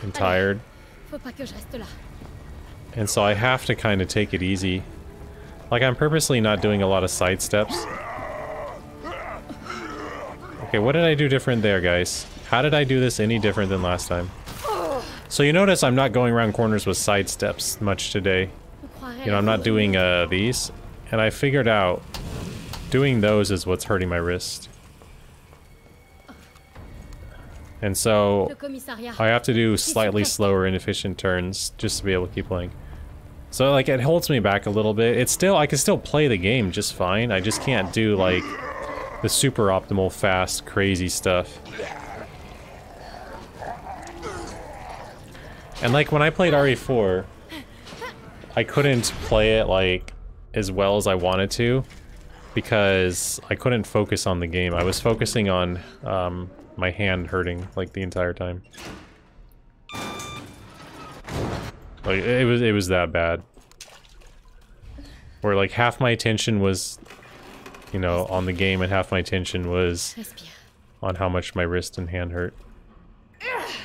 and tired. And so I have to kind of take it easy. Like I'm purposely not doing a lot of side steps. Okay, what did I do different there, guys? How did I do this any different than last time? So you notice I'm not going around corners with side steps much today. You know, I'm not doing these. And I figured out doing those is what's hurting my wrist. And so I have to do slightly slower, inefficient turns just to be able to keep playing. So like it holds me back a little bit. It's still, I can still play the game just fine. I just can't do like the super optimal, fast, crazy stuff. And like when I played RE4, I couldn't play it like as well as I wanted to because I couldn't focus on the game. I was focusing on my hand hurting like the entire time. Like it was that bad. Where like half my attention was, you know, on the game and half my attention was on how much my wrist and hand hurt.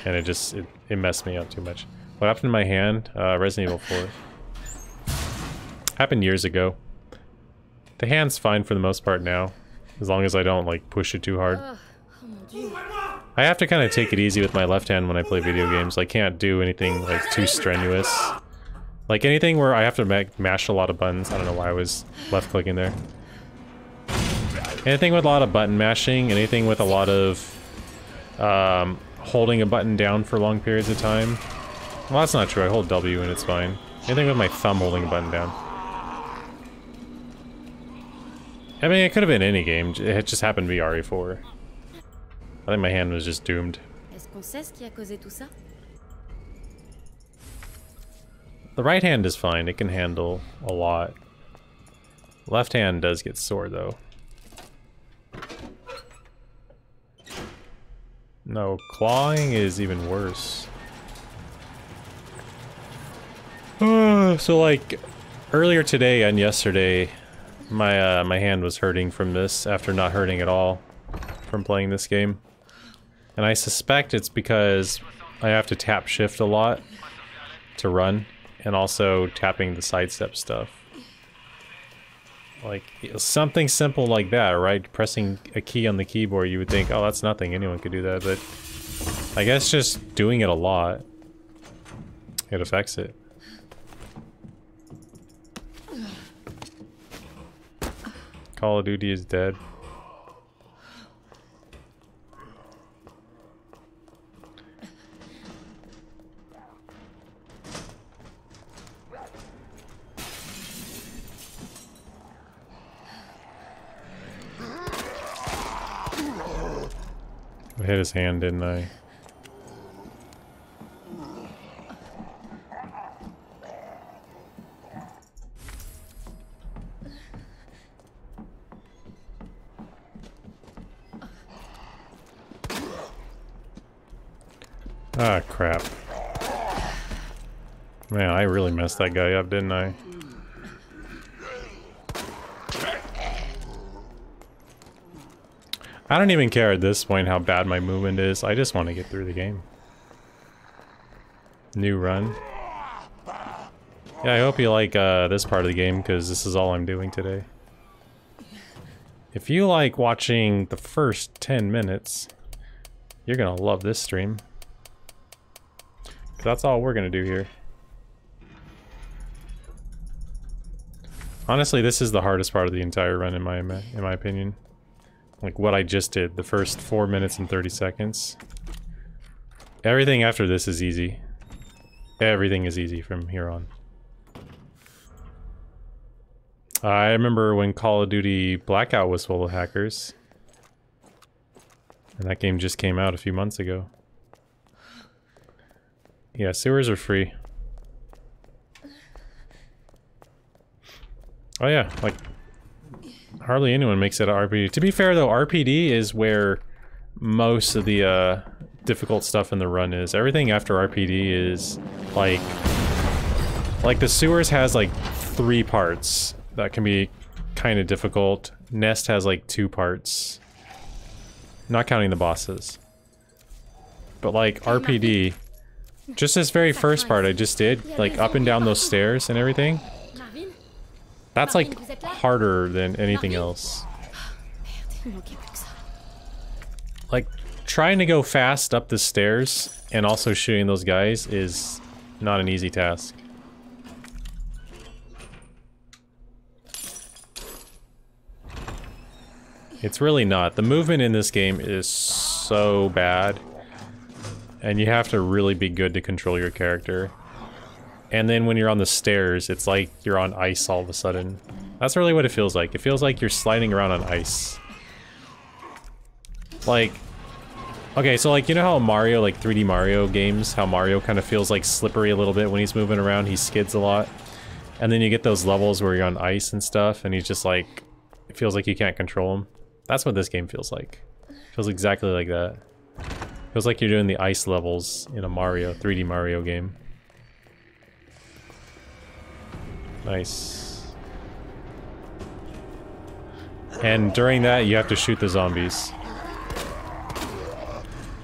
And it just, it messed me up too much. What happened to my hand? Resident Evil 4. Happened years ago. The hand's fine for the most part now. As long as I don't, like, push it too hard. I have to kind of take it easy with my left hand when I play video games. I can't do anything, like, too strenuous. Like, anything where I have to mash a lot of buttons. I don't know why I was left-clicking there. Anything with a lot of button mashing, anything with a lot of holding a button down for long periods of time. Well, that's not true. I hold W and it's fine. Anything with my thumb holding a button down. I mean, it could have been any game. It just happened to be RE4. I think my hand was just doomed. The right hand is fine. It can handle a lot. Left hand does get sore, though. No, clawing is even worse. So like earlier today and yesterday, my my hand was hurting from this after not hurting at all from playing this game. And I suspect it's because I have to tap shift a lot to run and also tapping the sidestep stuff. Like something simple like that, right? Pressing a key on the keyboard, you would think, oh, that's nothing, anyone could do that, but I guess just doing it a lot It affects it. Call of Duty is dead. I hit his hand, didn't I? Ah, crap. Man, I really messed that guy up, didn't I? I don't even care at this point how bad my movement is. I just want to get through the game. New run. Yeah, I hope you like this part of the game, because this is all I'm doing today. If you like watching the first 10 minutes, you're gonna love this stream. That's all we're gonna do here. Honestly, this is the hardest part of the entire run in my opinion. Like what I just did, the first 4 minutes and 30 seconds. Everything after this is easy. Everything is easy from here on. I remember when Call of Duty Blackout was full of hackers. And that game just came out a few months ago. Yeah, sewers are free. Oh yeah, like, hardly anyone makes it a RPD. To be fair though, RPD is where most of the difficult stuff in the run is. Everything after RPD is like the sewers has like 3 parts that can be kind of difficult. Nest has like 2 parts. Not counting the bosses. But like RPD, just this very first part I just did, like up and down those stairs and everything, that's like harder than anything else. Like trying to go fast up the stairs and also shooting those guys is not an easy task. It's really not. The movement in this game is so bad. And you have to really be good to control your character. And then when you're on the stairs, it's like you're on ice all of a sudden. That's really what it feels like. It feels like you're sliding around on ice. Like, okay, so like, you know how Mario, like 3D Mario games, how Mario kind of feels like slippery a little bit when he's moving around, he skids a lot. And then you get those levels where you're on ice and stuff, and he's just like, it feels like you can't control him. That's what this game feels like. It feels exactly like that. Feels like you're doing the ice levels in a Mario, 3D Mario game. Nice. And during that, you have to shoot the zombies.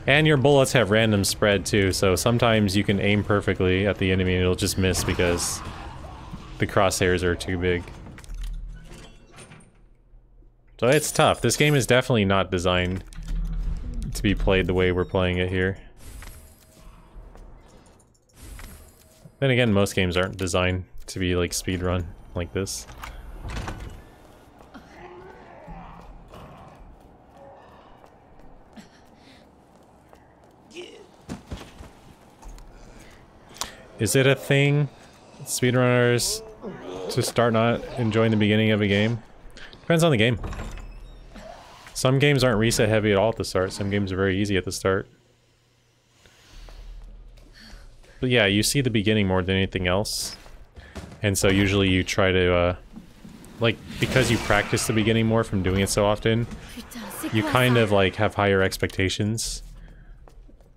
And your bullets have random spread too, so sometimes you can aim perfectly at the enemy and it'll just miss because the crosshairs are too big. So it's tough. This game is definitely not designed to be played the way we're playing it here. Then again, most games aren't designed to be like speedrun like this. Is it a thing, speedrunners, to start not enjoying the beginning of a game? Depends on the game. Some games aren't reset heavy at all at the start. Some games are very easy at the start. But yeah, you see the beginning more than anything else. And so usually you try to, like, because you practice the beginning more from doing it so often, you kind of, like, have higher expectations.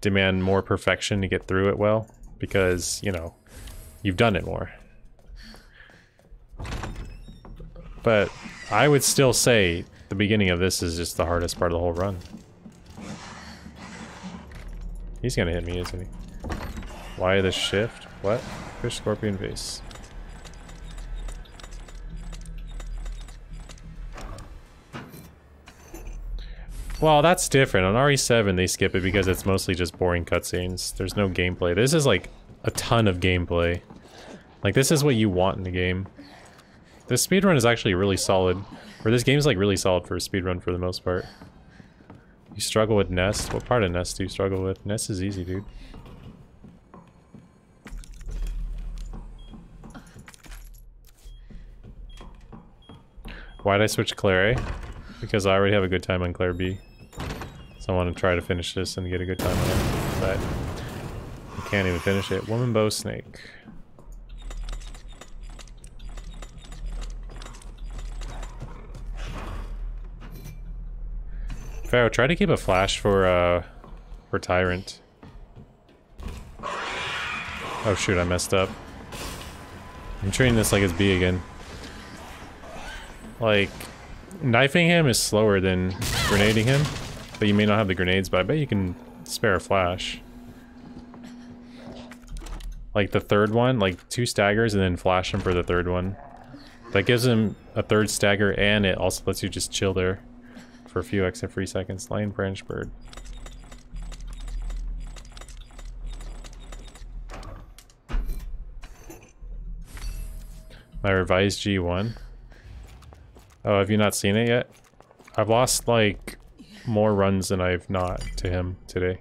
Demand more perfection to get through it well. Because, you know, you've done it more. But I would still say the beginning of this is just the hardest part of the whole run. He's gonna hit me, isn't he? Why the shift? What? Fish, scorpion, vase. Well, that's different. On RE7 they skip it because it's mostly just boring cutscenes. There's no gameplay. This is like a ton of gameplay. Like, this is what you want in a game. This speedrun is actually really solid. Or this game is like really solid for a speedrun for the most part. You struggle with Nest? What part of Nest do you struggle with? Nest is easy, dude. Why'd I switch Claire A? Because I already have a good time on Claire B. So I want to try to finish this and get a good time on it. But I can't even finish it. Woman Bow Snake. Pharaoh, try to keep a flash for Tyrant. Oh shoot, I messed up. I'm treating this like it's B again. Like, knifing him is slower than grenading him, but you may not have the grenades, but I bet you can spare a flash. Like the third one, like 2 staggers and then flash him for the third one. That gives him a 3rd stagger and it also lets you just chill there for a few extra free seconds. Lion Branch Bird. My revised G1. Oh, have you not seen it yet? I've lost, like, more runs than I've not to him today.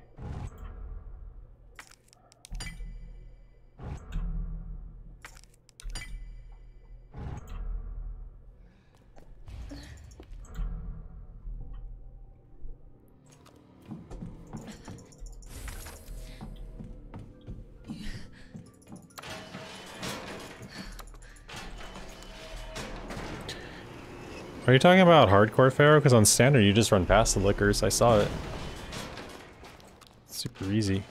Are you talking about hardcore, Pharaoh? Because on standard you just run past the lickers. I saw it. Super easy.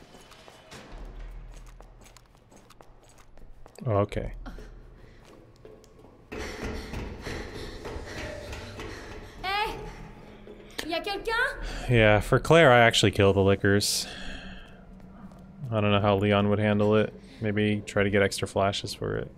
Oh, okay. Hey! Y'a quelqu'un? Yeah, for Claire I actually kill the lickers. I don't know how Leon would handle it. Maybe try to get extra flashes for it.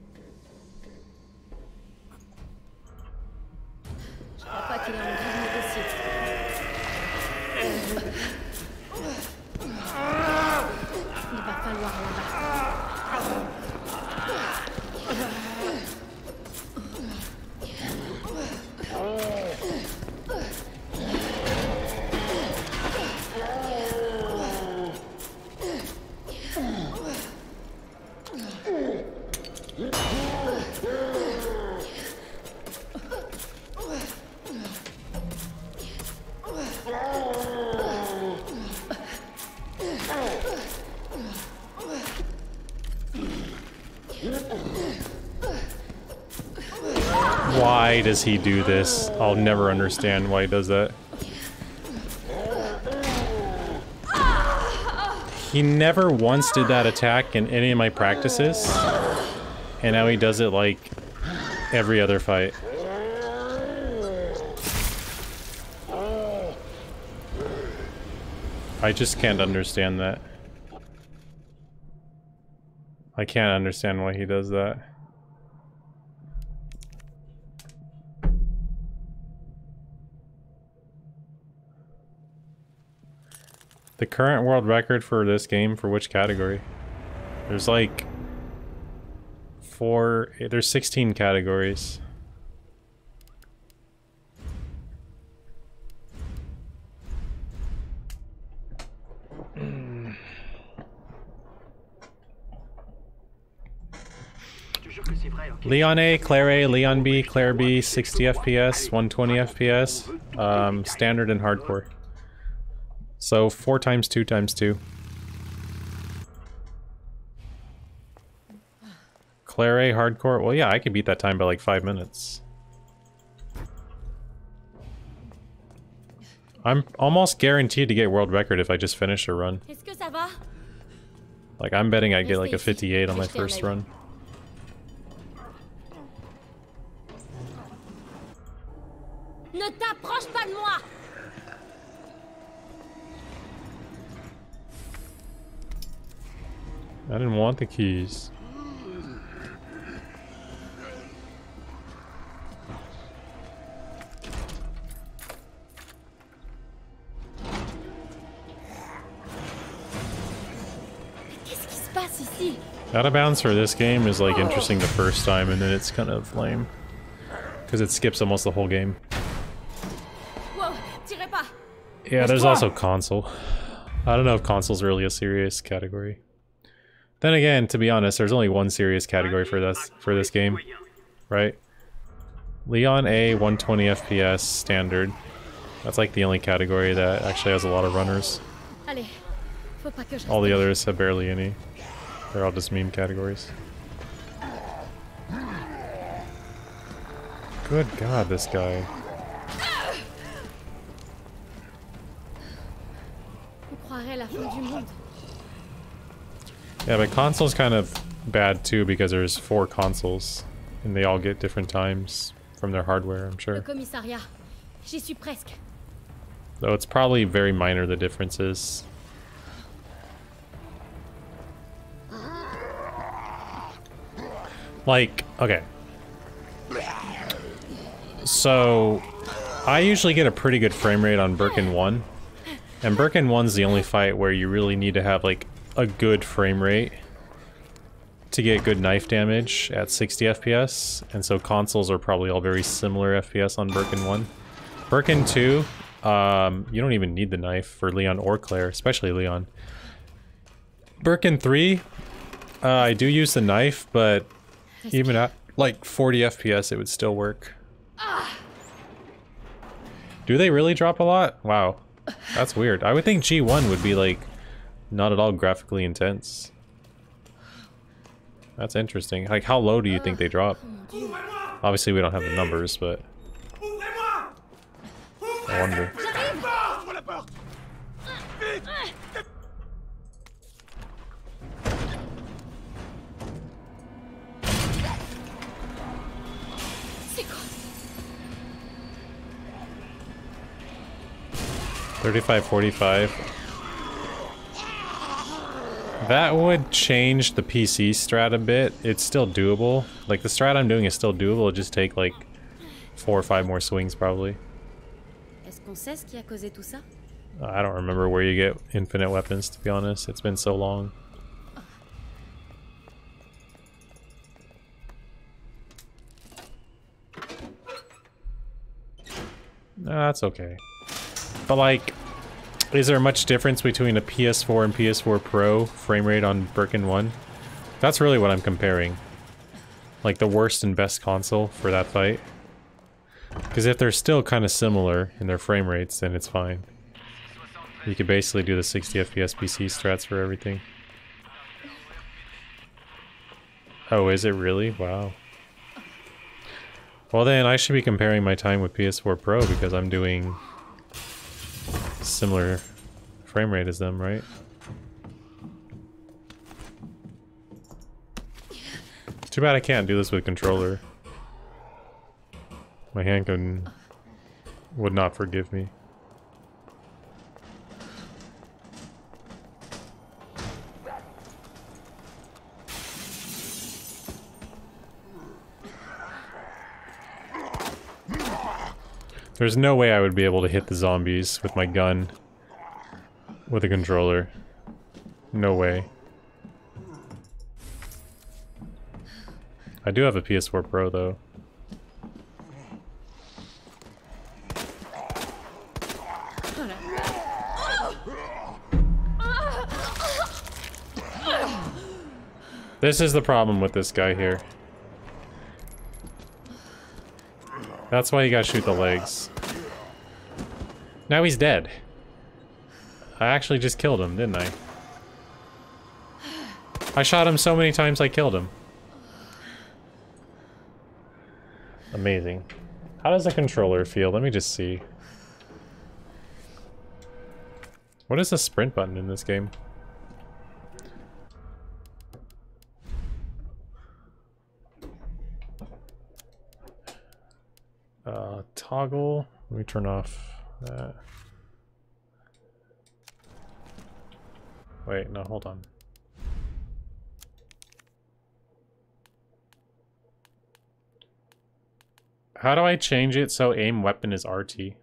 Why does he do this? I'll never understand why he does that. He never once did that attack in any of my practices, and now he does it like every other fight. I just can't understand that. I can't understand why he does that. The current world record for this game, for which category? There's like there's 16 categories. Leon A, Claire A, Leon B, Claire B, 60 FPS, 120 FPS, standard and hardcore. So 4 times 2 times 2. Claire A hardcore. Well, yeah, I could beat that time by like 5 minutes. I'm almost guaranteed to get world record if I just finish a run. Est-ce que ça va? Like, I'm betting I'd get like a 58 on my first run. Ne t'approche pas de moi! I didn't want the keys. Qu'est-ce qui se passe ici? Out of bounds for this game is like interesting the first time, and then it's kind of lame. Because it skips almost the whole game. Whoa, tirez pas. Yeah, there's also console. I don't know if console's really a serious category. Then again, to be honest, there's only one serious category for this game, right? Leon A 120 FPS standard. That's like the only category that actually has a lot of runners. Allez, faut pas que je All the reste. others have barely any. They're all just meme categories. Good God, this guy. On croirait la fin du monde. Yeah, but console's kind of bad too because there's 4 consoles and they all get different times from their hardware, I'm Le sure. commissariat. J'y suis presque. Though it's probably very minor, the differences. Like, okay. So, I usually get a pretty good frame rate on Birkin 1. And Birkin 1's the only fight where you really need to have, like, a good frame rate to get good knife damage at 60 FPS. And so consoles are probably all very similar FPS on Birkin 1. Birkin 2, you don't even need the knife for Leon or Claire, especially Leon. Birkin 3, I do use the knife, but even at like 40 FPS it would still work. Do they really drop a lot? Wow, that's weird. I would think G1 would be like not at all graphically intense. That's interesting. Like, how low do you think they drop? Obviously we don't have the numbers, but I wonder. C'est quoi? 35-45. That would change the PC strat a bit. It's still doable. Like, the strat I'm doing is still doable. It'll just take like 4 or 5 more swings probably. Est-ce qu'on sait ce qui a causé tout ça? I don't remember where you get infinite weapons, to be honest. It's been so long. Nah, that's okay. But like, is there much difference between a PS4 and PS4 Pro frame rate on Birkin 1? That's really what I'm comparing. Like the worst and best console for that fight. Because if they're still kind of similar in their frame rates, then it's fine. You could basically do the 60 FPS PC strats for everything. Oh, is it really? Wow. Well then, I should be comparing my time with PS4 Pro because I'm doing similar frame rate as them, right? Too bad I can't do this with controller. My hand would not forgive me. There's no way I would be able to hit the zombies with my gun with a controller. No way. I do have a PS4 Pro though. This is the problem with this guy here. That's why you gotta shoot the legs. Now he's dead. I actually just killed him, didn't I? I shot him so many times I killed him. Amazing. How does the controller feel? Let me just see. What is the sprint button in this game? Toggle. Let me turn off that. Wait, no, hold on. How do I change it so aim weapon is RT?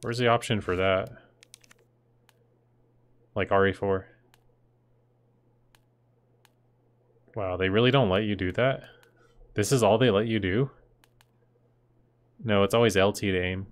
Where's the option for that? Like RE4. Wow, they really don't let you do that? This is all they let you do? No, it's always LT to aim.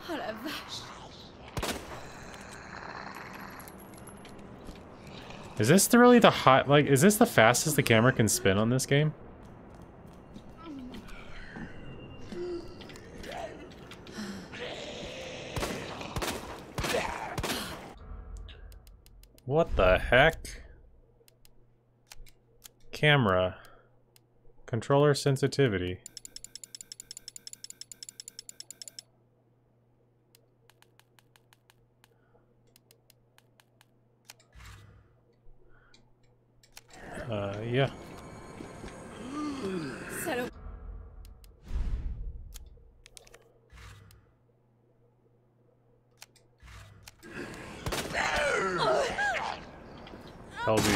Oh la vache. Is this really the hot, like, is this the fastest the camera can spin on this game? What the heck? Camera. Controller sensitivity. Yeah. Salaud. LG.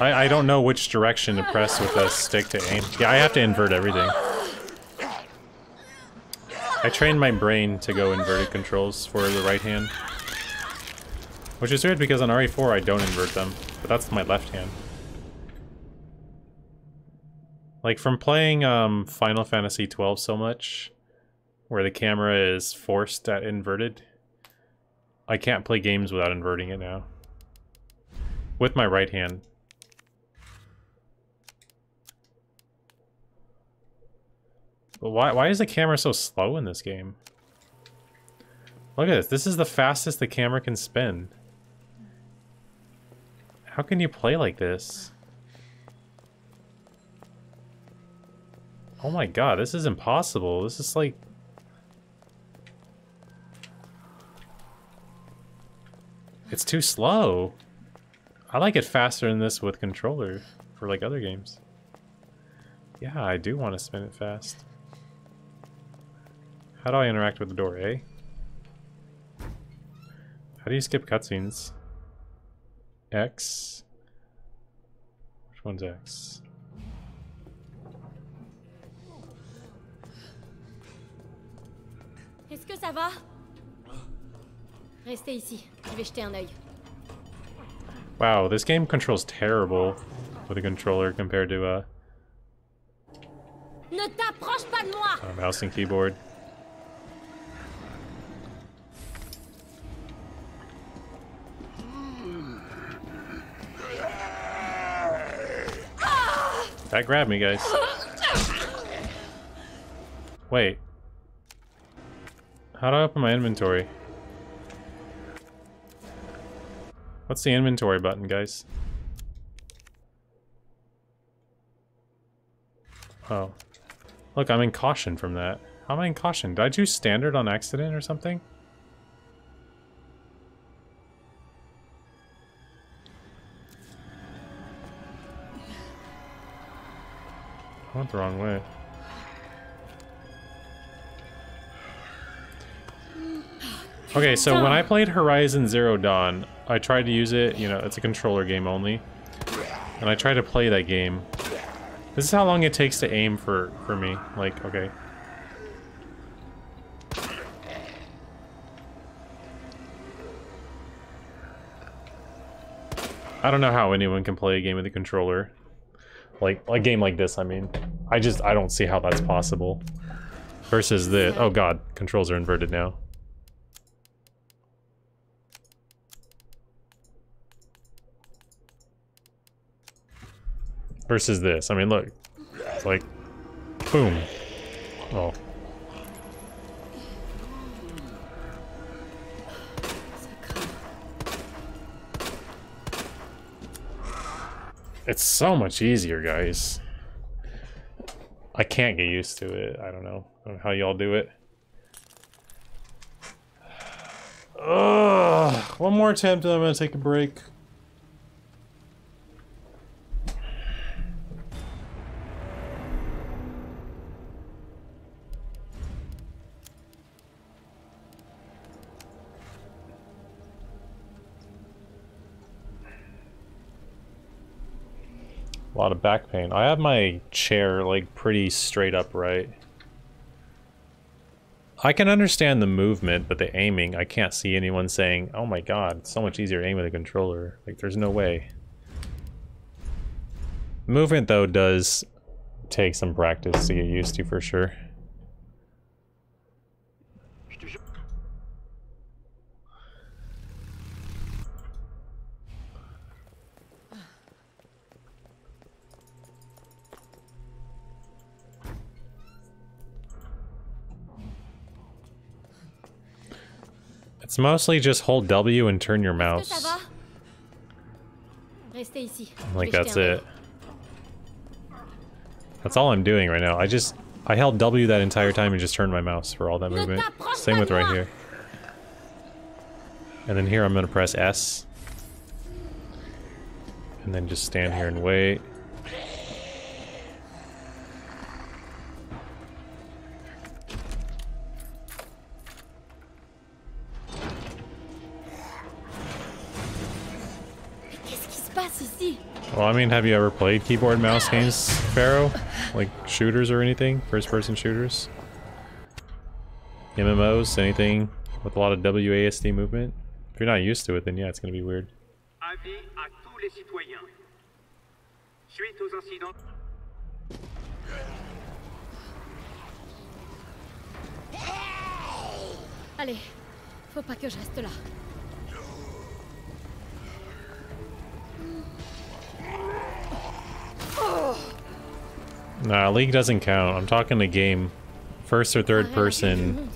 I don't know which direction to press with a stick to aim. Yeah, I have to invert everything. I trained my brain to go inverted controls for the right hand. Which is weird because on RE4 I don't invert them, but that's my left hand. Like from playing Final Fantasy XII so much, where the camera is forced at inverted, I can't play games without inverting it now. With my right hand. But why is the camera so slow in this game? Look at this. This is the fastest the camera can spin. How can you play like this? Oh my god, this is impossible. This is like... It's too slow. I like it faster than this with controller for like other games. Yeah, I do want to spin it fast. How do I interact with the door, eh? How do you skip cutscenes? X? Which one's X? Est-ce que ça va? Restez ici, je vais jeter un œil. Wow, this game controls terrible with a controller compared to Ne t'approche pas de moi! a mouse and keyboard. That grabbed me, guys. Wait. How do I open my inventory? What's the inventory button, guys? Oh. Look, I'm in caution from that. How am I in caution? Did I choose standard on accident or something? I went the wrong way. Okay, so when I played Horizon Zero Dawn, I tried to use it, you know, it's a controller game only. And I tried to play that game. This is how long it takes to aim for me. Like, okay. I don't know how anyone can play a game with a controller. Like, a game like this, I mean. I don't see how that's possible. Versus the, oh god, controls are inverted now. Versus this, I mean, look. It's like, boom. Oh. It's so much easier, guys. I can't get used to it. I don't know how y'all do it. Ugh. One more attempt and I'm gonna take a break. A lot of back pain. I have my chair like pretty straight upright. I can understand the movement, but the aiming, I can't see anyone saying, oh my god, it's so much easier to aim with a controller. Like, there's no way. Movement, though, does take some practice to get used to, for sure. It's mostly just hold W and turn your mouse. Like, that's it. That's all I'm doing right now. I held W that entire time and just turned my mouse for all that movement. Same with right here. And then here I'm gonna press S. And then just stand here and wait. Well, I mean, have you ever played keyboard mouse games, Pharaoh? Like shooters or anything? First-person shooters? MMOs? Anything with a lot of WASD movement? If you're not used to it, then yeah, it's gonna be weird. Avis à tous les citoyens. Suite aux incidents. Allez, faut pas que je reste là. Nah, League doesn't count. I'm talking a game. First or third person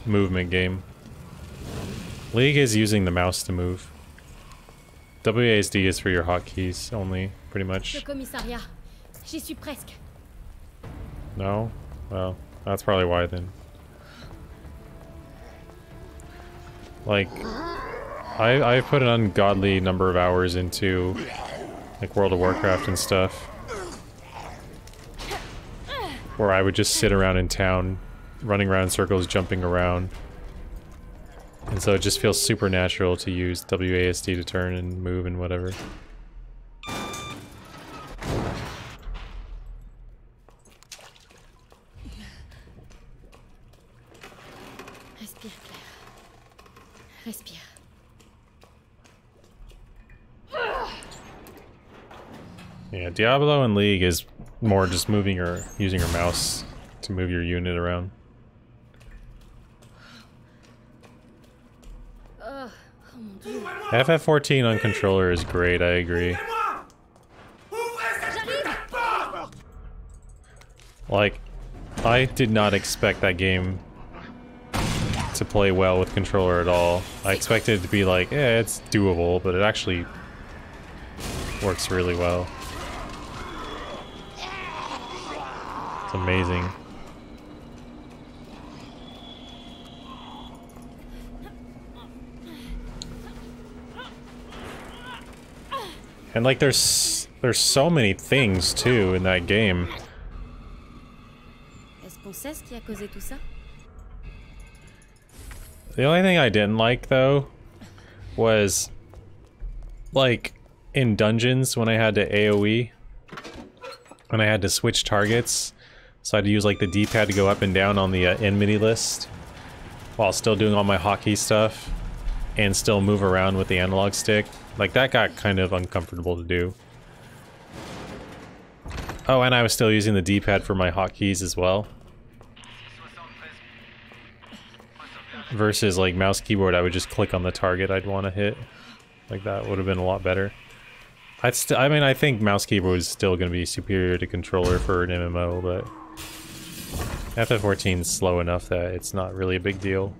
movement game. League is using the mouse to move. WASD is for your hotkeys only, pretty much. Le commissariat. J'y suis presque. No? Well, that's probably why then. Like, I've put an ungodly number of hours into like World of Warcraft and stuff. Where I would just sit around in town, running around in circles, jumping around. And so it just feels supernatural to use WASD to turn and move and whatever. Respire, Claire. Respire. Yeah, Diablo and League is more just moving your using your mouse to move your unit around. FF14 on controller is great, I agree. Like, I did not expect that game to play well with controller at all. I expected it to be like, yeah, it's doable, but it actually works really well. It's amazing. And like there's so many things too in that game. The only thing I didn't like though was like in dungeons when I had to AoE and I had to switch targets. So I had to use like the D-pad to go up and down on the enemy list while still doing all my hotkey stuff and still move around with the analog stick. Like that got kind of uncomfortable to do. Oh, and I was still using the D-pad for my hotkeys as well. Versus like mouse keyboard, I would just click on the target I'd want to hit. Like that would have been a lot better. I mean, I think mouse keyboard is still going to be superior to controller for an MMO, but FF14 is slow enough that it's not really a big deal.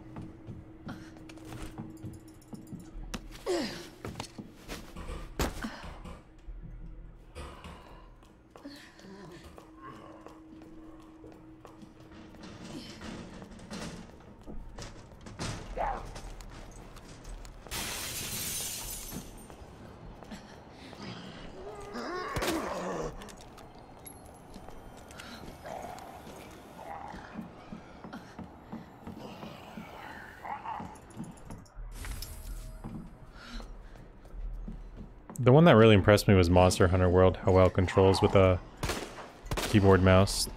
The one that really impressed me was Monster Hunter World, how well it controls with a keyboard mouse.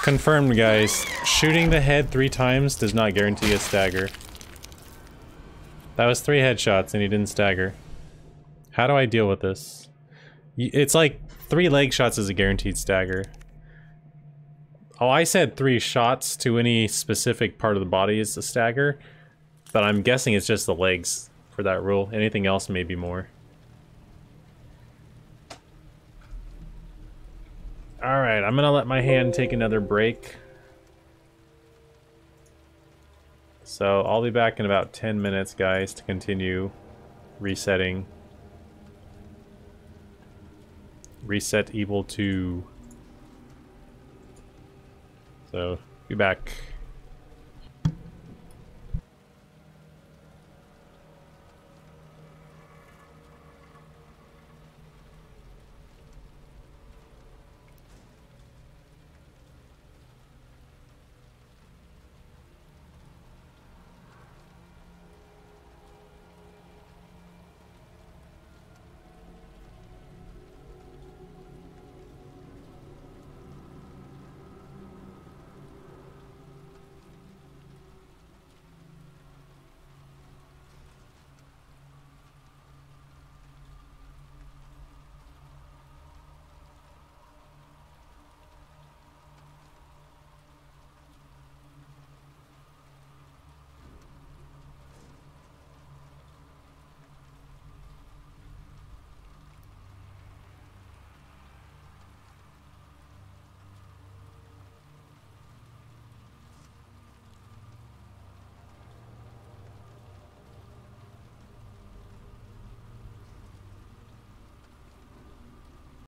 Confirmed, guys. Shooting the head 3 times does not guarantee a stagger. That was 3 headshots and he didn't stagger. How do I deal with this? It's like 3 leg shots is a guaranteed stagger. Oh, I said 3 shots to any specific part of the body is a stagger. But I'm guessing it's just the legs for that rule. Anything else may be more. Alright, I'm gonna let my hand take another break. So I'll be back in about 10 minutes, guys, to continue resetting. Reset Evil 2. So, be back.